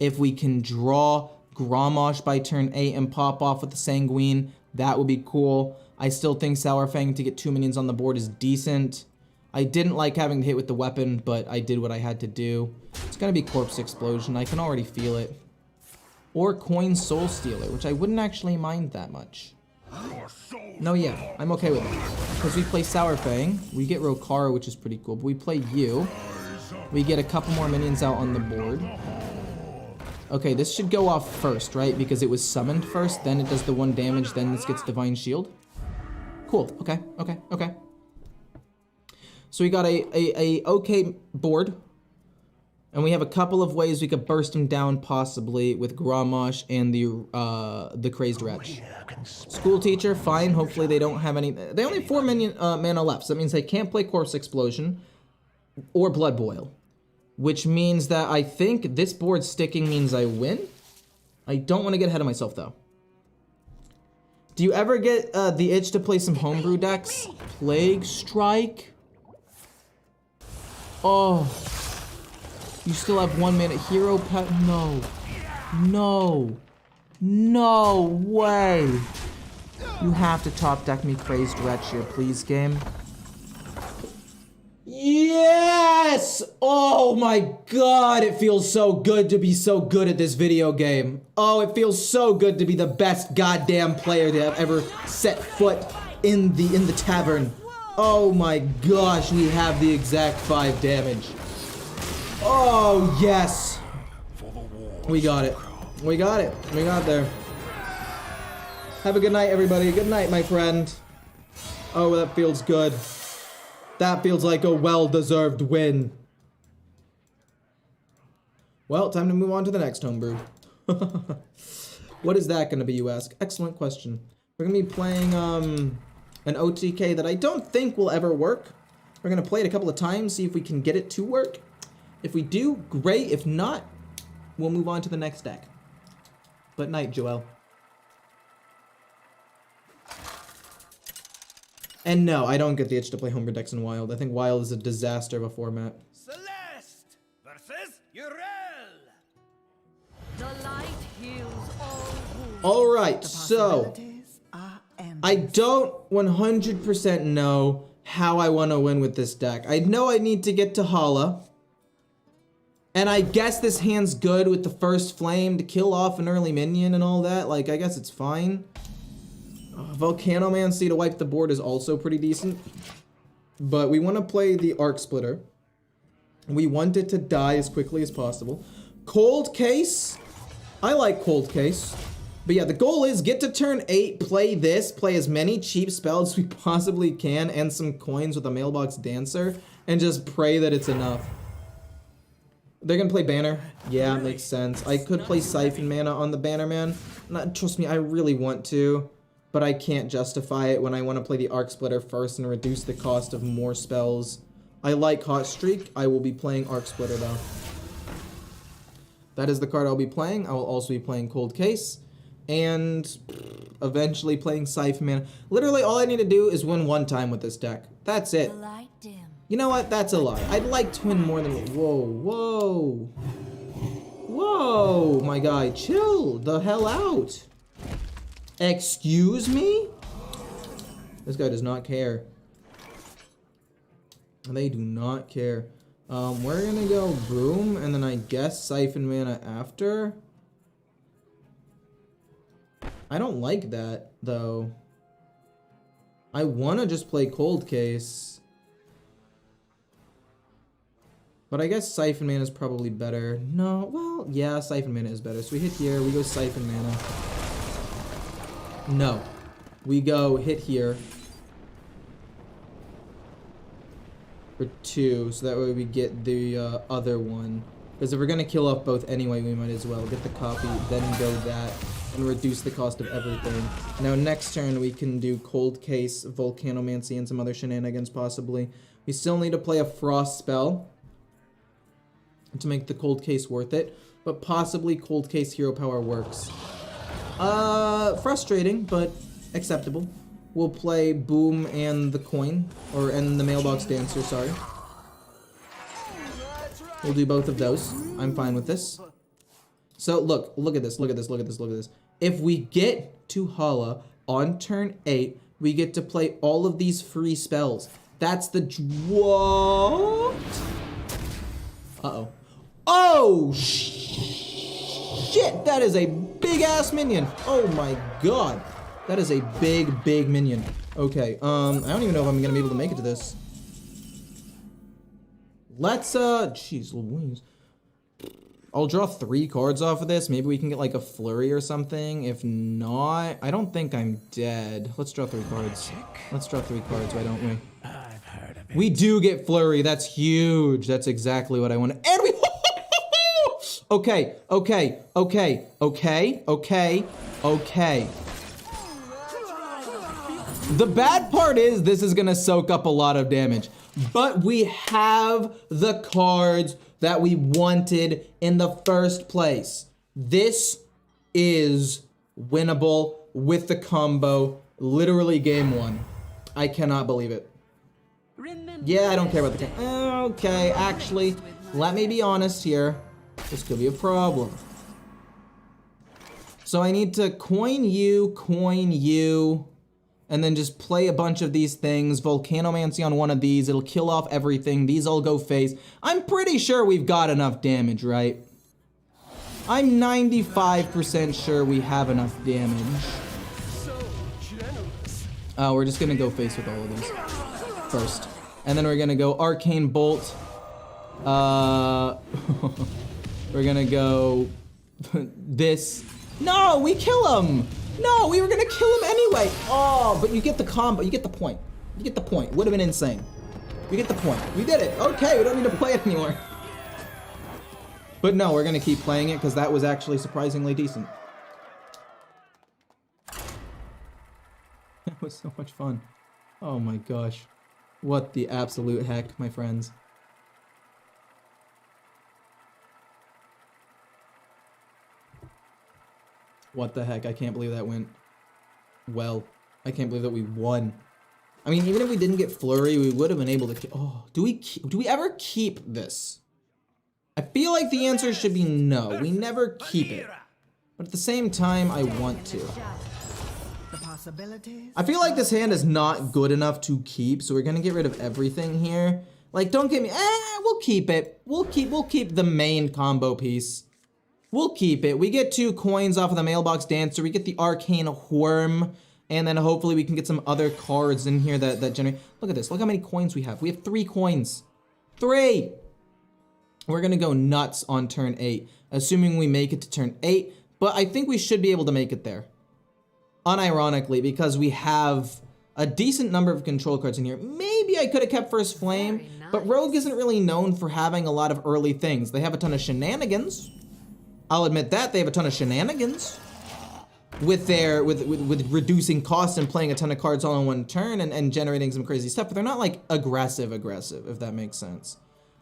if we can draw Grommash by turn 8 and pop off with the Sanguine, that would be cool. I still think Sour Fang to get 2 minions on the board is decent. I didn't like having to hit with the weapon, but I did what I had to do. It's gonna be Corpse Explosion. I can already feel it. Or Coin Soul Stealer, which I wouldn't actually mind that much. No, yeah, I'm okay with it. Because we play Sour Fang, we get Rokara, which is pretty cool, but we play you. We get a couple more minions out on the board. Okay, this should go off first, right? Because it was summoned first, then it does the 1 damage, then this gets Divine Shield. Cool, okay. So we got a okay board. And we have a couple of ways we could burst him down, possibly, with Grommash and the Crazed Wretch. School Teacher, fine. Hopefully they don't have any... They only have 4 mana left, so that means they can't play Corpse Explosion or Blood Boil. Which means that I think this board sticking means I win. I don't want to get ahead of myself, though. Do you ever get the itch to play some homebrew decks? Plague Strike? Oh... You still have 1 minute. Hero Pet. No. No. No way. You have to top deck me Crazed Wretch here, please, game. Yes! Oh my god, it feels so good to be so good at this video game. Oh, it feels so good to be the best goddamn player to have ever set foot in the tavern. Oh my gosh, we have the exact 5 damage. Oh, yes. We got it. We got it. We got there. Have a good night, everybody. Good night, my friend. Oh, that feels good. That feels like a well-deserved win. Well, time to move on to the next homebrew. What is that going to be, you ask? Excellent question. We're going to be playing an OTK that I don't think will ever work. We're going to play it a couple of times, see if we can get it to work. If we do, great. If not, we'll move on to the next deck. But night, Joel. And no, I don't get the itch to play homebrew decks in Wild. I think Wild is a disaster of a format. Celeste versus Urel. The light heals all wounds. Alright, so... I don't 100% know how I want to win with this deck. I know I need to get to Hala. And I guess this hand's good with the first flame to kill off an early minion and all that. Like, I guess it's fine. Volcanomancy to wipe the board is also pretty decent. But we want to play the Arc Splitter. We want it to die as quickly as possible. Cold Case. I like Cold Case. But yeah, the goal is get to turn 8, play this, play as many cheap spells as we possibly can, and some coins with a Mailbox Dancer, and just pray that it's enough. They're gonna play Banner. Yeah, makes sense. I could play Siphon Mana on the Banner Man. Trust me, I really want to, but I can't justify it when I want to play the Arc Splitter first and reduce the cost of more spells. I like Hot Streak. I will be playing Arc Splitter though. That is the card I'll be playing. I will also be playing Cold Case. and eventually playing Siphon Mana. Literally, all I need to do is win one time with this deck. That's it. The light dim. You know what? That's a lie. I'd like to win more than... Whoa, whoa. Whoa, my guy. Chill the hell out. Excuse me? This guy does not care. They do not care. We're gonna go Boom, and then I guess Siphon Mana after. I don't like that, though. I wanna just play Cold Case. But I guess Siphon Mana is probably better. No, well, yeah, Siphon Mana is better. So we hit here, we go Siphon Mana. No. We go hit here. For 2, so that way we get the other one. Because if we're gonna kill off both anyway, we might as well get the copy, then go that, and reduce the cost of everything. Now next turn we can do Cold Case, Volcanomancy, and some other shenanigans possibly. We still need to play a Frost spell to make the Cold Case worth it, but possibly Cold Case Hero Power works. Frustrating, but acceptable. We'll play Boom and the Coin, and the Mailbox Dancer, sorry. We'll do both of those. I'm fine with this. So look at this, look at this, look at this, look at this. If we get to Hala on turn 8, we get to play all of these free spells. That's the what? Uh-oh. Oh, shit, that is a big ass minion. Oh my god. That is a big, big minion. Okay, I don't even know if I'm gonna be able to make it to this. Let's, jeez Louise. I'll draw 3 cards off of this. Maybe we can get like a flurry or something. If not, I don't think I'm dead. Let's draw 3 cards. Let's draw 3 cards, why don't we? I've heard of it. We do get flurry. That's huge. That's exactly what I wanted. And we... Okay, okay, okay, okay, okay, okay. The bad part is this is gonna soak up a lot of damage, but we have the cards that we wanted in the first place. This is winnable with the combo, literally game 1. I cannot believe it. Yeah, I don't care about the game. Okay, actually, let me be honest here. This could be a problem. So I need to coin you, and then just play a bunch of these things. Volcanomancy on one of these. It'll kill off everything. These all go face. I'm pretty sure we've got enough damage, right? I'm 95% sure we have enough damage. Oh, we're just gonna go face with all of these first. And then we're gonna go Arcane Bolt. We're gonna go this. No, we kill him! No, we were gonna kill him anyway. Oh, but you get the combo. You get the point. You get the point. Would have been insane. You get the point. We did it. Okay, we don't need to play it anymore. But no, we're gonna keep playing it because that was actually surprisingly decent. That was so much fun. Oh my gosh. What the absolute heck, my friends. What the heck? I can't believe that went well. I can't believe that we won. I mean, even if we didn't get Flurry, we would have been able to... Oh, do we ever keep this? I feel like the answer should be no. We never keep it. But at the same time, I want to. The possibilities. I feel like this hand is not good enough to keep, so we're gonna get rid of everything here. Like, don't get me... we'll keep it. We'll keep the main combo piece. We'll keep it. We get 2 coins off of the Mailbox Dancer. We get the Arcane Worm. And then hopefully we can get some other cards in here that generate... Look at this. Look how many coins we have. We have 3 coins. 3! We're going to go nuts on turn 8. Assuming we make it to turn 8. But I think we should be able to make it there. Unironically, because we have a decent number of control cards in here. Maybe I could have kept First Flame. But Rogue isn't really known for having a lot of early things. They have a ton of shenanigans. I'll admit that they have a ton of shenanigans with their with reducing costs and playing a ton of cards all in one turn and generating some crazy stuff, but they're not like aggressive, if that makes sense.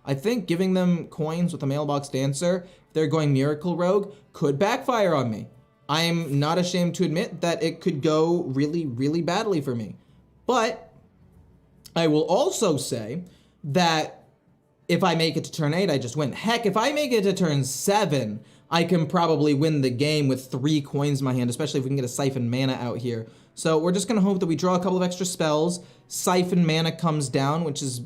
I think giving them coins with a Mailbox Dancer, if they're going Miracle Rogue, could backfire on me. I'm not ashamed to admit that it could go really, really badly for me. But I will also say that if I make it to turn 8, I just win. Heck, if I make it to turn 7, I can probably win the game with 3 coins in my hand, especially if we can get a Siphon Mana out here. So we're just gonna hope that we draw a couple of extra spells, Siphon Mana comes down, which is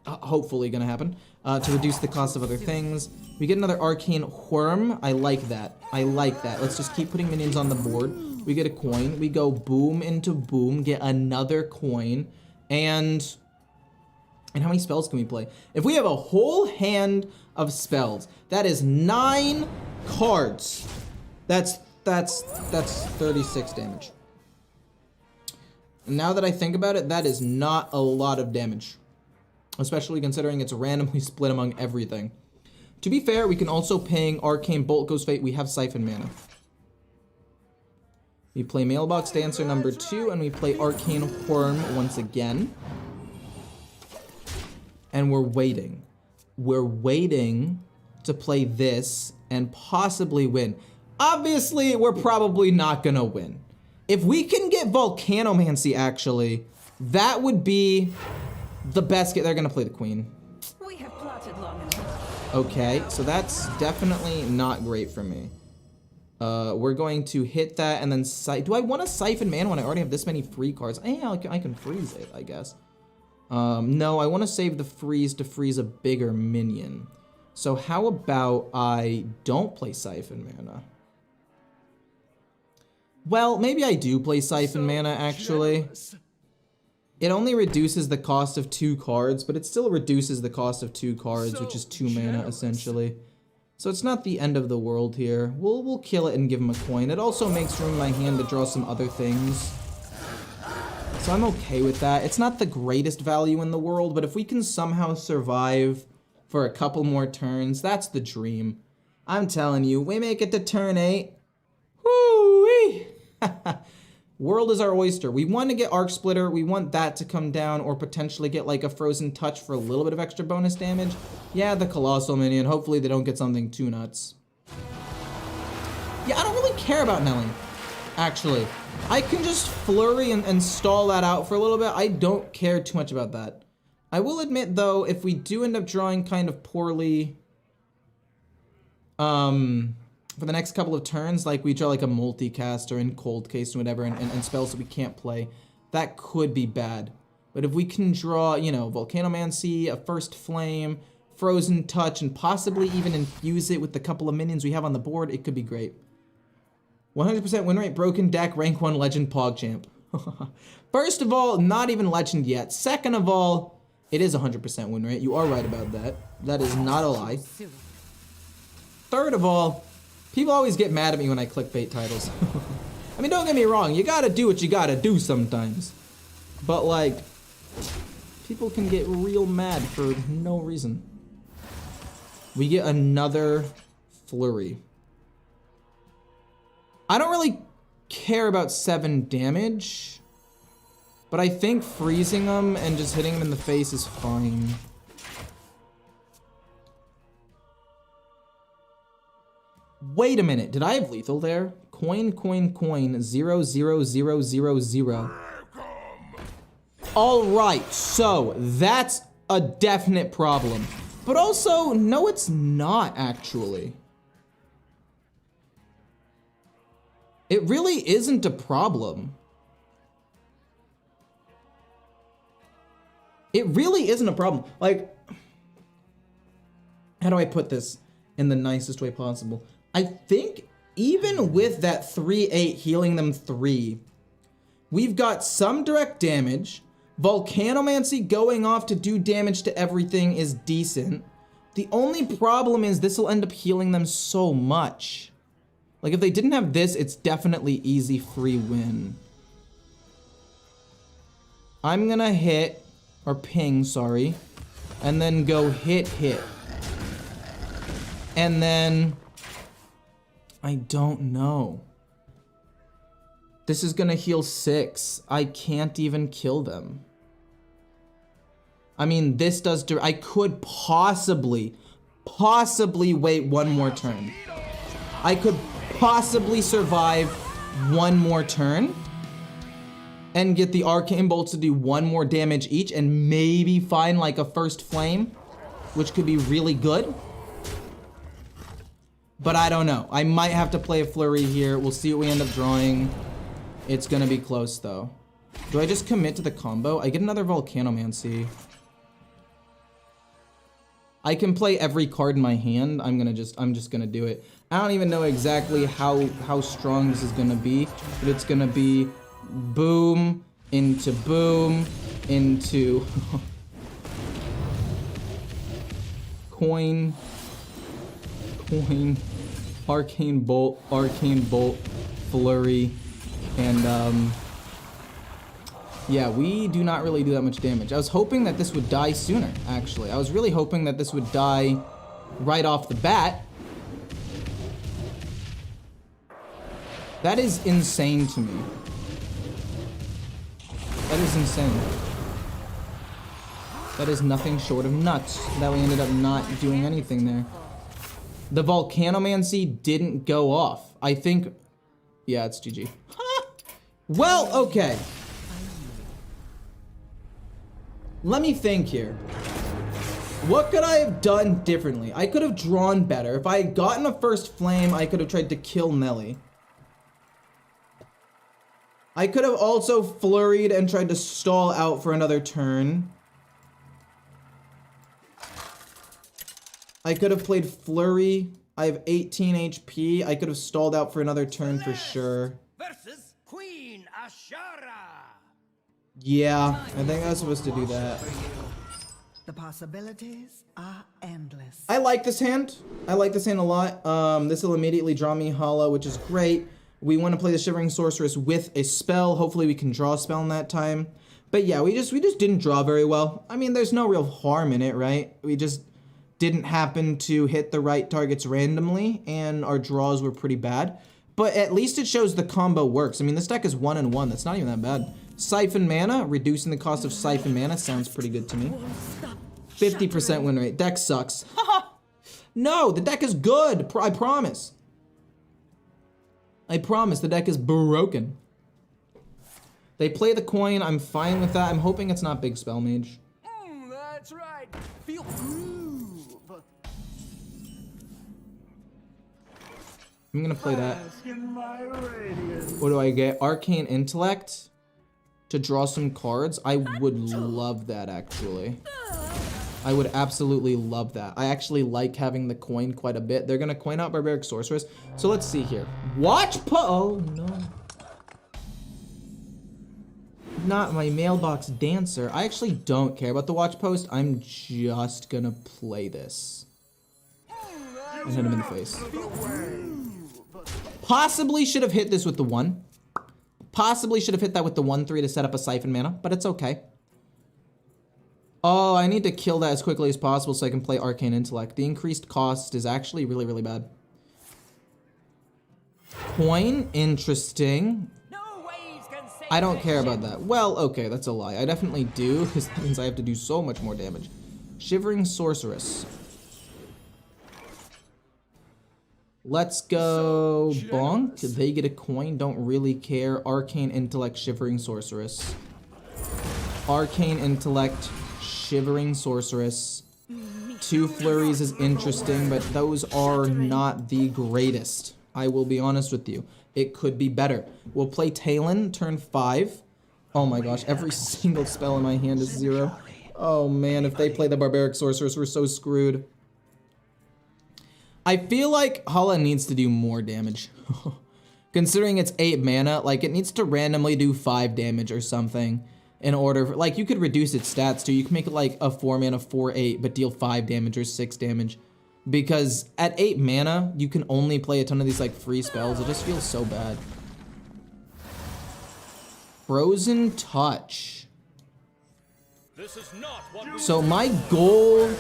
hopefully gonna happen, to reduce the cost of other things. We get another Arcane Wurm. I like that. I like that. Let's just keep putting minions on the board. We get a coin. We go boom into boom, get another coin, and how many spells can we play? If we have a whole hand of spells, that is 9 cards. That's 36 damage. And now that I think about it, that is not a lot of damage, especially considering it's randomly split among everything. To be fair, we can also ping Arcane Bolt, Ghost Fate. We have Siphon Mana. We play Mailbox Dancer number 2, and we play Arcane Wurm once again. And we're waiting. We're waiting to play this and possibly win. Obviously, we're probably not gonna win. If we can get Volcanomancy, actually, that would be the best. They're gonna play the Queen. We have plotted long enough. Okay, so that's definitely not great for me. We're going to hit that and then do I want to Siphon Mana when I already have this many free cards? Yeah, I can freeze it, I guess. No, I want to save the freeze to freeze a bigger minion. So how about I don't play Siphon Mana? Well, maybe I do play Siphon Mana, actually. It only reduces the cost of 2 cards, but it still reduces the cost of 2 cards, which is 2 mana, essentially. So it's not the end of the world here. We'll kill it and give him a coin. It also makes room in my hand to draw some other things. So I'm okay with that. It's not the greatest value in the world, but if we can somehow survive for a couple more turns, that's the dream. I'm telling you, we make it to turn 8. Woo-wee! World is our oyster. We want to get Arc Splitter. We want that to come down, or potentially get like a Frozen Touch for a little bit of extra bonus damage. Yeah, the Colossal Minion. Hopefully they don't get something too nuts. Yeah, I don't really care about Nelling, actually. I can just flurry and stall that out for a little bit. I don't care too much about that. I will admit, though, if we do end up drawing kind of poorly, for the next couple of turns, like we draw like a Multicast or in Cold Case or whatever, and spells that we can't play, that could be bad. But if we can draw, you know, Volcanomancy, a First Flame, Frozen Touch, and possibly even infuse it with the couple of minions we have on the board, it could be great. 100% win rate, broken deck, rank 1 legend, PogChamp. First of all, not even legend yet. Second of all, it is 100% win rate. You are right about that. That is not a lie. Third of all, people always get mad at me when I clickbait titles. I mean, don't get me wrong, you gotta do what you gotta do sometimes. But like, people can get real mad for no reason. We get another Flurry. I don't really care about 7 damage, but I think freezing them and just hitting them in the face is fine. Wait a minute, did I have lethal there? Coin, coin, coin, 0, 0, 0, 0, 0. All right, so that's a definite problem. But also, no, it's not actually. It really isn't a problem. It really isn't a problem. Like, how do I put this in the nicest way possible? I think even with that 3/8 healing them 3, we've got some direct damage. Volcanomancy going off to do damage to everything is decent. The only problem is this will end up healing them so much. Like if they didn't have this, it's definitely easy free win. I'm gonna hit, or ping, sorry, and then go hit, hit. And then, I don't know. This is gonna heal 6. I can't even kill them. I mean, this does, I could possibly wait one more turn. I could possibly survive one more turn and get the arcane bolts to do one more damage each and maybe find like a first flame, which could be really good. But I don't know. I might have to play a flurry here. We'll see what we end up drawing. It's gonna be close though. Do I just commit to the combo? I get another Volcanomancy. I can play every card in my hand. I'm just gonna do it. I don't even know exactly how strong this is gonna be, but it's gonna be boom into coin, arcane bolt, flurry, and yeah, we do not really do that much damage. I was hoping that this would die sooner, actually. I was really hoping that this would die right off the bat. That is insane to me. That is insane. That is nothing short of nuts that we ended up not doing anything there. The Volcanomancy didn't go off. I think, yeah, it's GG. Well, okay. Let me think here. What could I have done differently? I could have drawn better. If I had gotten a first flame, I could have tried to kill Nelly. I could have also flurried and tried to stall out for another turn. I could have played flurry. I have 18 HP. I could have stalled out for another turn for sure. Versus Queen Ashara. Yeah, I think I was supposed to do that. The possibilities are endless. I like this hand. I like this hand a lot. This will immediately draw me Hollow, which is great. We want to play the Shivering Sorceress with a spell. Hopefully we can draw a spell in that time. But yeah, we just didn't draw very well. I mean, there's no real harm in it, right? We just didn't happen to hit the right targets randomly, and our draws were pretty bad. But at least it shows the combo works. I mean, this deck is 1-1. That's not even that bad. Siphon mana, reducing the cost of Siphon mana sounds pretty good to me. 50% win rate. Deck sucks. No, the deck is good. I promise. I promise the deck is broken. They play the coin. I'm fine with that. I'm hoping it's not Big Spell Mage. That's right. Feel groove. I'm gonna play that. What do I get? Arcane Intellect to draw some cards. I would love that, actually. I would absolutely love that. I actually like having the coin quite a bit. They're gonna coin out Barbaric Sorceress. So let's see here. Oh no. Not my mailbox dancer. I actually don't care about the watch post. I'm just gonna play this. And hit him in the face. Possibly should have hit this with the 1. Possibly should have hit that with the 1/3 to set up a Siphon mana, but it's okay. Oh, I need to kill that as quickly as possible so I can play Arcane Intellect. The increased cost is actually really, really bad. Coin, interesting. I don't care about that. Well, okay, that's a lie. I definitely do, because that means I have to do so much more damage. Shivering Sorceress. Let's go bonk. They get a coin, don't really care. Arcane Intellect, Shivering Sorceress. Arcane Intellect, Shivering Sorceress. 2 flurries is interesting, but those are not the greatest. I will be honest with you. It could be better. We'll play Talon, turn 5. Oh my gosh, every single spell in my hand is 0. Oh man, if they play the Barbaric Sorceress, we're so screwed. I feel like Hala needs to do more damage. Considering it's 8 mana, like it needs to randomly do 5 damage or something in order for, like you could reduce its stats too. You can make it like a 4 mana 4/8 but deal 5 damage or 6 damage. Because at 8 mana, you can only play a ton of these like free spells. It just feels so bad. Frozen Touch. This is not what So my goal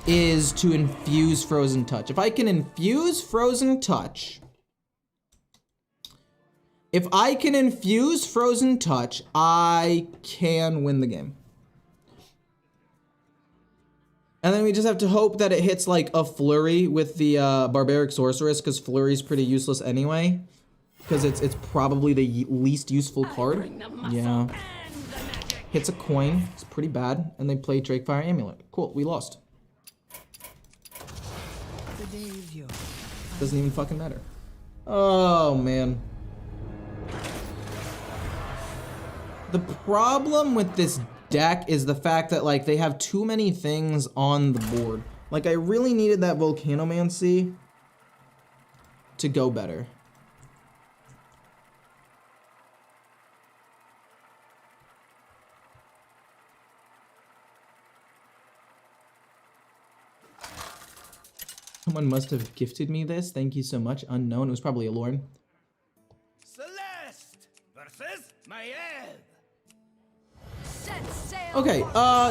is to infuse Frozen Touch. If I can infuse Frozen Touch, I can win the game. And then we just have to hope that it hits like a flurry with the Barbaric Sorceress, because flurry is pretty useless anyway. Because it's probably the least useful card. Yeah. Hits a coin. It's pretty bad. And they play Drakefire Amulet. Cool, we lost. Doesn't even fucking matter. Oh, man. The problem with this deck is the fact that, like, they have too many things on the board. Like, I really needed that Volcanomancy to go better. Someone must have gifted me this. Thank you so much. Unknown. It was probably a Lorne. Celeste versus Maiev. Okay,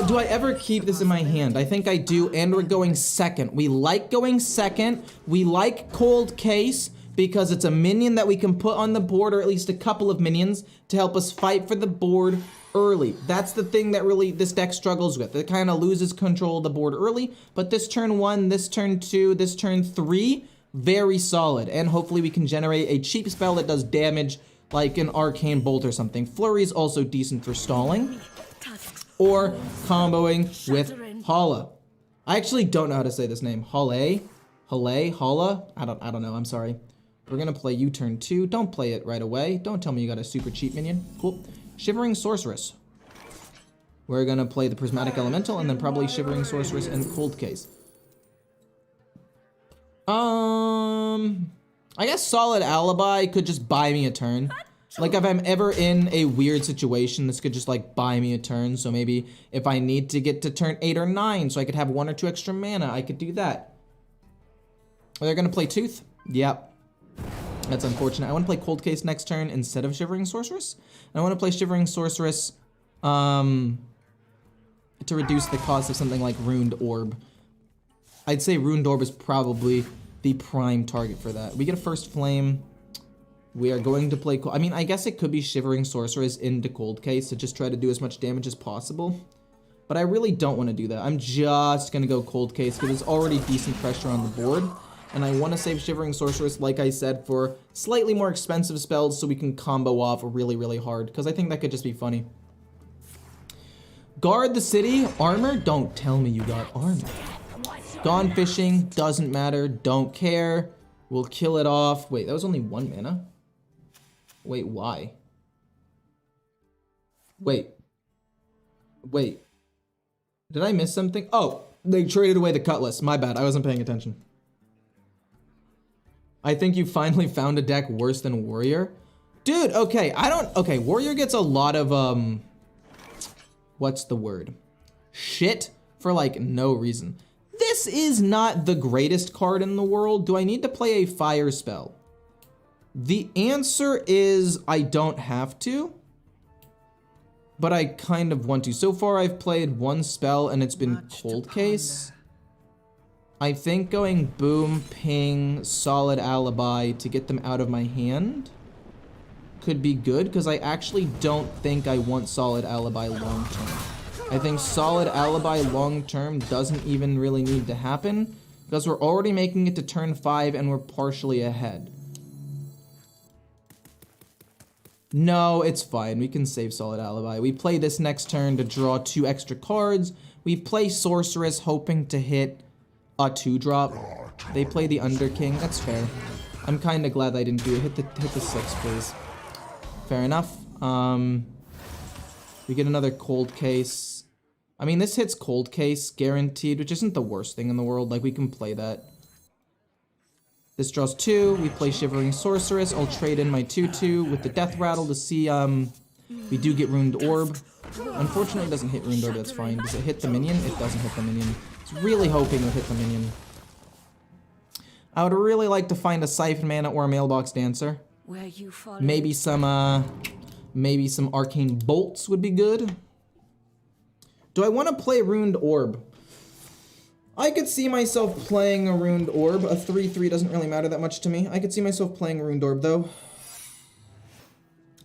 do I ever keep this in my hand? I think I do, and we're going second. We like going second. We like Cold Case because it's a minion that we can put on the board, or at least a couple of minions, to help us fight for the board early. That's the thing that really this deck struggles with. It kind of loses control of the board early, but this turn 1, this turn 2, this turn 3, very solid. And hopefully we can generate a cheap spell that does damage, like an Arcane Bolt or something. Flurry is also decent for stalling. Or comboing with Hala. I actually don't know how to say this name. Hala? Hala? I don't know, I'm sorry. We're gonna play you turn 2. Don't play it right away. Don't tell me you got a super cheap minion. Cool. Shivering Sorceress. We're gonna play the Prismatic Elemental and then probably Shivering Sorceress and Cold Case. I guess Solid Alibi could just buy me a turn. Like, if I'm ever in a weird situation, this could just, like, buy me a turn. So maybe if I need to get to turn 8 or 9 so I could have 1 or 2 extra mana, I could do that. Are they gonna play Tooth? Yep. That's unfortunate. I want to play Cold Case next turn instead of Shivering Sorceress. And I want to play Shivering Sorceress to reduce the cost of something like Ruined Orb. I'd say Ruined Orb is probably the prime target for that. We get a First Flame. We are going to play... I mean, I guess it could be Shivering Sorceress into Cold Case to just try to do as much damage as possible. But I really don't want to do that. I'm just going to go Cold Case because there's already decent pressure on the board. And I want to save Shivering Sorceress, like I said, for slightly more expensive spells so we can combo off really, really hard. Because I think that could just be funny. Guard the city. Armor? Don't tell me you got armor. Gone fishing. Doesn't matter. Don't care. We'll kill it off. Wait, that was only 1 mana? Wait, why? Wait. Did I miss something? Oh, they traded away the Cutlass. My bad. I wasn't paying attention. I think you finally found a deck worse than Warrior. Dude, okay, okay, Warrior gets a lot of, what's the word? Shit for, like, no reason. This is not the greatest card in the world. Do I need to play a fire spell? The answer is I don't have to, but I kind of want to. So far, I've played 1 spell, and it's been Cold Case. I think going Boom, Ping, Solid Alibi to get them out of my hand could be good, because I actually don't think I want Solid Alibi long term. I think Solid Alibi long term doesn't even really need to happen, because we're already making it to turn 5 and we're partially ahead. No, it's fine. We can save Solid Alibi. We play this next turn to draw 2 extra cards. We play Sorceress hoping to hit a 2-drop. They play the Underking. That's fair. I'm kind of glad I didn't do it. Hit the 6, please. Fair enough. We get another Cold Case. I mean, this hits Cold Case guaranteed, which isn't the worst thing in the world. Like, we can play that. This draws 2. We play Shivering Sorceress. I'll trade in my 2/2 with the Death Rattle to see, we do get Ruined Orb. Unfortunately, it doesn't hit Ruined Orb. That's fine. Does it hit the minion? It doesn't hit the minion. I was really hoping it would hit the minion. I would really like to find a Siphon Mana or a Mailbox Dancer. Maybe some Arcane Bolts would be good. Do I want to play Ruined Orb? I could see myself playing a Ruined Orb. A 3/3 doesn't really matter that much to me. I could see myself playing Ruined Orb, though.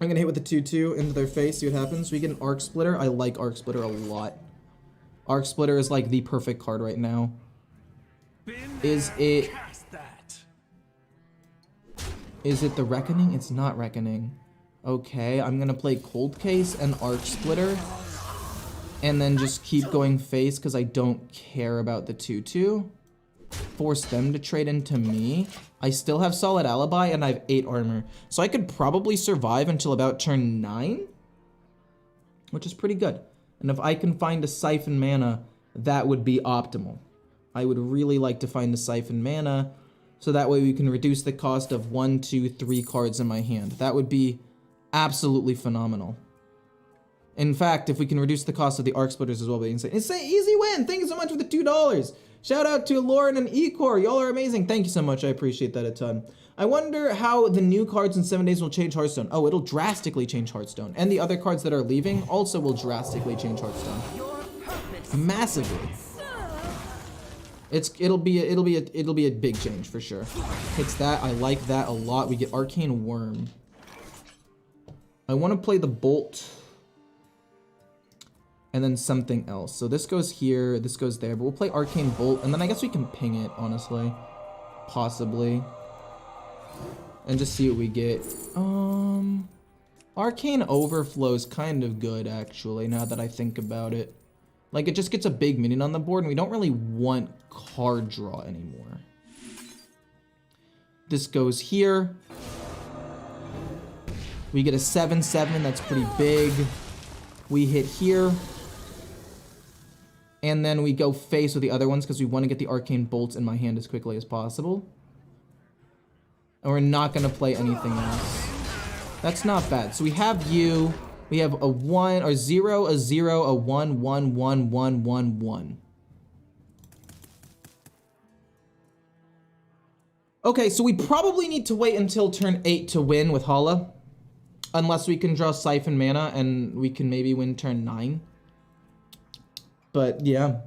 I'm gonna hit with the 2/2 into their face, see what happens. We get an Arc Splitter. I like Arc Splitter a lot. Arc Splitter is like the perfect card right now. Been Is there, it... cast that. Is it the Reckoning? It's not Reckoning. Okay, I'm gonna play Cold Case and Arc Splitter. And then just keep going face because I don't care about the 2/2. Force them to trade into me. I still have Solid Alibi and I have 8 armor. So I could probably survive until about turn 9. Which is pretty good. And if I can find a Siphon Mana, that would be optimal. I would really like to find a Siphon Mana, so that way we can reduce the cost of 1, 2, 3 cards in my hand. That would be absolutely phenomenal. In fact, if we can reduce the cost of the Arc Splitters as well, it's an easy win. Thank you so much for the $2. Shout out to Lauren and Ecore. Y'all are amazing. Thank you so much. I appreciate that a ton. I wonder how the new cards in 7 days will change Hearthstone. Oh, it'll drastically change Hearthstone. And the other cards that are leaving also will drastically change Hearthstone. Massively. It'll be a big change for sure. Hits that. I like that a lot. We get Arcane Worm. I want to play the Bolt. And then something else. So this goes here, this goes there, but we'll play Arcane Bolt, and then I guess we can ping it, honestly. Possibly. And just see what we get. Arcane Overflow is kind of good, actually, now that I think about it. Like, it just gets a big minion on the board, and we don't really want card draw anymore. This goes here. We get a 7/7, that's pretty big. We hit here. And then we go face with the other ones because we want to get the Arcane Bolts in my hand as quickly as possible. And we're not going to play anything else. That's not bad. So we have you. We have a 1, or 0, a 0, a 1, 1, 1, 1, 1, 1. Okay, so we probably need to wait until turn 8 to win with Hala. Unless we can draw Siphon Mana and we can maybe win turn 9. But yeah.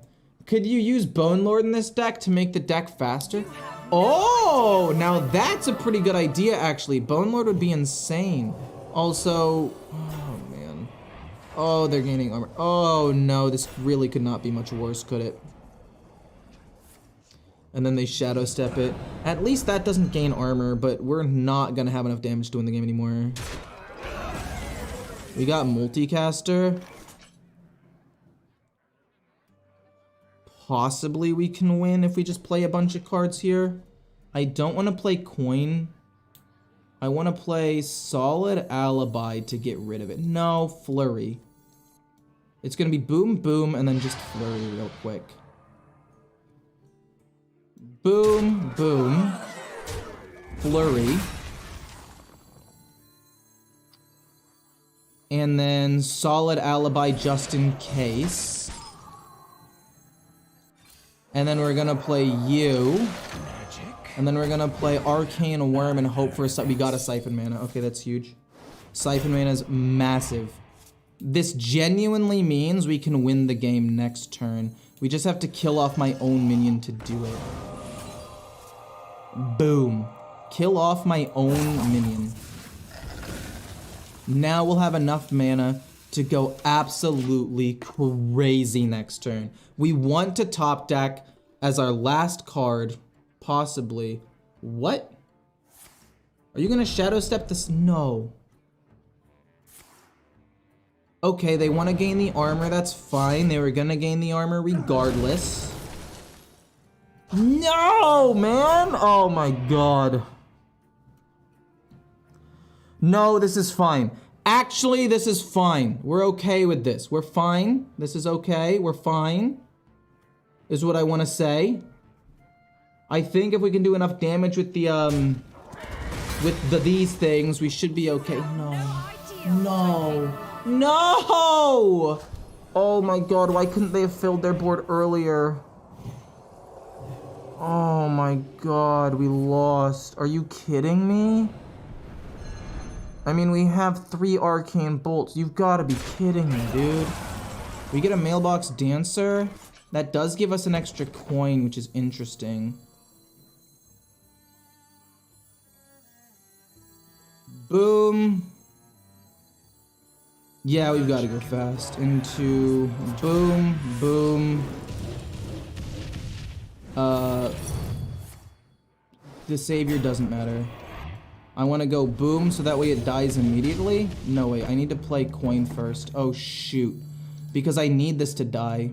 Could you use Bone Lord in this deck to make the deck faster? Oh, now that's a pretty good idea actually. Bone Lord would be insane. Also, oh man. Oh, they're gaining armor. Oh no, this really could not be much worse, could it? And then they Shadow Step it. At least that doesn't gain armor, but we're not gonna have enough damage to win the game anymore. We got Multicaster. Possibly we can win if we just play a bunch of cards here. I don't want to play Coin. I want to play Solid Alibi to get rid of it. No, Flurry. It's going to be Boom, Boom, and then just Flurry real quick. Boom, Boom. Flurry. And then Solid Alibi just in case. And then we're gonna play you. And then we're gonna play Arcane Worm and hope for a... We got a Siphon Mana. Okay, that's huge. Siphon Mana is massive. This genuinely means we can win the game next turn. We just have to kill off my own minion to do it. Boom. Kill off my own minion. Now we'll have enough mana to go absolutely crazy next turn. We want to top deck as our last card, possibly. What? Are you gonna Shadow Step this? No. Okay, they want to gain the armor, that's fine. They were gonna gain the armor regardless. No, man! Oh my god. No, this is fine. Actually, this is fine. We're okay with this. We're fine. This is okay. We're fine. Is what I want to say. I think if we can do enough damage with the these things, we should be okay. No. No. No! Oh my god, why couldn't they have filled their board earlier? Oh my god, we lost. Are you kidding me? I mean, we have 3 Arcane Bolts. You've got to be kidding me, dude. We get a Mailbox Dancer. That does give us an extra coin, which is interesting. Boom. Yeah, we've got to go fast. Into boom, boom. The savior doesn't matter. I want to go boom so that way it dies immediately. No, wait, I need to play coin first. Oh, shoot. Because I need this to die.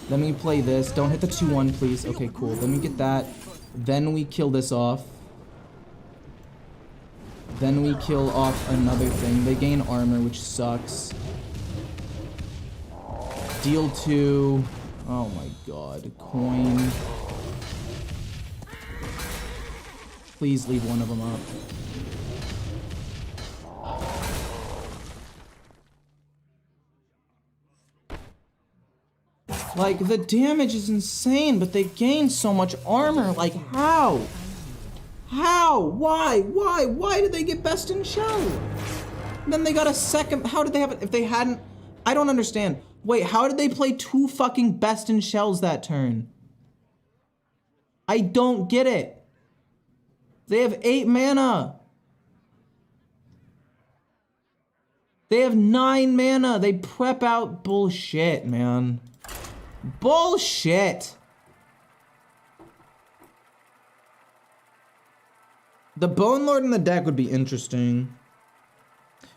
Let me play this. Don't hit the 2-1, please. Okay, cool. Let me get that. Then we kill this off. Then we kill off another thing. They gain armor, which sucks. Deal 2. Oh my god. Coin. Please leave one of them up. Like, the damage is insane, but they gain so much armor. Like, how? How? Why? Why? Why did they get best in show? Then they got a second. How did they have it? If they hadn't, I don't understand. Wait, how did they play 2 fucking best in shells that turn? I don't get it. They have 8 mana. They have 9 mana. They prep out bullshit, man. Bullshit. The Bone Lord in the deck would be interesting.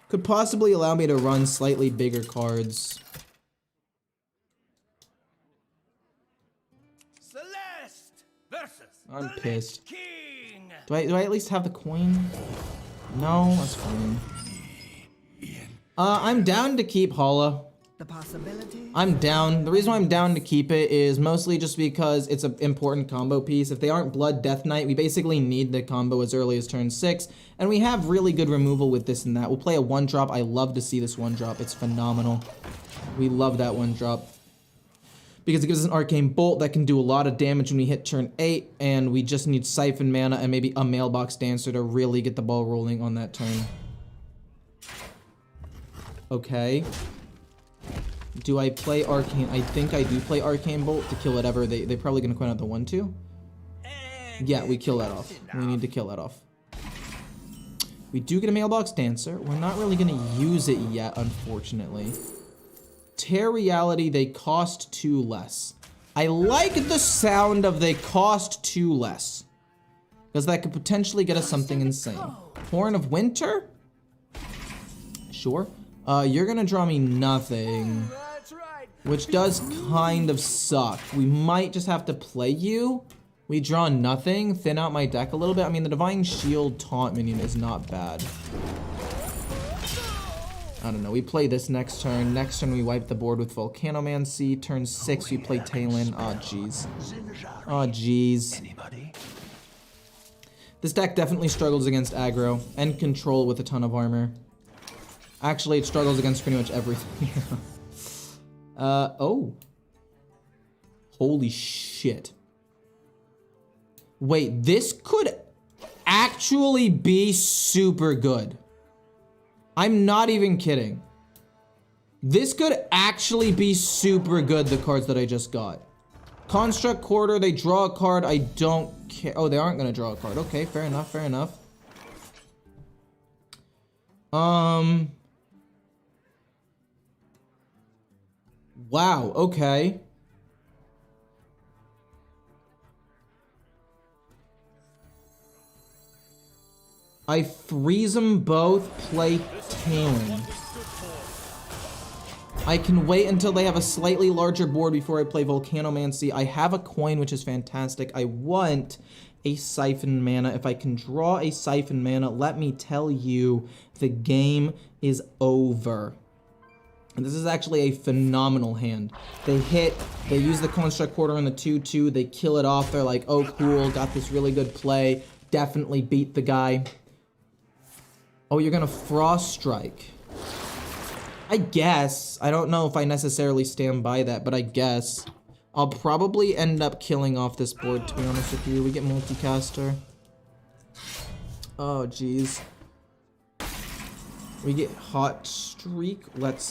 Could possibly allow me to run slightly bigger cards. Celeste versus I'm the pissed. Lich King. Do I at least have the coin? No, that's fine. I'm down to keep Hala. The possibility. I'm down. The reason why I'm down to keep it is mostly just because it's an important combo piece. If they aren't Blood Death Knight, we basically need the combo as early as turn 6. And we have really good removal with this and that. We'll play a 1-drop. I love to see this 1-drop. It's phenomenal. We love that 1-drop. Because it gives us an Arcane Bolt that can do a lot of damage when we hit turn 8. And we just need Siphon Mana and maybe a Mailbox Dancer to really get the ball rolling on that turn. Okay. Do I play Arcane? I think I do play Arcane Bolt to kill whatever. They're probably going to coin out the 1-2. Yeah, we kill that off. We need to kill that off. We do get a Mailbox Dancer. We're not really going to use it yet, unfortunately. Tear Reality, they cost 2 less. I like the sound of they cost 2 less. Because that could potentially get us something insane. Horn of Winter? Sure. You're going to draw me nothing. Which does kind of suck. We might just have to play you. We draw nothing, thin out my deck a little bit. I mean, the Divine Shield taunt minion is not bad. I don't know. We play this next turn. Next turn, we wipe the board with Volcanomancy. Turn 6, we play Talon. Oh, jeez. Oh, jeez. This deck definitely struggles against aggro and control with a ton of armor. Actually, it struggles against pretty much everything. Oh. Holy shit. Wait, this could actually be super good. I'm not even kidding. This could actually be super good, the cards that I just got. Construct Quarter, they draw a card, I don't care. Oh, they aren't gonna draw a card. Okay, fair enough, fair enough. Wow, okay. I freeze them both, play Talon. I can wait until they have a slightly larger board before I play Volcanomancy. I have a coin, which is fantastic. I want a Siphon Mana. If I can draw a Siphon Mana, let me tell you, the game is over. And this is actually a phenomenal hand. They hit, they use the Construct Quarter on the 2-2, they kill it off, they're like, oh cool, got this really good play, definitely beat the guy. Oh, you're gonna Frost Strike. I guess. I don't know if I necessarily stand by that, but I guess. I'll probably end up killing off this board, to be honest with you. We get Multicaster. Oh, jeez. We get Hot Streak. Let's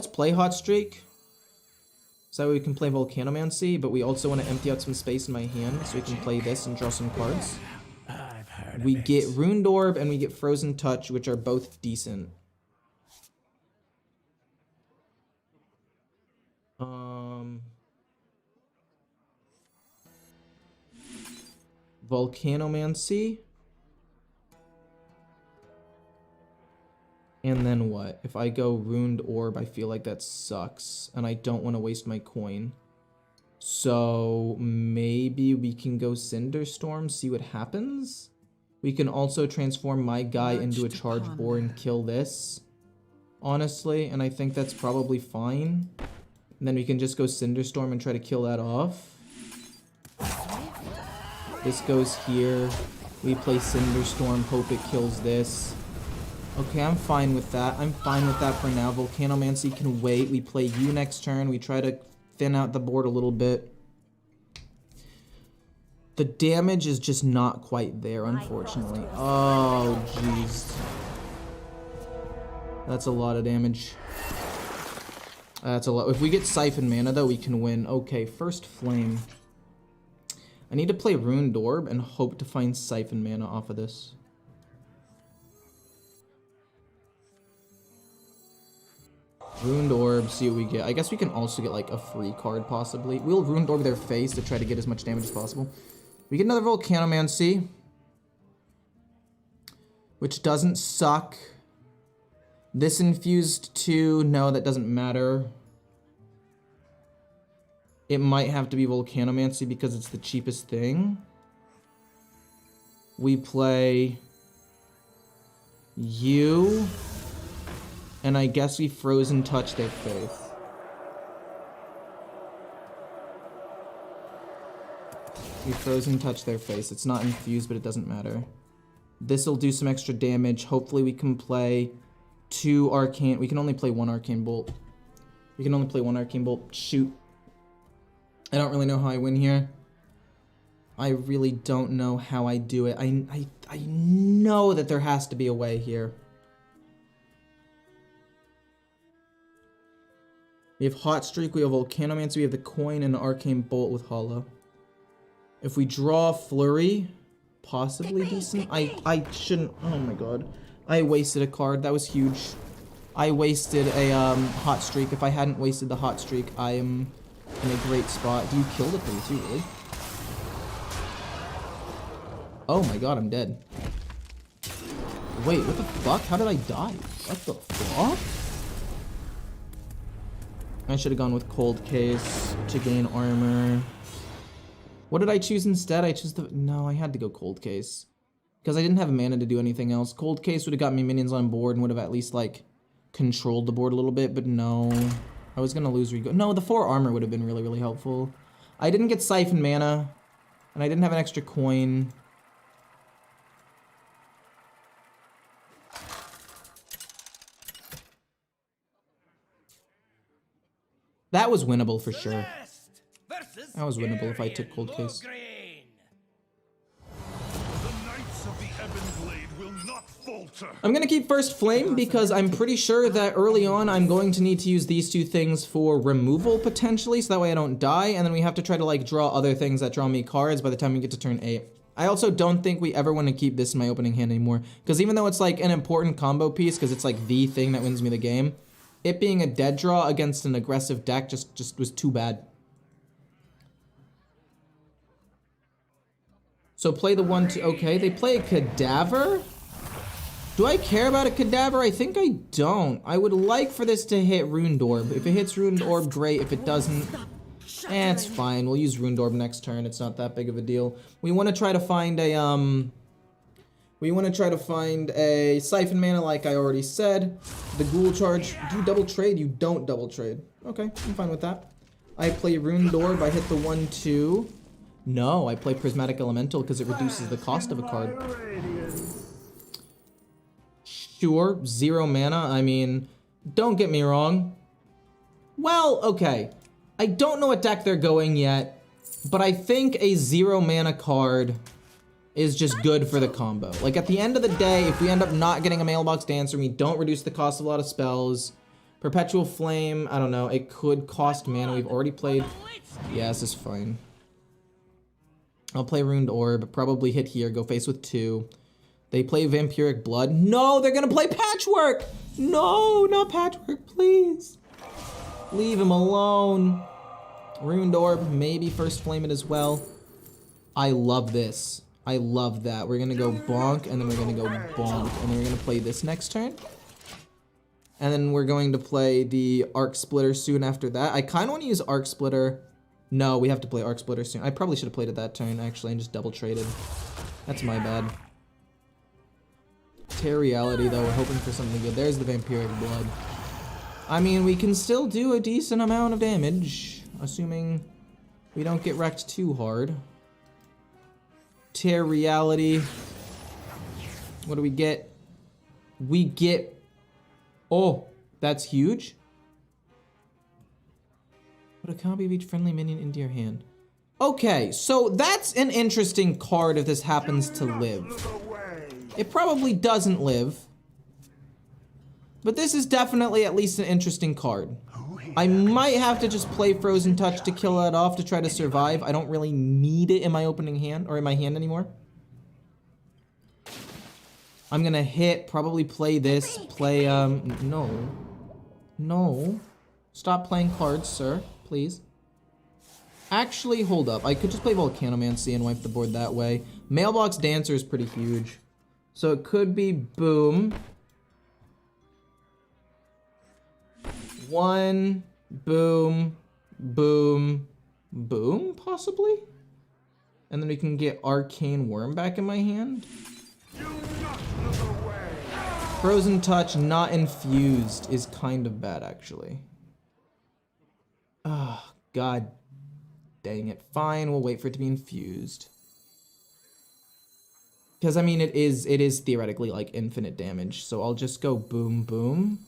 play Hot Streak. So we can play Volcanomancy, but we also want to empty out some space in my hand so we can play this and draw some cards. I've heard We get Ruined Orb and we get Frozen Touch, which are both decent. Volcanomancy. And then what? If I go Ruined Orb, I feel like that sucks. And I don't want to waste my coin. So maybe we can go Cinderstorm, see what happens. We can also transform my guy into a charge boar and kill this. Honestly, and I think that's probably fine. And then we can just go Cinderstorm and try to kill that off. This goes here. We play Cinderstorm, hope it kills this. Okay, I'm fine with that. I'm fine with that for now. Volcanomancy can wait. We play you next turn. We try to thin out the board a little bit. The damage is just not quite there, unfortunately. Oh, jeez. That's a lot of damage. That's a lot. If we get Siphon Mana, though, we can win. Okay, first Flame. I need to play Ruined Orb and hope to find Siphon Mana off of this. Ruined Orb, see what we get. I guess we can also get like a free card possibly. We'll Ruined Orb their face to try to get as much damage as possible. We get another Volcanomancy, which doesn't suck. This infused 2, no, that doesn't matter. It might have to be Volcanomancy because it's the cheapest thing. We play you. And I guess we Frozen Touch their faith. We Frozen Touch their face. It's not infused, but it doesn't matter. This'll do some extra damage. Hopefully we can play 2 Arcane. We can only play 1 Arcane Bolt. We can only play 1 Arcane Bolt. Shoot. I don't really know how I win here. I really don't know how I do it. I know that there has to be a way here. We have Hot Streak, we have Volcanomancy, we have the Coin, and an Arcane Bolt with Hollow. If we draw Flurry, possibly decent. I shouldn't, oh my god. I wasted a card, that was huge. I wasted a Hot Streak. If I hadn't wasted the Hot Streak, I am in a great spot. Do you kill the 3-2, really? Oh my god, I'm dead. Wait, what the fuck? How did I die? What the fuck? I should have gone with Cold Case to gain armor. What did I choose instead? I chose the... No, I had to go Cold Case. Because I didn't have mana to do anything else. Cold Case would have got me minions on board and would have at least, like, controlled the board a little bit, but no. I was gonna lose Rego. No, the 4 armor would have been really, really helpful. I didn't get Siphon Mana, and I didn't have an extra coin. That was winnable for sure. That was winnable if I took Cold Case. I'm gonna keep First Flame because I'm pretty sure that early on I'm going to need to use these 2 things for removal potentially, so that way I don't die, and then we have to try to like draw other things that draw me cards by the time we get to turn 8. I also don't think we ever want to keep this in my opening hand anymore, because even though it's like an important combo piece, because it's like the thing that wins me the game, it being a dead draw against an aggressive deck just was too bad. So play the 1-2, okay, they play a Cadaver? Do I care about a Cadaver? I think I don't. I would like for this to hit Ruined Orb. If it hits Ruined Orb, great. If it doesn't, it's fine. We'll use Ruined Orb next turn. It's not that big of a deal. We want to try to find a, Siphon Mana like I already said. The Ghoul Charge. Do you double trade? You don't double trade. Okay, I'm fine with that. I play Ruined Orb. I hit the 1-2. No, I play Prismatic Elemental because it reduces the cost of a card. Sure, 0 mana. I mean, don't get me wrong. Well, okay. I don't know what deck they're going yet, but I think a 0 mana card is just good for the combo. Like, at the end of the day, if we end up not getting a Mailbox Dancer, we don't reduce the cost of a lot of spells. Perpetual Flame, I don't know. It could cost mana. We've already played. Yeah, this is fine. I'll play Ruined Orb, probably hit here, go face with 2. They play Vampiric Blood. No, they're gonna play Patchwork! No, not Patchwork, please. Leave him alone. Ruined Orb, maybe First Flame it as well. I love this. I love that. We're gonna go bonk, and then we're gonna go bonk, and then we're gonna play this next turn. And then we're going to play the Arc Splitter soon after that. I kind of want to use Arc Splitter. No, we have to play Arc Splitter soon. I probably should have played it that turn, actually, and just double traded. That's my bad. Tear Reality, though. We're hoping for something good. There's the Vampiric Blood. I mean, we can still do a decent amount of damage, assuming we don't get wrecked too hard. Tear Reality. What do we get? We get... Oh, that's huge. Put a copy of each friendly minion into your hand. Okay, so that's an interesting card if this happens to live. It probably doesn't live. But this is definitely at least an interesting card. I might have to just play Frozen Touch to kill that off to try to survive. I don't really need it in my opening hand, or in my hand anymore. I'm gonna hit, probably play this, play, no. No. Stop playing cards, sir, please. Actually, hold up. I could just play Volcanomancy and wipe the board that way. Mailbox Dancer is pretty huge. So it could be boom. One, boom, boom, boom, possibly? And then we can get Arcane Worm back in my hand. Frozen Touch not infused is kind of bad, actually. Ah, oh, god dang it. Fine, we'll wait for it to be infused. Because, I mean, it is theoretically, like, infinite damage. So I'll just go boom, boom.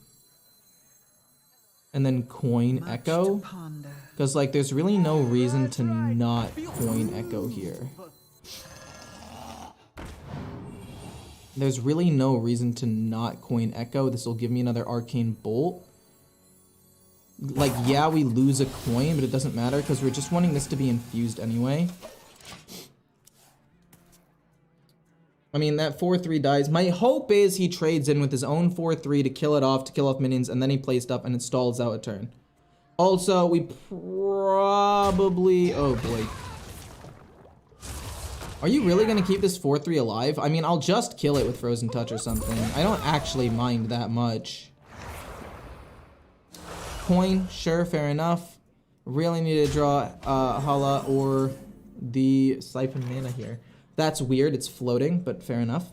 And then coin Echo. Because, like, there's really no reason to not coin Echo here. There's really no reason to not coin Echo. This will give me another Arcane Bolt. Like, yeah, we lose a coin, but it doesn't matter because we're just wanting this to be infused anyway. I mean, that 4-3 dies. My hope is he trades in with his own 4-3 to kill it off, to kill off minions, and then he plays stuff and it stalls out a turn. Also, we probably... Oh, boy. Are you really going to keep this 4-3 alive? I mean, I'll just kill it with Frozen Touch or something. I don't actually mind that much. Coin, sure, fair enough. Really need to draw Hala or the Siphon Mana here. That's weird, it's floating, but fair enough.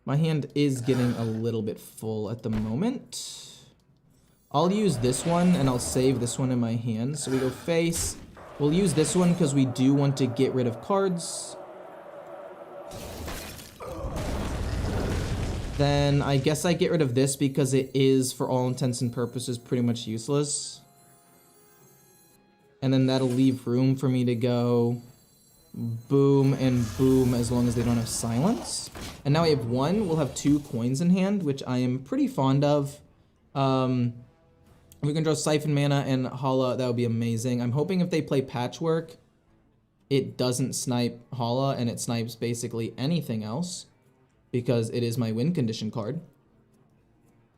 My hand is getting a little bit full at the moment. I'll use this one, and I'll save this one in my hand. So we go face. We'll use this one because we do want to get rid of cards. Then I guess I get rid of this because it is, for all intents and purposes, pretty much useless. And then that'll leave room for me to go boom and boom as long as they don't have silence. And now we have one. We'll have 2 coins in hand, which I am pretty fond of. We can draw Siphon Mana and Hala. That would be amazing. I'm hoping if they play Patchwork, it doesn't snipe Hala and it snipes basically anything else because it is my win condition card.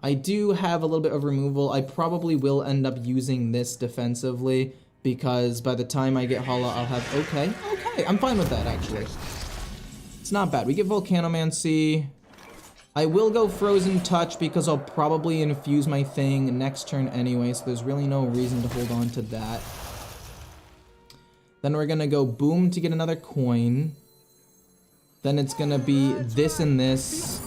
I do have a little bit of removal. I probably will end up using this defensively because by the time I get Hala, I'll have... Okay, I'm fine with that, actually. It's not bad. We get Volcanomancy. I will go Frozen Touch because I'll probably infuse my thing next turn anyway, so there's really no reason to hold on to that. Then we're going to go Boom to get another coin. Then it's going to be this and this.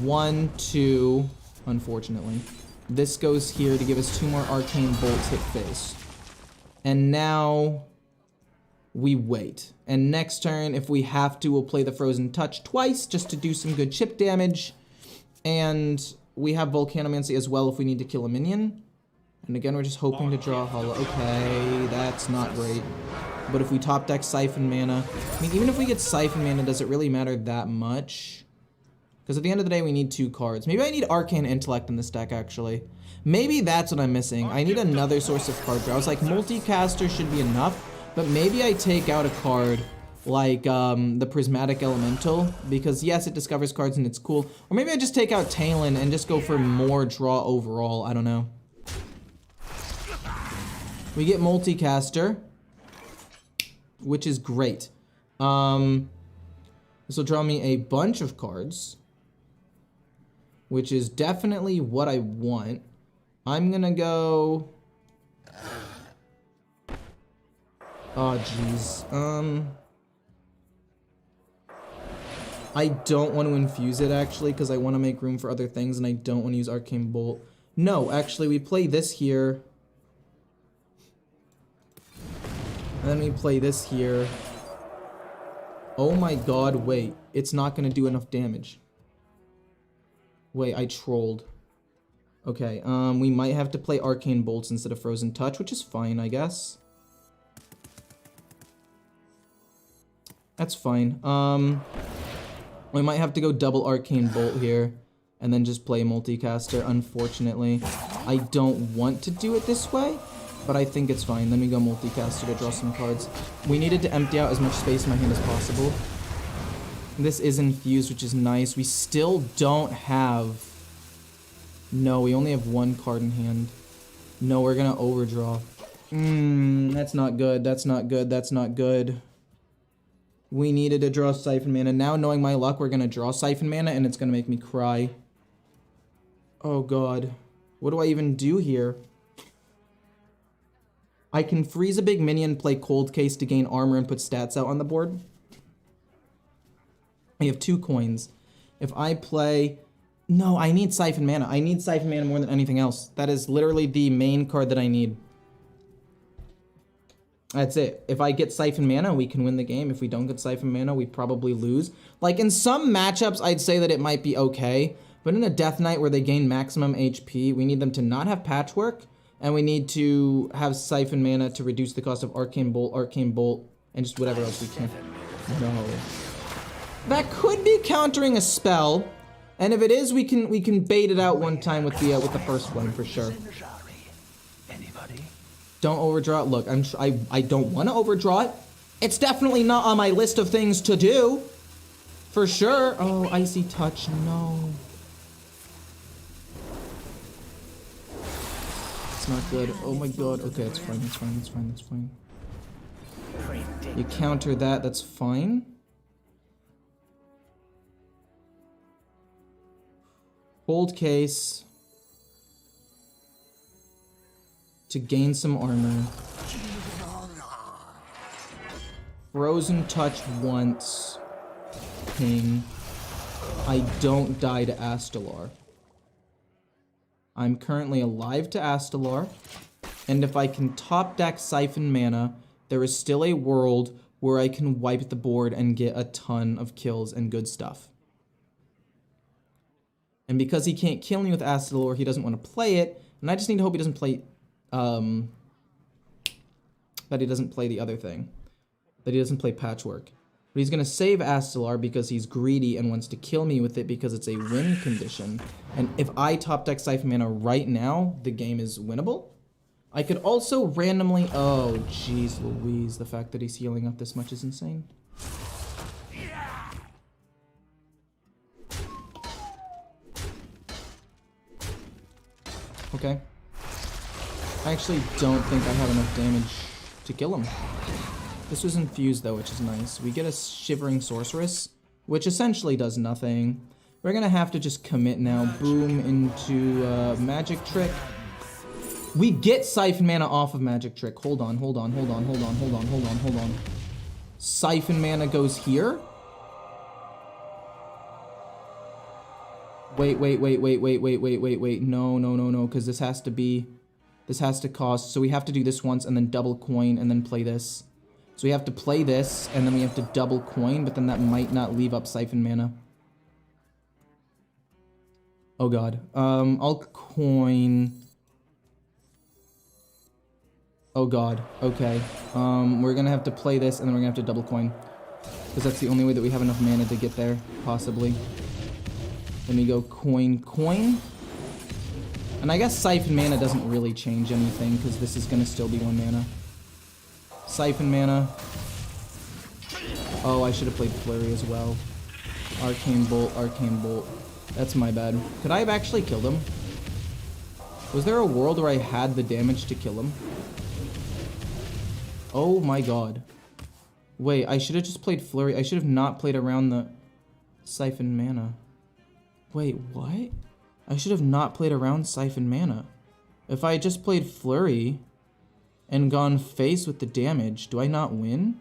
1, 2, unfortunately. This goes here to give us 2 more Arcane Bolts hit face. And now we wait. And next turn, if we have to, we'll play the Frozen Touch twice just to do some good chip damage. And we have Volcanomancy as well if we need to kill a minion. And again, we're just hoping to draw Hala. Okay, that's not great. But if we top deck Siphon Mana, I mean, even if we get Siphon Mana, does it really matter that much? Because at the end of the day, we need 2 cards. Maybe I need Arcane Intellect in this deck, actually. Maybe that's what I'm missing. I need another source of card draw. I was like, Multicaster should be enough. But maybe I take out a card like the Prismatic Elemental, because yes, it discovers cards and it's cool. Or maybe I just take out Talon and just go for more draw overall. I don't know. We get Multicaster, which is great. This will draw me a bunch of cards, which is definitely what I want. I'm gonna go... Oh, jeez. I don't want to infuse it, actually, because I want to make room for other things, and I don't want to use Arcane Bolt. No, actually, we play this here. And then we play this here. Oh my god, wait. It's not going to do enough damage. Wait, I trolled. Okay, we might have to play Arcane Bolts instead of Frozen Touch, which is fine, I guess. That's fine. We might have to go double Arcane Bolt here, and then just play Multicaster, unfortunately. I don't want to do it this way, but I think it's fine. Then we go Multicaster to draw some cards. We needed to empty out as much space in my hand as possible. This is infused, which is nice. We still don't have... No, we only have one card in hand. No, we're gonna overdraw. That's not good. That's not good. That's not good. We needed to draw Siphon Mana. Now, knowing my luck, we're gonna draw Siphon Mana, and it's gonna make me cry. Oh god. What do I even do here? I can freeze a big minion, play Cold Case to gain armor and put stats out on the board. I have 2 coins. If I play... No, I need Siphon Mana. I need Siphon Mana more than anything else. That is literally the main card that I need. That's it. If I get Siphon Mana, we can win the game. If we don't get Siphon Mana, we probably lose. Like, in some matchups, I'd say that it might be okay. But in a Death Knight where they gain maximum HP, we need them to not have Patchwork. And we need to have Siphon Mana to reduce the cost of Arcane Bolt, and just whatever else we can. No. That could be countering a spell. And if it is, we can bait it out one time with the first one for sure. Don't overdraw it. Look, I don't want to overdraw it. It's definitely not on my list of things to do. For sure. Oh, Icy Touch, no. It's not good. Oh my god. Okay, it's fine, it's fine, it's fine, it's fine. You counter that, that's fine. Cold Case. To gain some armor. Frozen Touch once. Ping. I don't die to Astalar. I'm currently alive to Astalar. And if I can top deck Siphon Mana, there is still a world where I can wipe the board and get a ton of kills and good stuff. And because he can't kill me with Astalar, he doesn't want to play it. And I just need to hope he doesn't play... that he doesn't play the other thing. That he doesn't play Patchwork. But he's going to save Astalar because he's greedy and wants to kill me with it because it's a win condition. And if I top deck Siphon Mana right now, the game is winnable. I could also randomly... Oh, jeez Louise. The fact that he's healing up this much is insane. Okay. I actually don't think I have enough damage to kill him. This was infused though, which is nice. We get a Shivering Sorceress, which essentially does nothing. We're gonna have to just commit now. Boom into Magic Trick. We get Siphon Mana off of Magic Trick. Hold on, hold on, hold on, hold on, hold on, hold on, hold on. Siphon Mana goes here. Wait. No, because this has to be... This has to cost... So we have to do this once and then double coin and then play this. So we have to play this and then we have to double coin, but then that might not leave up Siphon Mana. Oh god. I'll coin... Oh god. Okay. We're gonna have to play this and then we're gonna have to double coin. Because that's the only way that we have enough mana to get there, possibly. Then we go coin. And I guess Siphon Mana doesn't really change anything, because this is going to still be 1 mana. Siphon mana. Oh, I should have played Flurry as well. Arcane Bolt, Arcane Bolt. That's my bad. Could I have actually killed him? Was there a world where I had the damage to kill him? Oh my god. Wait, I should have just played Flurry. I should have not played around the Siphon mana. Wait, what? I should have not played around Siphon mana. If I had just played Flurry and gone face with the damage, do I not win?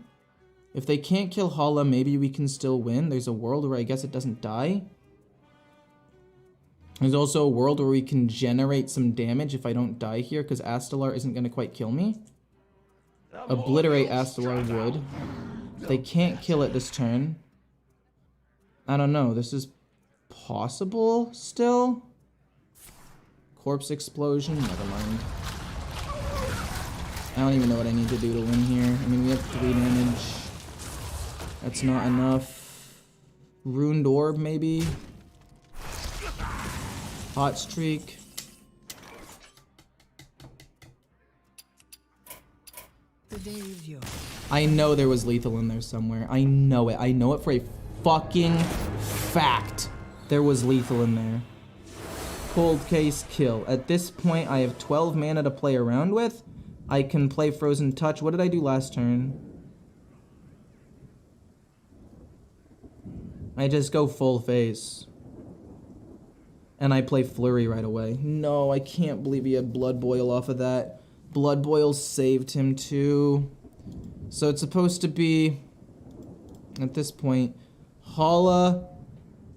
If they can't kill Hala, maybe we can still win. There's a world where I guess it doesn't die. There's also a world where we can generate some damage if I don't die here, because Astalar isn't going to quite kill me. Obliterate Astalar would. They can't kill it this turn. I don't know. This is possible still? Corpse Explosion? Never mind. I don't even know what I need to do to win here. I mean, we have 3 damage. That's not enough. Ruined Orb, maybe? Hot Streak. The day is yours. I know there was lethal in there somewhere. I know it. I know it for a fucking fact. There was lethal in there. Cold Case Kill. At this point, I have 12 mana to play around with. I can play Frozen Touch. What did I do last turn? I just go full face. And I play Flurry right away. No, I can't believe he had Blood Boil off of that. Blood Boil saved him too. So it's supposed to be, at this point, Hala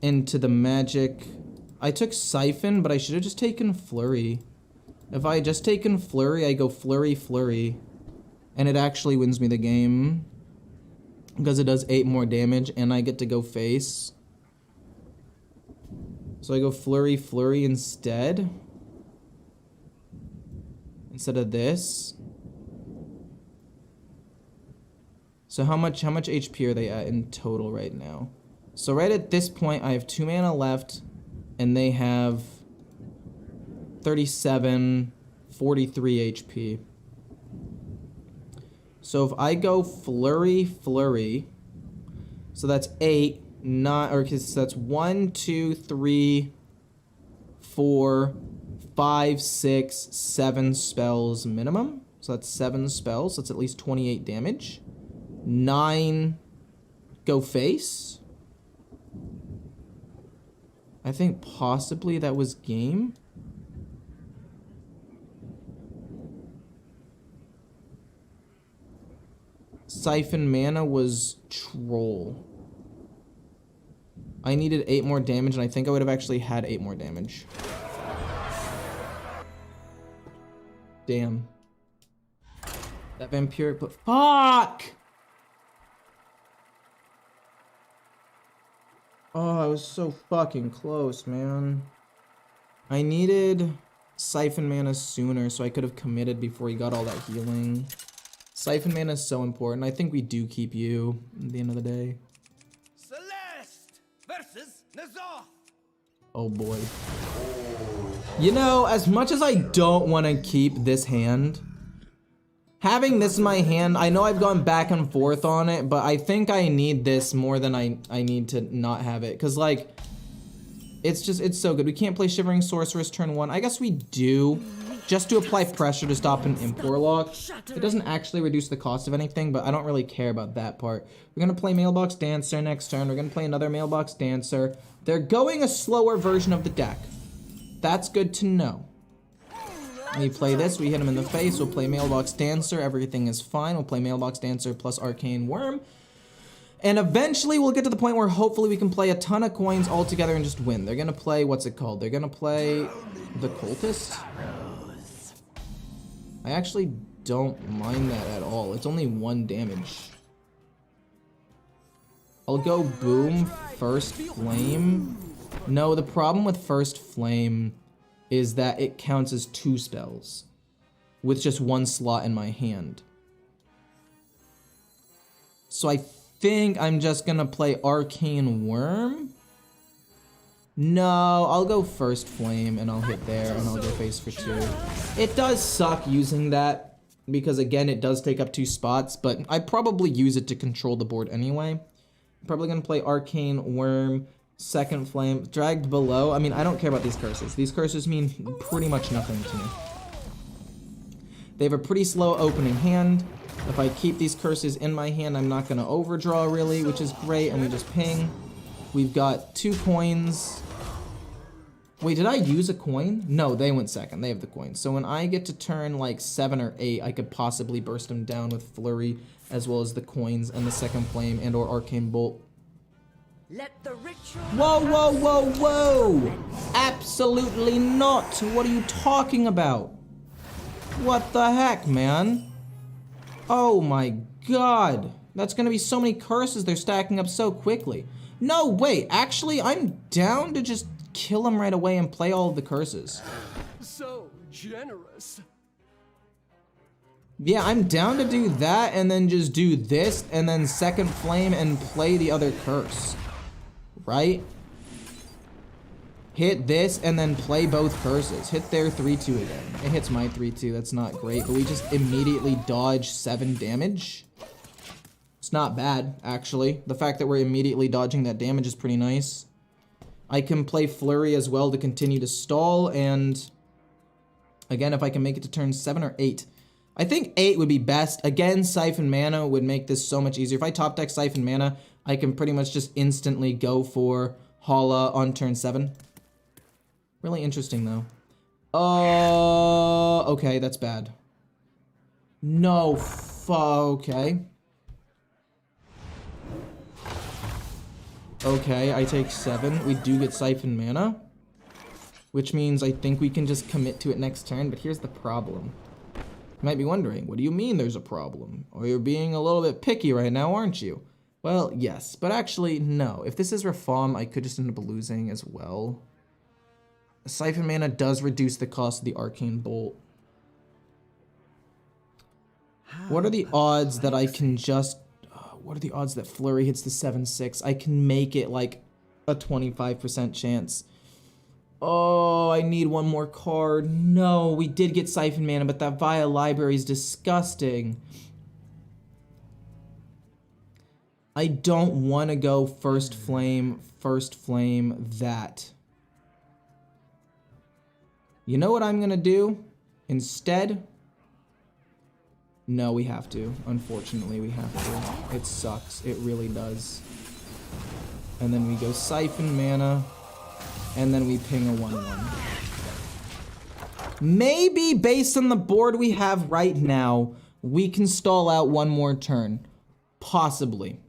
into the magic. I took Siphon, but I should have just taken Flurry. If I had just taken Flurry, I go Flurry, Flurry. And it actually wins me the game. Because it does 8 more damage, and I get to go face. So I go Flurry, Flurry instead. Instead of this. So how much HP are they at in total right now? So right at this point, I have 2 mana left, and they have 37, 43 HP. So if I go Flurry, Flurry, so that's 8, not, or cause that's 1, 2, 3, 4, 5, 6, 7 spells minimum. So that's 7 spells, so that's at least 28 damage. 9 go face. I think possibly that was game. Siphon mana was Troll. I needed 8 more damage, and I think I would have actually had 8 more damage. Damn. That vampiric, but fuck! Oh, I was so fucking close, man. I needed Siphon mana sooner, so I could have committed before he got all that healing. Siphon mana is so important. I think we do keep you at the end of the day. Celeste versus Nazar. Oh boy. You know, as much as I don't want to keep this hand, having this in my hand, I know I've gone back and forth on it, but I think I need this more than I need to not have it. Because, like, it's so good. We can't play Shivering Sorceress turn 1. I guess we do, just to apply pressure to stop an Imp Warlock. It doesn't actually reduce the cost of anything, but I don't really care about that part. We're going to play Mailbox Dancer next turn. We're going to play another Mailbox Dancer. They're going a slower version of the deck. That's good to know. We play this, we hit him in the face, we'll play Mailbox Dancer, everything is fine. We'll play Mailbox Dancer plus Arcane Worm. And eventually we'll get to the point where hopefully we can play a ton of coins all together and just win. They're gonna play, what's it called? They're gonna play the Cultist? I actually don't mind that at all. It's only 1 damage. I'll go Boom, First Flame. No, the problem with First Flame is that it counts as 2 spells with just 1 slot in my hand. So I think I'm just gonna play Arcane Worm. No, I'll go First Flame and I'll hit there and I'll go face for 2. It does suck using that because again, it does take up 2 spots, but I probably use it to control the board anyway. I'm probably gonna play Arcane Worm, Second Flame, Dragged Below. I mean, I don't care about these curses. These curses mean pretty much nothing to me. They have a pretty slow opening hand. If I keep these curses in my hand, I'm not gonna overdraw really, which is great, and we just ping. We've got 2 coins. Wait, did I use a coin? No, they went second. They have the coin. So when I get to turn like 7 or 8, I could possibly burst them down with Flurry, as well as the coins and the Second Flame and or Arcane Bolt. Let the ritual. Whoa, whoa, whoa, whoa! Absolutely not! What are you talking about? What the heck, man? Oh my god. That's gonna be so many curses, they're stacking up so quickly. No, wait, actually, I'm down to just kill him right away and play all of the curses. So generous. Yeah, I'm down to do that and then just do this and then Second Flame and play the other curse. Right? Hit this and then play both curses. Hit their 3-2 again. It hits my 3-2, that's not great, but we just immediately dodge 7 damage. It's not bad, actually. The fact that we're immediately dodging that damage is pretty nice. I can play Flurry as well to continue to stall, and again, if I can make it to turn 7 or 8. I think 8 would be best. Again, Siphon Mana would make this so much easier. If I top deck Siphon Mana, I can pretty much just instantly go for Hala on turn 7. Really interesting, though. Okay, that's bad. No, okay. Okay, I take 7. We do get Siphon Mana, which means I think we can just commit to it next turn, but here's the problem. You might be wondering, what do you mean there's a problem? Or you're being a little bit picky right now, aren't you? Well, yes, but actually, no. If this is Reform, I could just end up losing as well. Siphon Mana does reduce the cost of the Arcane Bolt. What are the odds that I can just... what are the odds that Flurry hits the 7-6? I can make it like a 25% chance. Oh, I need one more card. No, we did get Siphon Mana, but that Via Library is disgusting. I don't want to go first flame, that. You know what I'm going to do? Instead... No, we have to. Unfortunately, we have to. It sucks. It really does. And then we go Siphon Mana. And then we ping a 1-1. Maybe based on the board we have right now, we can stall out one more turn. Possibly.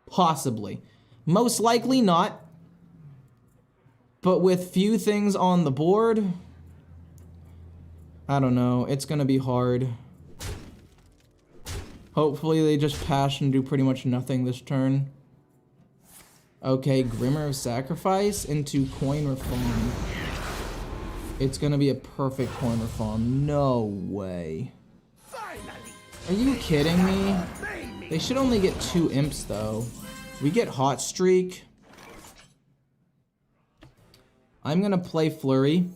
Possibly. Most likely not. But with few things on the board... I don't know, it's gonna be hard. Hopefully they just pass and do pretty much nothing this turn. Okay, Grimmer of Sacrifice into Coin Reform. It's gonna be a perfect Coin Reform. No way. Are you kidding me? They should only get 2 imps though. We get Hot Streak. I'm gonna play Flurry.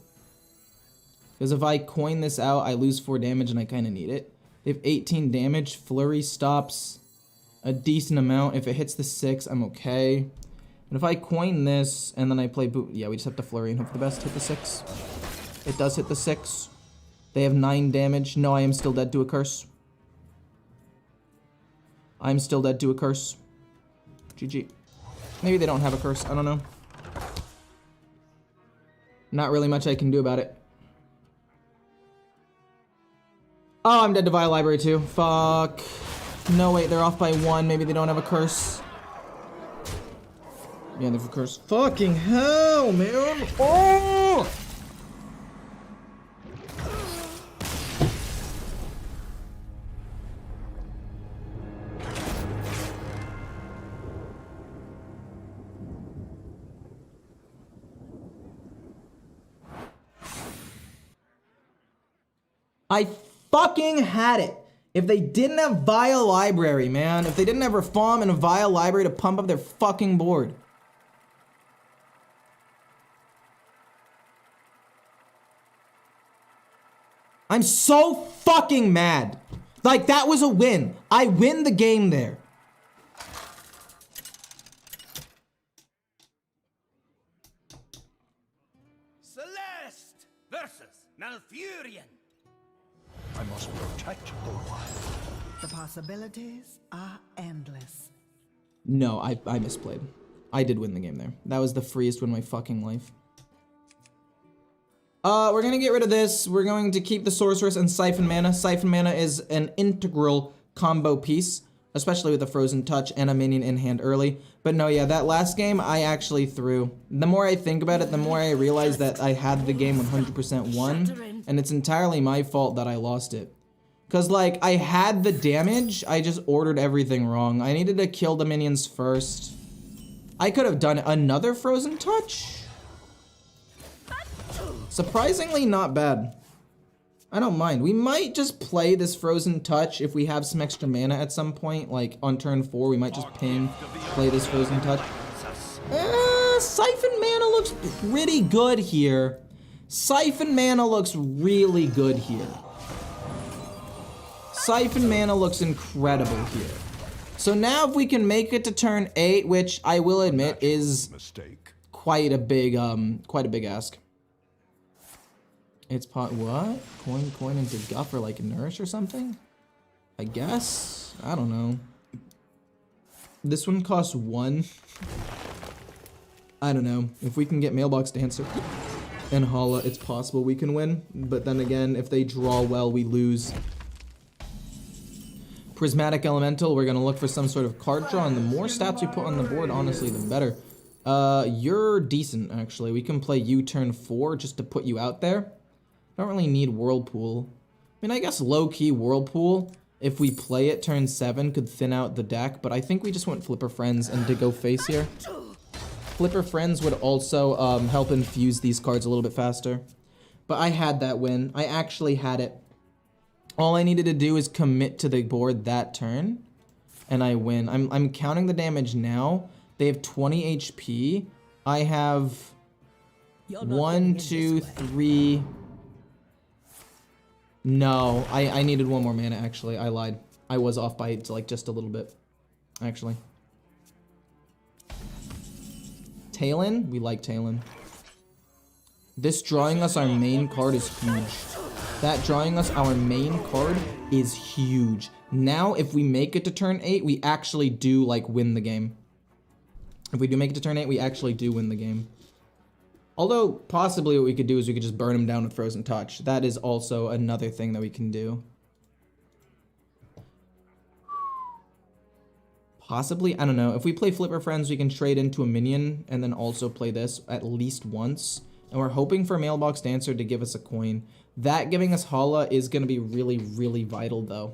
Because if I coin this out, I lose 4 damage and I kind of need it. They have 18 damage. Flurry stops a decent amount. If it hits the 6, I'm okay. And if I coin this and then I play boot, yeah, we just have to Flurry and hope for the best. Hit the 6. It does hit the 6. They have 9 damage. No, I am still dead to a curse. I'm still dead to a curse. GG. Maybe they don't have a curse. I don't know. Not really much I can do about it. Oh, I'm dead to Vile Library too. Fuck. No, wait, they're off by 1. Maybe they don't have a curse. Yeah, they have a curse. Fucking hell, man. Oh! I fucking had it. If they didn't have Vile Library, man. If they didn't have Reform and a Vile Library to pump up their fucking board. I'm so fucking mad. Like, that was a win. I win the game there. Celeste versus Malfurion. I must protect the wild. The possibilities are endless. No, I misplayed. I did win the game there. That was the freest win of my fucking life. We're gonna get rid of this. We're going to keep the Sorceress and Siphon Mana. Siphon Mana is an integral combo piece, especially with the Frozen Touch and a minion in hand early. But no, yeah, that last game I actually threw. The more I think about it, the more I realize that I had the game 100% won, and it's entirely my fault that I lost it. Cause like, I had the damage, I just ordered everything wrong. I needed to kill the minions first. I could have done another Frozen Touch. Surprisingly not bad. I don't mind. We might just play this Frozen Touch if we have some extra mana at some point. Like on turn 4, we might just ping, play this Frozen Touch. Siphon Mana looks pretty good here. Siphon Mana looks really good here. Siphon Mana looks incredible here. So now if we can make it to turn 8, which I will admit is quite a big ask. It's what? Coin into Guff or like Nourish or something? I guess? I don't know. This one costs 1. I don't know. If we can get Mailbox Dancer and Hala, it's possible we can win. But then again, if they draw well, we lose. Prismatic Elemental, we're gonna look for some sort of card draw, and the more stats we put on the board, honestly, the better. You're decent, actually. We can play you turn 4 just to put you out there. Don't really need Whirlpool. I mean, I guess low-key Whirlpool, if we play it turn 7, could thin out the deck, but I think we just want Flipper Friends and to go face here. Flipper Friends would also help infuse these cards a little bit faster. But I had that win. I actually had it. All I needed to do is commit to the board that turn, and I win. I'm counting the damage now. They have 20 HP. I have 1, 2, 3... No, I needed 1 more mana, actually. I lied. I was off by like just a little bit, actually. Talon? We like Talon. This drawing us our main card is huge. That drawing us our main card is huge. Now, if we make it to turn 8, we actually do, like, win the game. If we do make it to turn 8, we actually do win the game. Although, possibly what we could do is we could just burn him down with Frozen Touch. That is also another thing that we can do. Possibly, I don't know. If we play Flipper Friends, we can trade into a minion and then also play this at least once. And we're hoping for Mailbox Dancer to give us a coin. That giving us Hala is going to be really, really vital, though.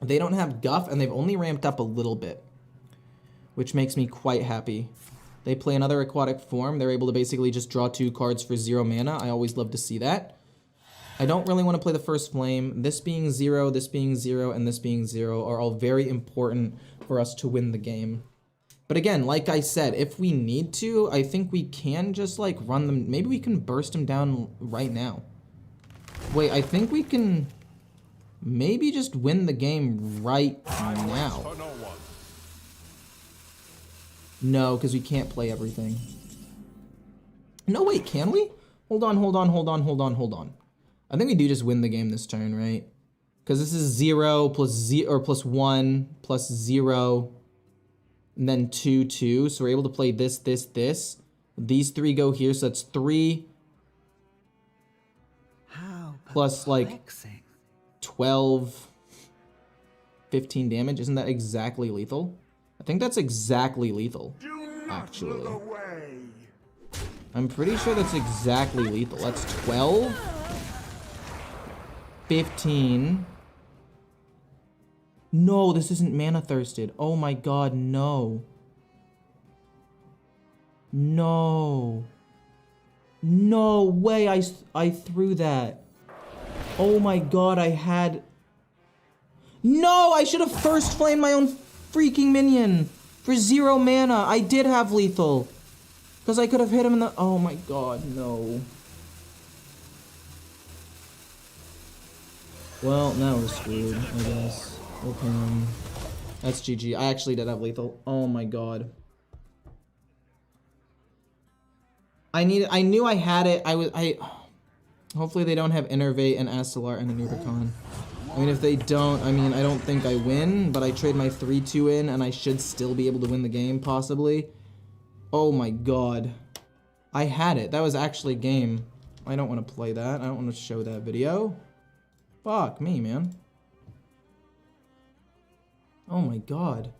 They don't have Guff, and they've only ramped up a little bit, which makes me quite happy. They play another aquatic form. They're able to basically just draw 2 cards for 0 mana. I always love to see that. I don't really want to play the First Flame. This being 0, this being 0, and this being 0 are all very important for us to win the game. But again, like I said, if we need to, I think we can just like run them. Maybe we can burst them down right now. Wait, I think we can maybe just win the game right now. No, because we can't play everything. No, wait, can we? Hold on. I think we do just win the game this turn, right? Because this is 0 plus 0 or plus 1 plus 0, and then 2, 2. So we're able to play this, this, this. These 3 go here, so that's 3 plus like 12, 15 damage. Isn't that exactly lethal? I think that's exactly lethal, actually. I'm pretty sure that's exactly lethal. That's 12, 15. No, this isn't mana thirsted. Oh my god, no. No. No way, I threw that. Oh my god, I had... No, I should have first flamed my own freaking minion for 0 mana. I did have lethal. Because I could have hit him in the... Oh my god, no. Well, now we're screwed, I guess. We'll ping him. That's GG. I actually did have lethal. Oh my god. I knew I had it. Hopefully they don't have Innervate and Astellar and a Nubricon. I mean, if they don't, I mean, I don't think I win, but I trade my 3-2 in, and I should still be able to win the game, possibly. Oh my god. I had it. That was actually game. I don't want to play that. I don't want to show that video. Fuck me, man. Oh my god.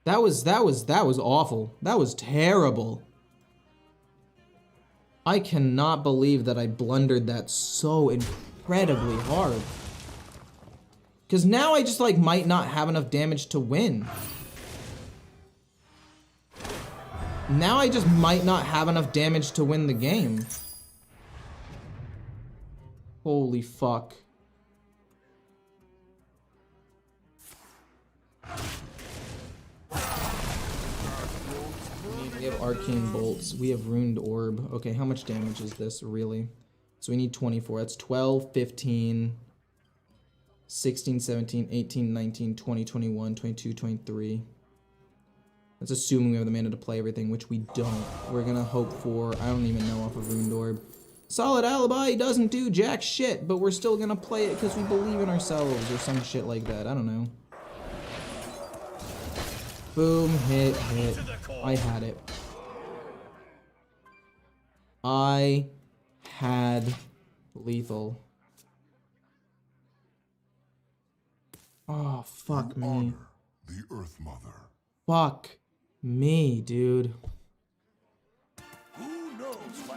That was awful. That was terrible. I cannot believe that I blundered that so incredibly hard. Because now I just, like, might not have enough damage to win. Now I just might not have enough damage to win the game. Holy fuck. We have Arcane Bolts. We have Ruined Orb. Okay, how much damage is this, really? So we need 24. That's 12, 15, 16, 17, 18, 19, 20, 21, 22, 23. That's assuming we have the mana to play everything, which we don't. We're gonna hope for, I don't even know, off of Ruined Orb. Solid Alibi doesn't do jack shit, but we're still gonna play it because we believe in ourselves or some shit like that. I don't know. Boom, hit, hit. I had it. I had lethal. Oh, fuck me. The Earth Mother. Fuck me, dude.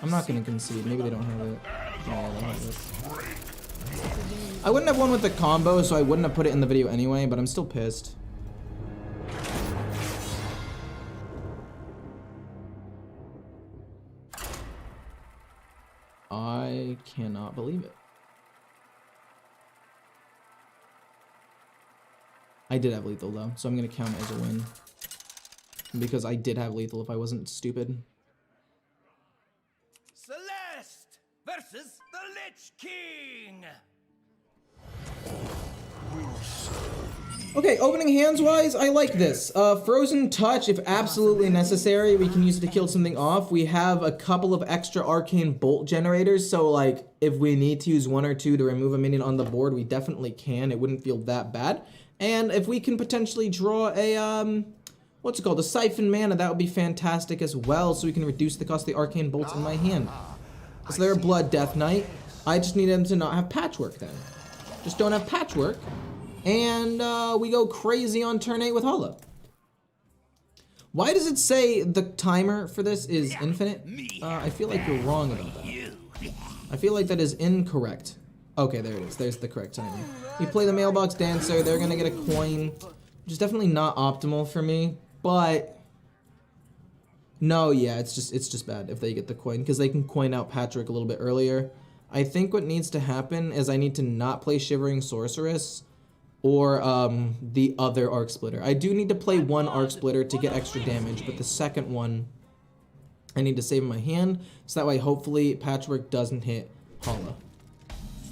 I'm not gonna concede. Maybe they don't have it. Yeah, they have it. I wouldn't have won with the combo, so I wouldn't have put it in the video anyway, but I'm still pissed. I cannot believe it. I did have lethal though, so I'm gonna count it as a win. Because I did have lethal if I wasn't stupid. Celeste versus the Lich King. Okay, opening hands wise, I like this. Frozen Touch, if absolutely necessary, we can use it to kill something off. We have a couple of extra Arcane Bolt generators, so like, if we need to use 1 or 2 to remove a minion on the board, we definitely can. It wouldn't feel that bad. And if we can potentially draw a, what's it called, a Siphon Mana, that would be fantastic as well, so we can reduce the cost of the Arcane Bolts in my hand. So they're a Blood Death Knight. I just need them to not have Patchwork then. Just don't have Patchwork. And we go crazy on turn 8 with Hala. Why does it say the timer for this is infinite? I feel like you're wrong about that. I feel like that is incorrect. Okay, there it is. There's the correct timer. You play the Mailbox Dancer, they're gonna get a coin, which is definitely not optimal for me, but no, yeah, it's just bad if they get the coin, because they can coin out Patrick a little bit earlier. I think what needs to happen is I need to not play Shivering Sorceress or the other Arc Splitter. I do need to play one Arc Splitter to get extra damage, but the second one I need to save in my hand, so that way hopefully Patchwork doesn't hit Hala.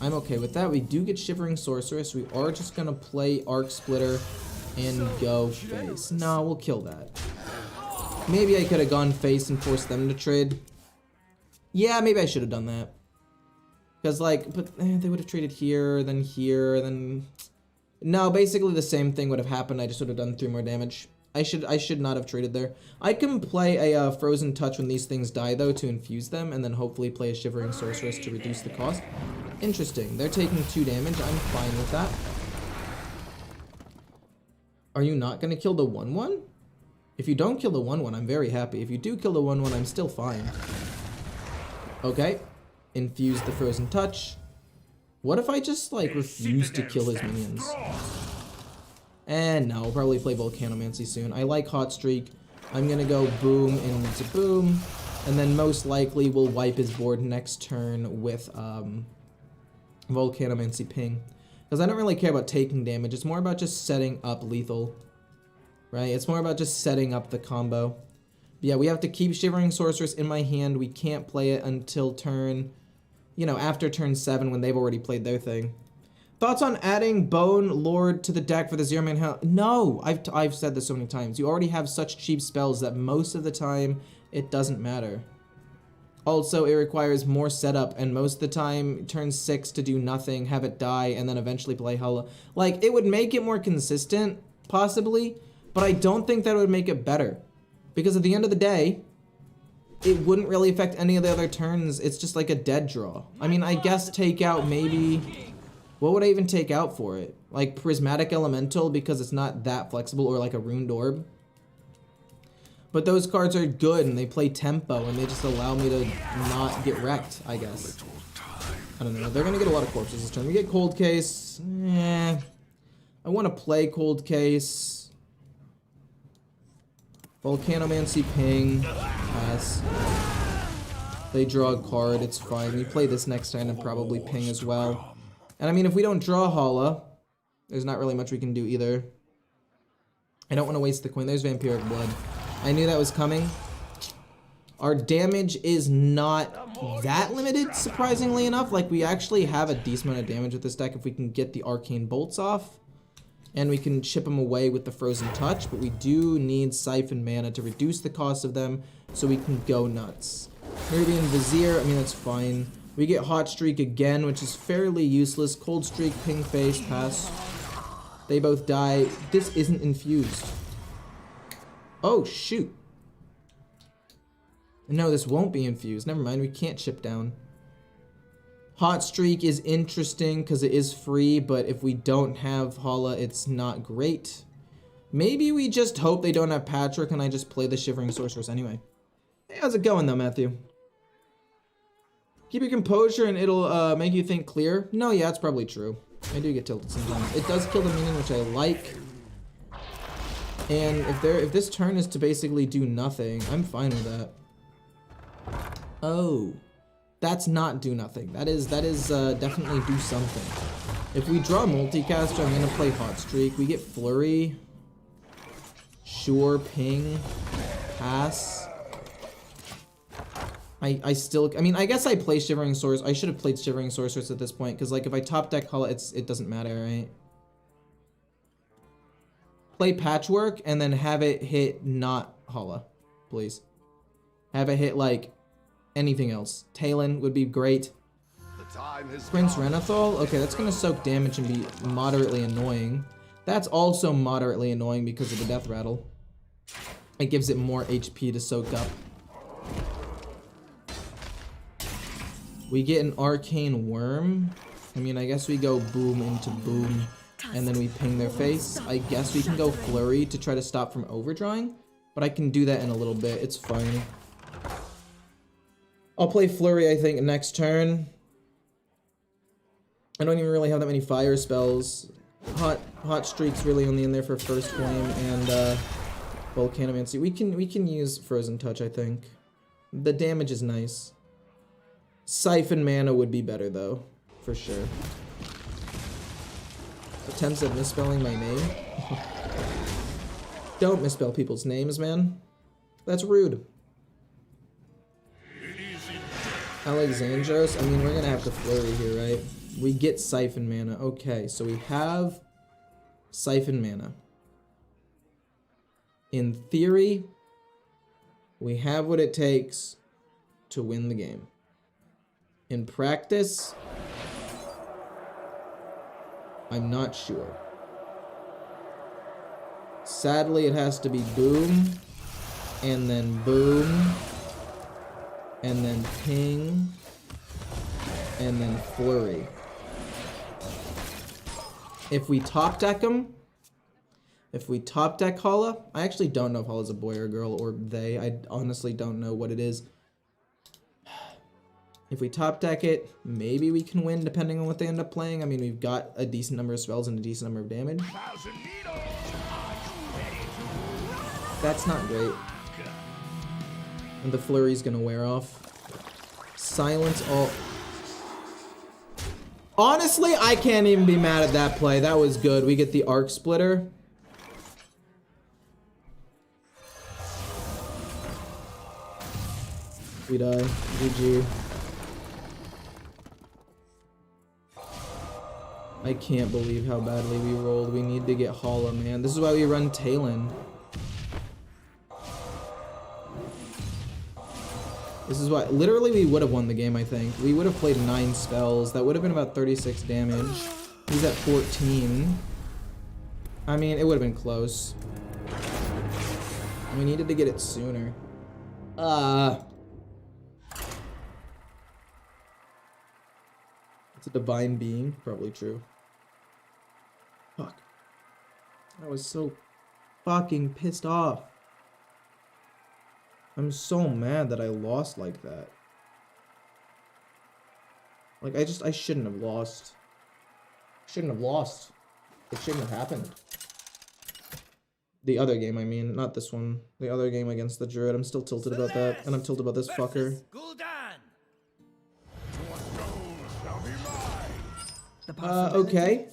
I'm okay with that. We do get Shivering Sorceress. We are just gonna play Arc Splitter and go face. No, we'll kill that. Maybe I could have gone face and forced them to trade. Yeah, maybe I should have done that. Because like, but they would have traded here, then... No, basically the same thing would have happened. I just would have done 3 more damage. I should not have traded there. I can play a Frozen Touch when these things die though to infuse them, and then hopefully play a Shivering Sorceress to reduce the cost. Interesting. They're taking 2 damage. I'm fine with that. Are you not gonna kill the 1/1? If you don't kill the 1/1, I'm very happy. If you do kill the 1/1, I'm still fine. Okay. Infuse the Frozen Touch. What if I just, like, refuse to kill his minions? And no, we'll probably play Volcanomancy soon. I like Hot Streak. I'm gonna go boom into boom. And then most likely we'll wipe his board next turn with Volcanomancy Ping. Because I don't really care about taking damage. It's more about just setting up lethal. Right? It's more about just setting up the combo. But yeah, we have to keep Shivering Sorceress in my hand. We can't play it until turn... You know, after turn 7 when they've already played their thing. Thoughts on adding Bone Lord to the deck for the 0-man hell? No, I've said this so many times. You already have such cheap spells that most of the time it doesn't matter. Also, it requires more setup, and most of the time, turn 6 to do nothing, have it die, and then eventually play Hella. Like, it would make it more consistent, possibly, but I don't think that would make it better. Because at the end of the day, it wouldn't really affect any of the other turns. It's just like a dead draw. I mean, I guess take out maybe... What would I even take out for it? Like Prismatic Elemental because it's not that flexible, or like a Runed Orb. But those cards are good and they play tempo and they just allow me to not get wrecked, I guess. I don't know. They're going to get a lot of corpses this turn. We get Cold Case. I want to play Cold Case. Volcanomancy Ping. Pass. They draw a card. It's fine. We play this next turn and probably Ping as well. And I mean, if we don't draw Hala, there's not really much we can do either. I don't want to waste the coin. There's Vampiric Blood. I knew that was coming. Our damage is not that limited, surprisingly enough. Like, we actually have a decent amount of damage with this deck if we can get the Arcane Bolts off. And we can chip them away with the Frozen Touch, but we do need Siphon Mana to reduce the cost of them so we can go nuts. Meridian Vizier, I mean, that's fine. We get Hot Streak again, which is fairly useless. Cold Streak, Ping Face, pass. They both die. This isn't infused. Oh, shoot. No, this won't be infused. Never mind, we can't chip down. Hot Streak is interesting because it is free, but if we don't have Hala, it's not great. Maybe we just hope they don't have Patrick and I just play the Shivering Sorceress anyway. Hey, how's it going though, Matthew? Keep your composure and it'll make you think clear. No, yeah, it's probably true. I do get tilted sometimes. It does kill the minion, which I like. And if this turn is to basically do nothing, I'm fine with that. Oh, that's not do nothing. That is definitely do something. If we draw Multicaster, I'm gonna play Hot Streak. We get Flurry. Sure, Ping. Pass. I mean, I guess I play Shivering Sorceress. I should have played Shivering Sorceress at this point, because like if I top deck Hala, it doesn't matter, right? Play Patchwork and then have it hit not Hala, please. Have it hit like anything else. Talon would be great. Prince Renathal? Okay, that's gonna soak damage and be moderately annoying. That's also moderately annoying because of the Death Rattle. It gives it more HP to soak up. We get an Arcane Worm. I mean, I guess we go boom into boom, and then we ping their face. I guess we can go Flurry to try to stop from overdrawing, but I can do that in a little bit. It's fine. I'll play Flurry, I think, next turn. I don't even really have that many fire spells. Hot Streak's really only in there for First Flame and Volcanomancy. We can use Frozen Touch, I think. The damage is nice. Siphon Mana would be better though, for sure. Attempts at misspelling my name. Don't misspell people's names, man. That's rude. Alexandros, I mean, we're gonna have to Flurry here, right? We get Siphon Mana. Okay, so we have Siphon Mana. In theory, we have what it takes to win the game. In practice, I'm not sure. Sadly, it has to be boom, and then boom, and then ping, and then Flurry. If we top deck them, if we top deck Hala, I actually don't know if Hala's a boy or a girl or they. I honestly don't know what it is. If we top deck it, maybe we can win depending on what they end up playing. I mean, we've got a decent number of spells and a decent number of damage. That's not great. And the Flurry's gonna wear off. Silence all. Honestly, I can't even be mad at that play. That was good. We get the Arc Splitter. We die. GG. I can't believe how badly we rolled. We need to get Hala, man. This is why we run Tailend. This is why, literally we would have won the game, I think. We would have played 9 spells. That would have been about 36 damage. He's at 14. I mean, it would have been close. We needed to get it sooner. It's a divine being, probably true. Fuck. I was so fucking pissed off. I'm so mad that I lost like that. Like, I shouldn't have lost. Shouldn't have lost. It shouldn't have happened. The other game, I mean, not this one. The other game against the Druid. I'm still tilted about that, and I'm tilted about this fucker. Okay.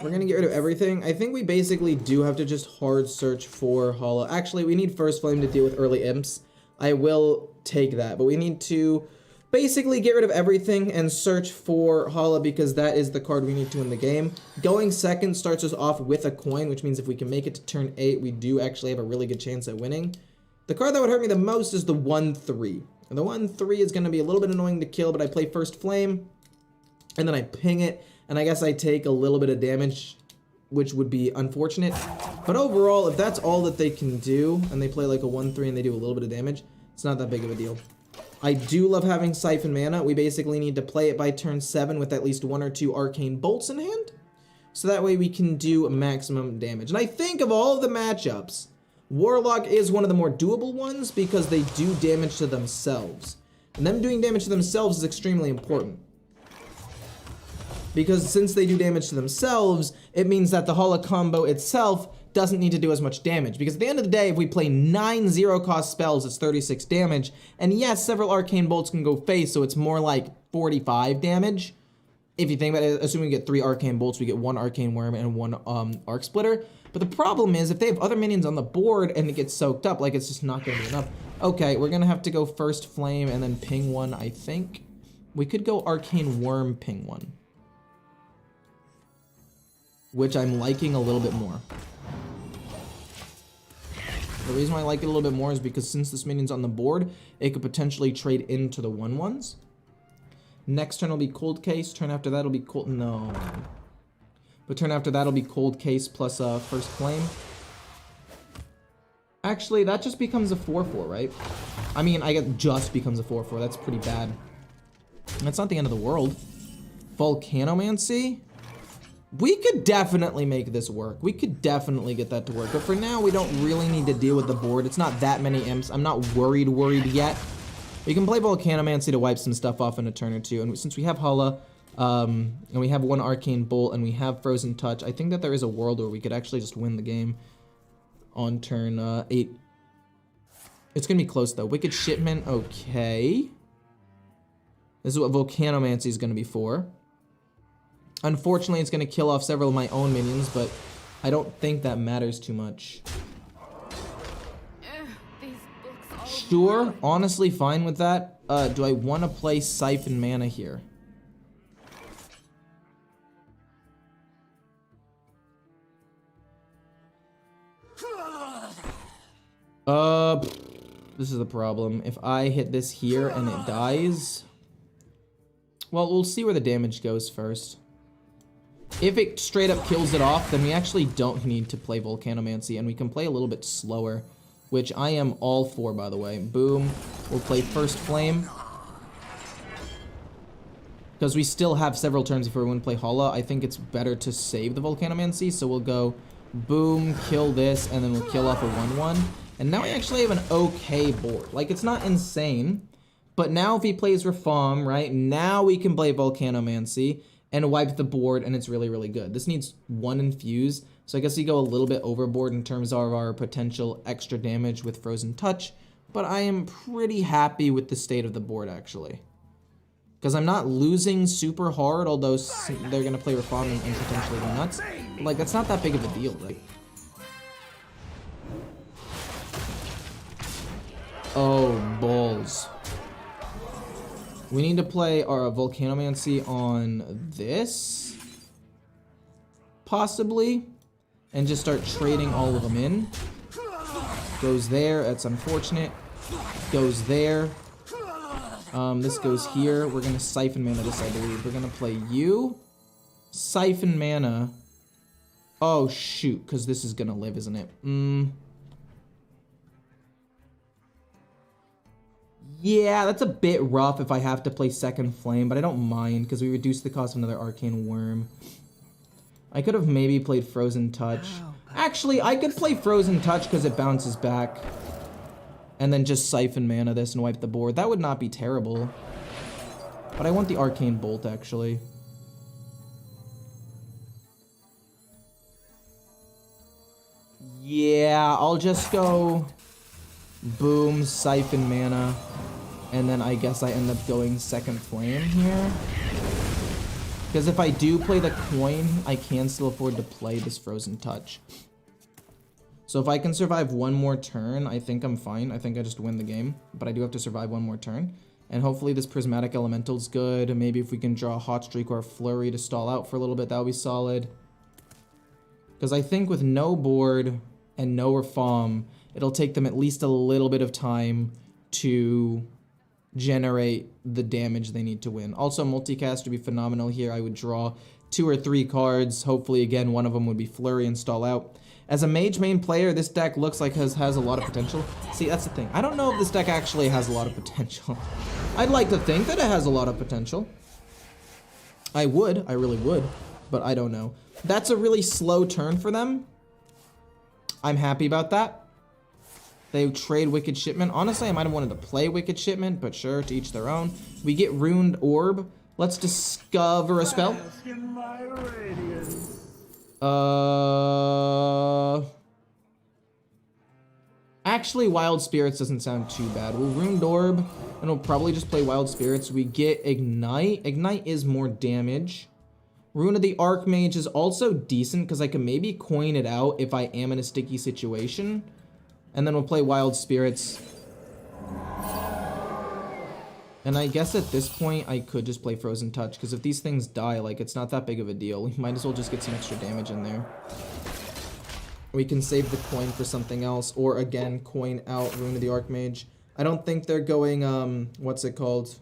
We're gonna get rid of everything. I think we basically do have to just hard search for Hala. Actually, we need First Flame to deal with early imps. I will take that, but we need to basically get rid of everything and search for Hala because that is the card we need to win the game. Going second starts us off with a coin, which means if we can make it to turn 8, we do actually have a really good chance at winning. The card that would hurt me the most is the 1-3. And the 1-3 is gonna be a little bit annoying to kill, but I play First Flame, and then I ping it, and I guess I take a little bit of damage, which would be unfortunate. But overall, if that's all that they can do, and they play like a 1-3 and they do a little bit of damage, it's not that big of a deal. I do love having Siphon Mana. We basically need to play it by turn 7 with at least 1 or 2 Arcane Bolts in hand. So that way we can do maximum damage. And I think of all of the matchups, Warlock is one of the more doable ones because they do damage to themselves. And them doing damage to themselves is extremely important. Because since they do damage to themselves, it means that the Hala combo itself doesn't need to do as much damage. Because at the end of the day, if we play 9 0-cost spells, it's 36 damage. And yes, several Arcane Bolts can go face, so it's more like 45 damage. If you think about it, assuming we get 3 Arcane Bolts, we get 1 Arcane Worm and 1 Arc Splitter. But the problem is, if they have other minions on the board and it gets soaked up, like it's just not going to be enough. Okay, we're going to have to go First Flame and then ping 1, I think. We could go Arcane Worm, ping 1. Which I'm liking a little bit more. The reason why I like it a little bit more is because since this minion's on the board, it could potentially trade into the 1/1s. Next turn will be Cold Case. Turn after that will be Cold... No. But turn after that will be Cold Case plus First Flame. Actually, that just becomes a 4/4, right? I mean, I guess just becomes a 4/4. That's pretty bad. That's not the end of the world. Volcanomancy? We could definitely make this work. We could definitely get that to work. But for now, we don't really need to deal with the board. It's not that many imps. I'm not worried yet. We can play Volcanomancy to wipe some stuff off in a turn or two. And since we have Hala, and we have 1 Arcane Bolt, and we have Frozen Touch, I think that there is a world where we could actually just win the game on turn 8. It's going to be close, though. Wicked Shipment, okay. This is what Volcanomancy is going to be for. Unfortunately, it's going to kill off several of my own minions, but I don't think that matters too much. Sure, honestly fine with that. Do I want to play Siphon Mana here? This is the problem. If I hit this here and it dies... Well, we'll see where the damage goes first. If it straight up kills it off, then we actually don't need to play Volcanomancy, and we can play a little bit slower, which I am all for, by the way. Boom. We'll play First Flame. Because we still have several turns before we want to play Hala. I think it's better to save the Volcanomancy, so we'll go boom, kill this, and then we'll kill off a 1/1. And now we actually have an okay board. Like, it's not insane, but now if he plays Reform, right, now we can play Volcanomancy and wipe the board, and it's really, really good. This needs 1 infuse, so I guess we go a little bit overboard in terms of our potential extra damage with Frozen Touch, but I am pretty happy with the state of the board, actually. Because I'm not losing super hard, although they're going to play Reform and potentially go nuts. But, like, that's not that big of a deal, right? Oh, balls. We need to play our Volcanomancy on this. possibly, and just start trading all of them in. Goes there, that's unfortunate. Goes there. This goes here. We're gonna siphon mana this, I believe. We're gonna play you. Siphon mana. Oh shoot, because this is gonna live, isn't it? Yeah, that's a bit rough if I have to play Second Flame, but I don't mind because we reduce the cost of another Arcane Worm. I could have maybe played Frozen Touch. Actually, I could play Frozen Touch because it bounces back. And then just siphon mana this and wipe the board. That would not be terrible. But I want the Arcane Bolt, actually. Yeah, I'll just go... Boom, siphon mana. And then I guess I end up going Second Flame here. Because if I do play the coin, I can still afford to play this Frozen Touch. So if I can survive one more turn, I think I'm fine. I think I just win the game. But I do have to survive one more turn. And hopefully this Prismatic Elemental's good. Maybe if we can draw a Hot Streak or a Flurry to stall out for a little bit, that would be solid. Because I think with no board and no Reform, it'll take them at least a little bit of time to generate the damage they need to win. Also, multicast would be phenomenal here. I would draw 2 or 3 cards. Hopefully, again, one of them would be Flurry and stall out. As a Mage main player, this deck looks like has a lot of potential. See, that's the thing. I don't know if this deck actually has a lot of potential. I'd like to think that it has a lot of potential. I really would, but I don't know. That's a really slow turn for them. I'm happy about that. They trade Wicked Shipment. Honestly, I might have wanted to play Wicked Shipment, but sure, to each their own. We get Ruined Orb. Let's discover a spell. Actually, Wild Spirits doesn't sound too bad. We'll Ruined Orb, and we'll probably just play Wild Spirits. We get Ignite. Ignite is more damage. Rune of the Archmage is also decent, because I can maybe coin it out if I am in a sticky situation. And then we'll play Wild Spirits. And I guess at this point, I could just play Frozen Touch, because if these things die, like, it's not that big of a deal. We might as well just get some extra damage in there. We can save the coin for something else, or again, coin out Rune of the Archmage. I don't think they're going, what's it called?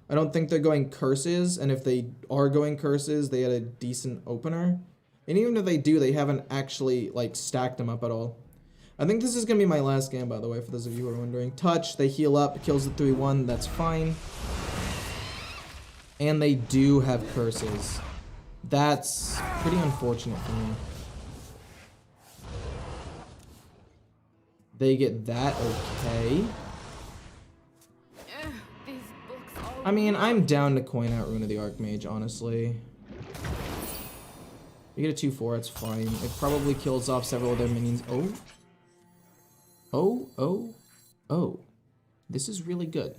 I don't think they're going Curses, and if they are going Curses, they had a decent opener. And even if they do, they haven't actually, like, stacked them up at all. I think this is going to be my last game, by the way, for those of you who are wondering. Touch, they heal up, kills the 3-1, that's fine. And they do have Curses. That's pretty unfortunate for me. They get that, okay. I mean, I'm down to coin out Rune of the Archmage, honestly. We get a 2-4, it's fine. It probably kills off several of their minions. Oh. Oh. This is really good.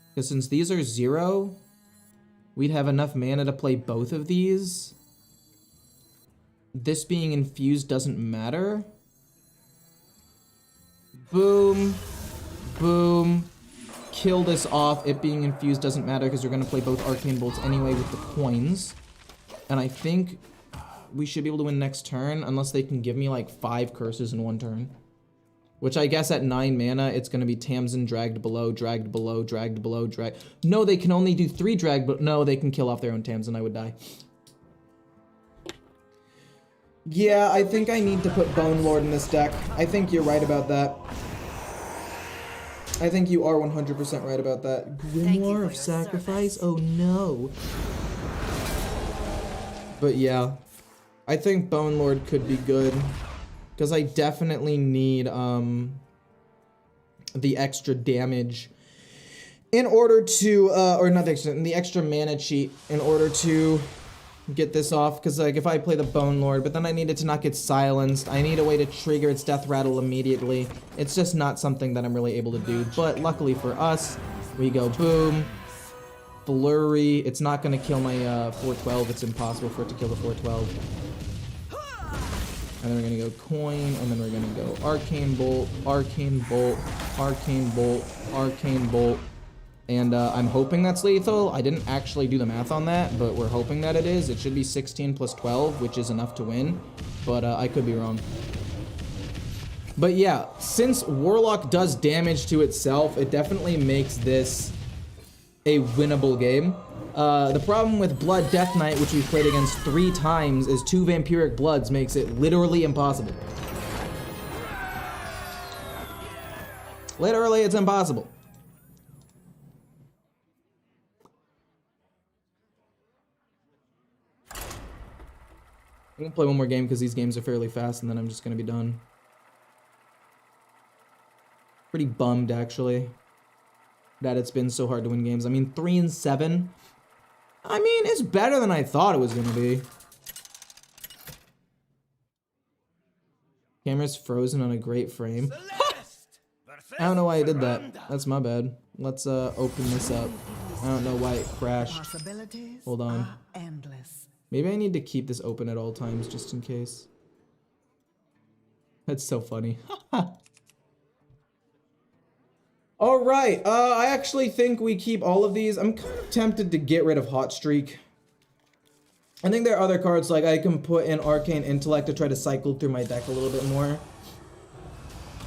Because since these are 0, we'd have enough mana to play both of these. This being infused doesn't matter. Boom. Boom. Kill this off. It being infused doesn't matter because we're going to play both Arcane Bolts anyway with the coins. And I think we should be able to win next turn unless they can give me like 5 curses in one turn. Which I guess at 9 mana, it's going to be Tamsin, dragged below, dragged below, dragged below, drag. No, they can only do 3 drag, but no, they can kill off their own Tamsin. I would die. Yeah, I think I need to put Bone Lord in this deck. I think you're right about that. I think you are 100% right about that. Grimoire of Sacrifice? Oh no. But yeah, I think Bone Lord could be good. Because I definitely need the extra damage in order to, or not the extra mana cheat in order to get this off. Because like if I play the Bone Lord, but then I need it to not get silenced. I need a way to trigger its death rattle immediately. It's just not something that I'm really able to do. But luckily for us, we go boom, Flurry. It's not going to kill my 412. It's impossible for it to kill the 412. And then we're going to go coin, and then we're going to go Arcane Bolt, Arcane Bolt, Arcane Bolt, Arcane Bolt, And I'm hoping that's lethal. I didn't actually do the math on that, but we're hoping that it is. It should be 16 plus 12, which is enough to win, but I could be wrong. But yeah, since Warlock does damage to itself, it definitely makes this a winnable game. The problem with Blood Death Knight, which we've played against 3 times, is 2 Vampiric Bloods makes it literally impossible. Literally, it's impossible. I'm gonna play one more game because these games are fairly fast, and then I'm just gonna be done. Pretty bummed, actually, that it's been so hard to win games. I mean, 3-7. I mean, it's better than I thought it was gonna be. Camera's frozen on a great frame. I don't know why I did that. That's my bad. Let's open this up. I don't know why it crashed. Hold on. Maybe I need to keep this open at all times just in case. That's so funny. All right, I actually think we keep all of these. I'm kind of tempted to get rid of Hot Streak. I think there are other cards, like I can put in Arcane Intellect to try to cycle through my deck a little bit more.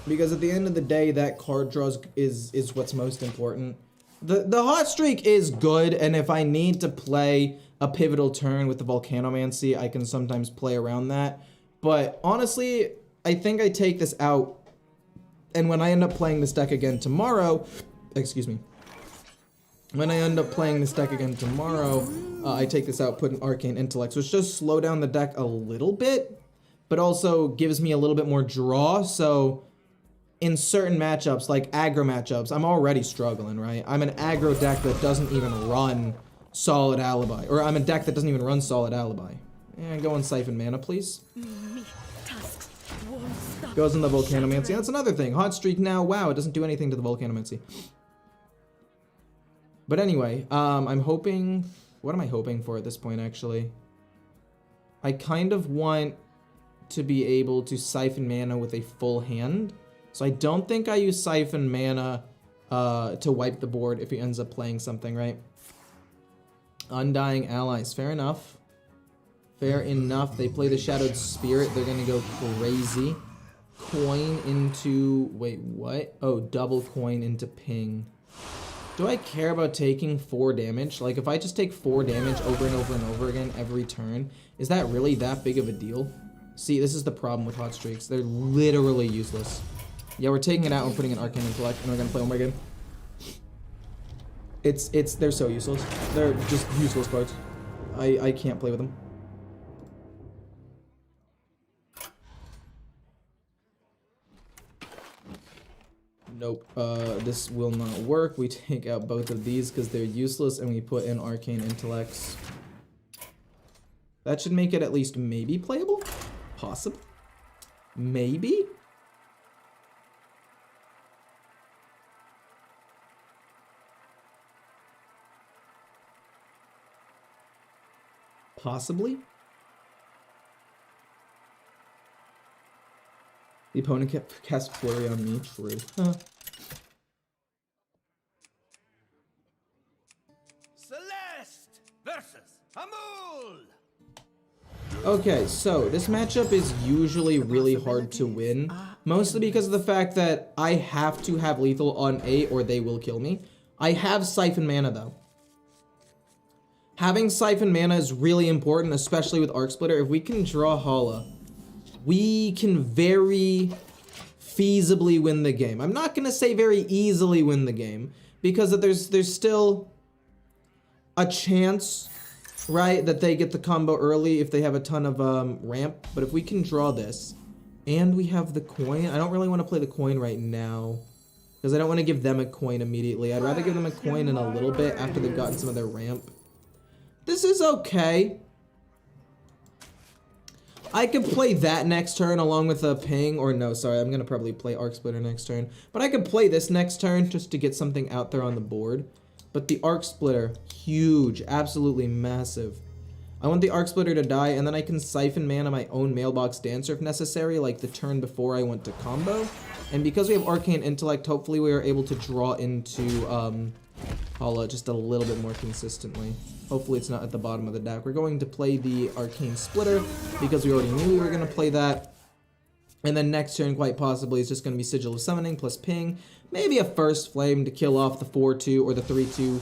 Because at the end of the day, that card draw is what's most important. The Hot Streak is good, and if I need to play a pivotal turn with the Volcanomancy, I can sometimes play around that. But honestly, I think I take this out, and when I end up playing this deck again tomorrow, excuse me, when I end up playing this deck again tomorrow, I take this out, put an Arcane Intellect, which does slow down the deck a little bit, but also gives me a little bit more draw. So in certain matchups, like aggro matchups, I'm already struggling, right? I'm an aggro deck that doesn't even run Solid Alibi, or I'm a deck that doesn't even run Solid Alibi. And go on Siphon Mana, please. Goes in the Volcanomancy. That's another thing. Hot Streak now, wow, it doesn't do anything to the Volcanomancy. But anyway, I'm hoping... What am I hoping for at this point, actually? I kind of want to be able to Siphon Mana with a full hand. So I don't think I use Siphon Mana to wipe the board if he ends up playing something, right? Undying Allies, fair enough. Fair enough. They play the Shadowed Spirit, they're gonna go crazy. Coin into, wait, what? Oh, double coin into ping. Do I care about taking 4 damage? Like, if I just take 4 damage over and over and over again every turn, is that really that big of a deal? See, this is the problem with Hot Streaks. They're literally useless. Yeah, we're taking it out and putting an Arcane Intellect, and we're gonna play one more game. They're so useless. They're just useless cards. I can't play with them. Nope, this will not work. We take out both of these because they're useless, and we put in Arcane Intellects. That should make it at least maybe playable? Possible? Maybe? Possibly? The opponent cast Flurry on me. True. Huh. Celeste versus Amul. Okay, so this matchup is usually really hard to win, mostly because of the fact that I have to have lethal on 8 or they will kill me. I have Siphon Mana though. Having Siphon Mana is really important, especially with Arc Splitter. If we can draw Hala, we can very feasibly win the game. I'm not gonna say very easily win the game, because there's still a chance, right, that they get the combo early if they have a ton of ramp. But if we can draw this, and we have the coin, I don't really want to play the coin right now, because I don't want to give them a coin immediately. I'd rather give them a coin in a little bit after they've gotten some of their ramp. This is okay. I could play that next turn along with a ping, or no, sorry, I'm gonna probably play Arc Splitter next turn. But I could play this next turn just to get something out there on the board. But the Arc Splitter, huge, absolutely massive. I want the Arc Splitter to die, and then I can Siphon Mana my own Mailbox Dancer if necessary, like the turn before I went to combo. And because we have Arcane Intellect, hopefully we are able to draw into Hala just a little bit more consistently. Hopefully it's not at the bottom of the deck. We're going to play the Arcane Splitter because we already knew we were going to play that. And then next turn, quite possibly, is just going to be Sigil of Summoning plus Ping. Maybe a First Flame to kill off the 4-2 or the 3-2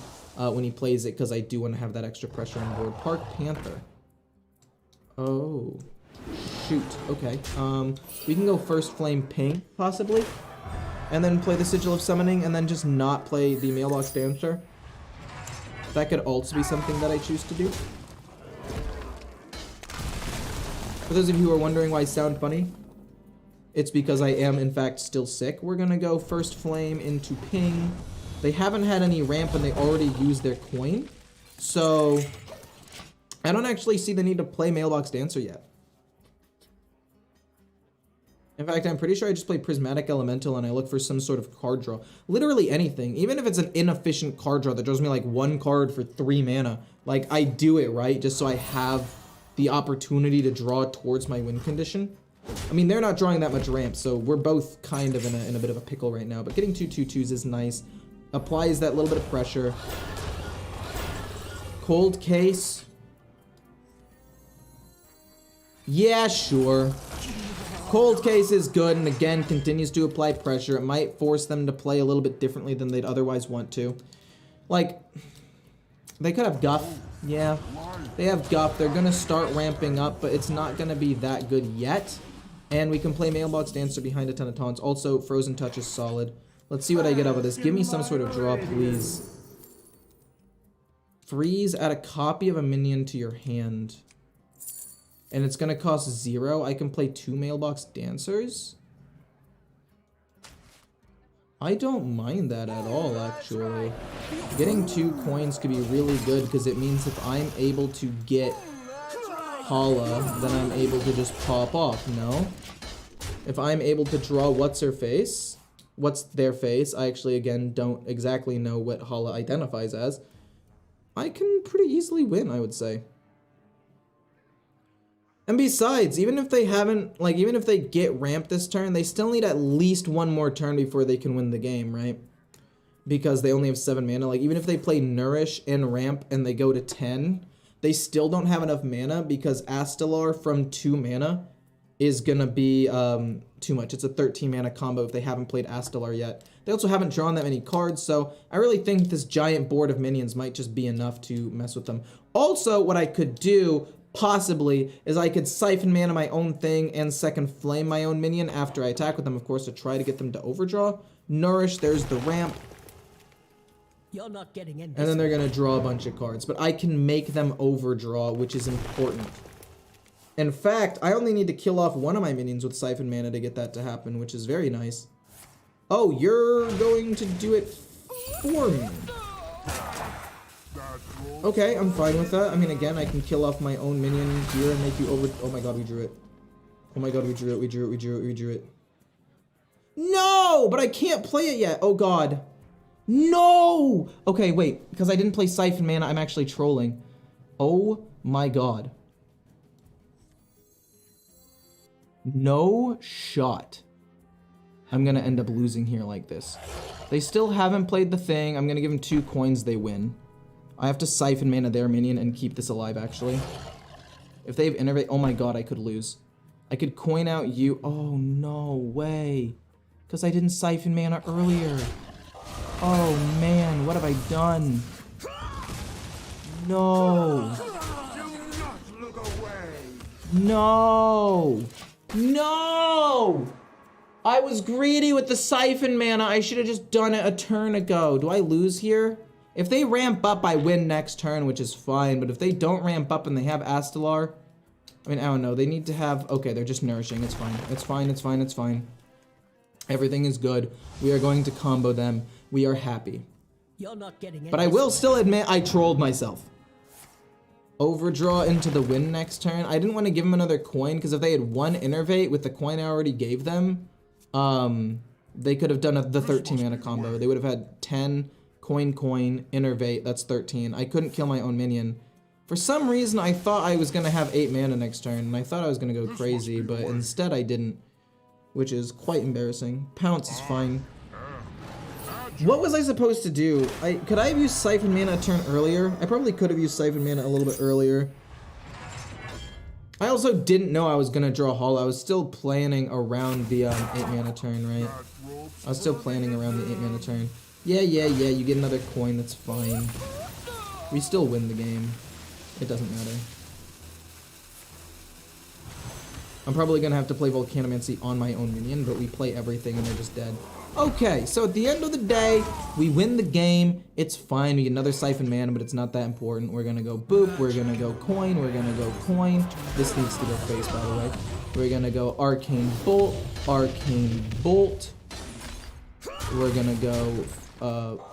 when he plays it, because I do want to have that extra pressure on board. Park Panther. Oh. Shoot. Okay. We can go First Flame Ping, possibly. And then play the Sigil of Summoning, and then just not play the Mailbox Dancer. That could also be something that I choose to do. For those of you who are wondering why I sound funny, it's because I am, in fact, still sick. We're going to go First Flame into Ping. They haven't had any ramp, and they already used their coin. So, I don't actually see the need to play Mailbox Dancer yet. In fact, I'm pretty sure I just play Prismatic Elemental and I look for some sort of card draw. Literally anything. Even if it's an inefficient card draw that draws me like 1 card for 3 mana. Like, I do it, right? Just so I have the opportunity to draw towards my win condition. I mean, they're not drawing that much ramp, so we're both kind of in a bit of a pickle right now. But getting 2 2/2s is nice. Applies that little bit of pressure. Cold Case. Yeah, sure. Cold Case is good, and again, continues to apply pressure. It might force them to play a little bit differently than they'd otherwise want to. Like, they could have Guff. Yeah, they have Guff. They're going to start ramping up, but it's not going to be that good yet. And we can play Mailbox Dancer behind a ton of taunts. Also, Frozen Touch is solid. Let's see what I get out of this. Give me some sort of draw, please. Freeze, add a copy of a minion to your hand. And it's going to cost 0. I can play 2 Mailbox Dancers. I don't mind that at all, actually. Getting 2 coins could be really good, because it means if I'm able to get Hala, then I'm able to just pop off, no? If I'm able to draw what's their face, I actually, again, don't exactly know what Hala identifies as, I can pretty easily win, I would say. And besides, even if they haven't, like, even if they get ramped this turn, they still need at least 1 more turn before they can win the game, right? Because they only have 7 mana. Like, even if they play Nourish and ramp and they go to 10, they still don't have enough mana, because Astalar from 2 mana is gonna be too much. It's a 13 mana combo if they haven't played Astalar yet. They also haven't drawn that many cards, so I really think this giant board of minions might just be enough to mess with them. Also, what I could do, possibly, is I could Siphon Mana my own thing and Second Flame my own minion after I attack with them, of course, to try to get them to overdraw. Nourish, there's the ramp. You're not getting in. And then they're going to draw a bunch of cards. But I can make them overdraw, which is important. In fact, I only need to kill off 1 of my minions with Siphon Mana to get that to happen, which is very nice. Oh, you're going to do it for me. Okay, I'm fine with that. I mean, again, I can kill off my own minion here and make you over... Oh my god, we drew it. Oh my god, we drew it. No! But I can't play it yet. Oh god. No! Okay, wait. Because I didn't play Siphon Mana, I'm actually trolling. Oh my god. No shot. I'm gonna end up losing here like this. They still haven't played the thing. I'm gonna give them 2 coins, they win. I have to Siphon Mana their minion and keep this alive, actually. If they have Innervate... Oh my god, I could lose. I could coin out you... Oh, no way. Because I didn't Siphon Mana earlier. Oh, man. What have I done? No. No. No! I was greedy with the Siphon Mana. I should have just done it a turn ago. Do I lose here? If they ramp up, I win next turn, which is fine. But if they don't ramp up and they have Astalar... I mean, I don't know. They need to have... Okay, they're just nourishing. It's fine. It's fine. It's fine. It's fine. Everything is good. We are going to combo them. We are happy. You're not getting in. But I will still admit I trolled myself. Overdraw into the win next turn. I didn't want to give them another coin, because if they had 1 Innervate with the coin I already gave them, they could have done the 13 mana combo. They would have had 10... Coin, Innervate, that's 13. I couldn't kill my own minion. For some reason, I thought I was going to have 8 mana next turn, and I thought I was going to go crazy, but instead I didn't, which is quite embarrassing. Pounce is fine. What was I supposed to do? Could I have used Siphon Mana a turn earlier? I probably could have used Siphon Mana a little bit earlier. I also didn't know I was gonna draw Hollow. I was still planning around the 8 mana turn, right? I was still planning around the 8 mana turn. Yeah, you get another coin, that's fine. We still win the game. It doesn't matter. I'm probably gonna have to play Volcanomancy on my own minion, but we play everything and they're just dead. Okay, so at the end of the day, we win the game. It's fine. We get another Siphon Mana, but it's not that important. We're gonna go boop. We're gonna go coin. We're gonna go coin. This needs to go face, by the way. We're gonna go Arcane Bolt. Arcane Bolt. We're gonna go,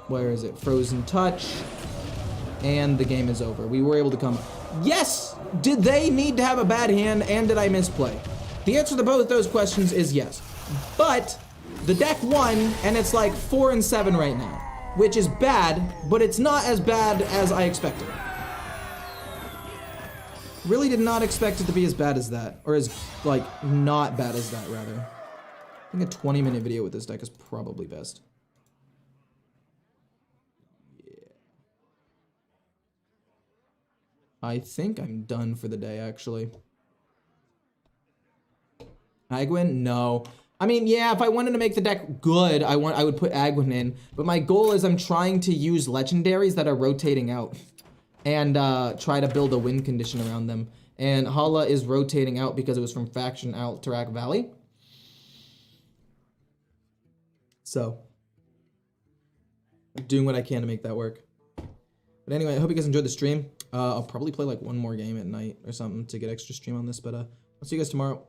where is it? Frozen Touch. And the game is over. We were able to come. Yes! Did they need to have a bad hand, and did I misplay? The answer to both those questions is yes. But the deck won, and it's like 4 and 7 right now, which is bad, but it's not as bad as I expected. Really did not expect it to be as bad as that, or as, like, not bad as that, rather. I think a 20-minute video with this deck is probably best. Yeah. I think I'm done for the day, actually. Agwin? No. I mean, yeah, if I wanted to make the deck good, I would put Agwin in. But my goal is I'm trying to use legendaries that are rotating out. And try to build a win condition around them. And Hala is rotating out because it was from Faction Alterac Valley. So, I'm doing what I can to make that work. But anyway, I hope you guys enjoyed the stream. I'll probably play like one more game at night or something to get extra stream on this. But I'll see you guys tomorrow.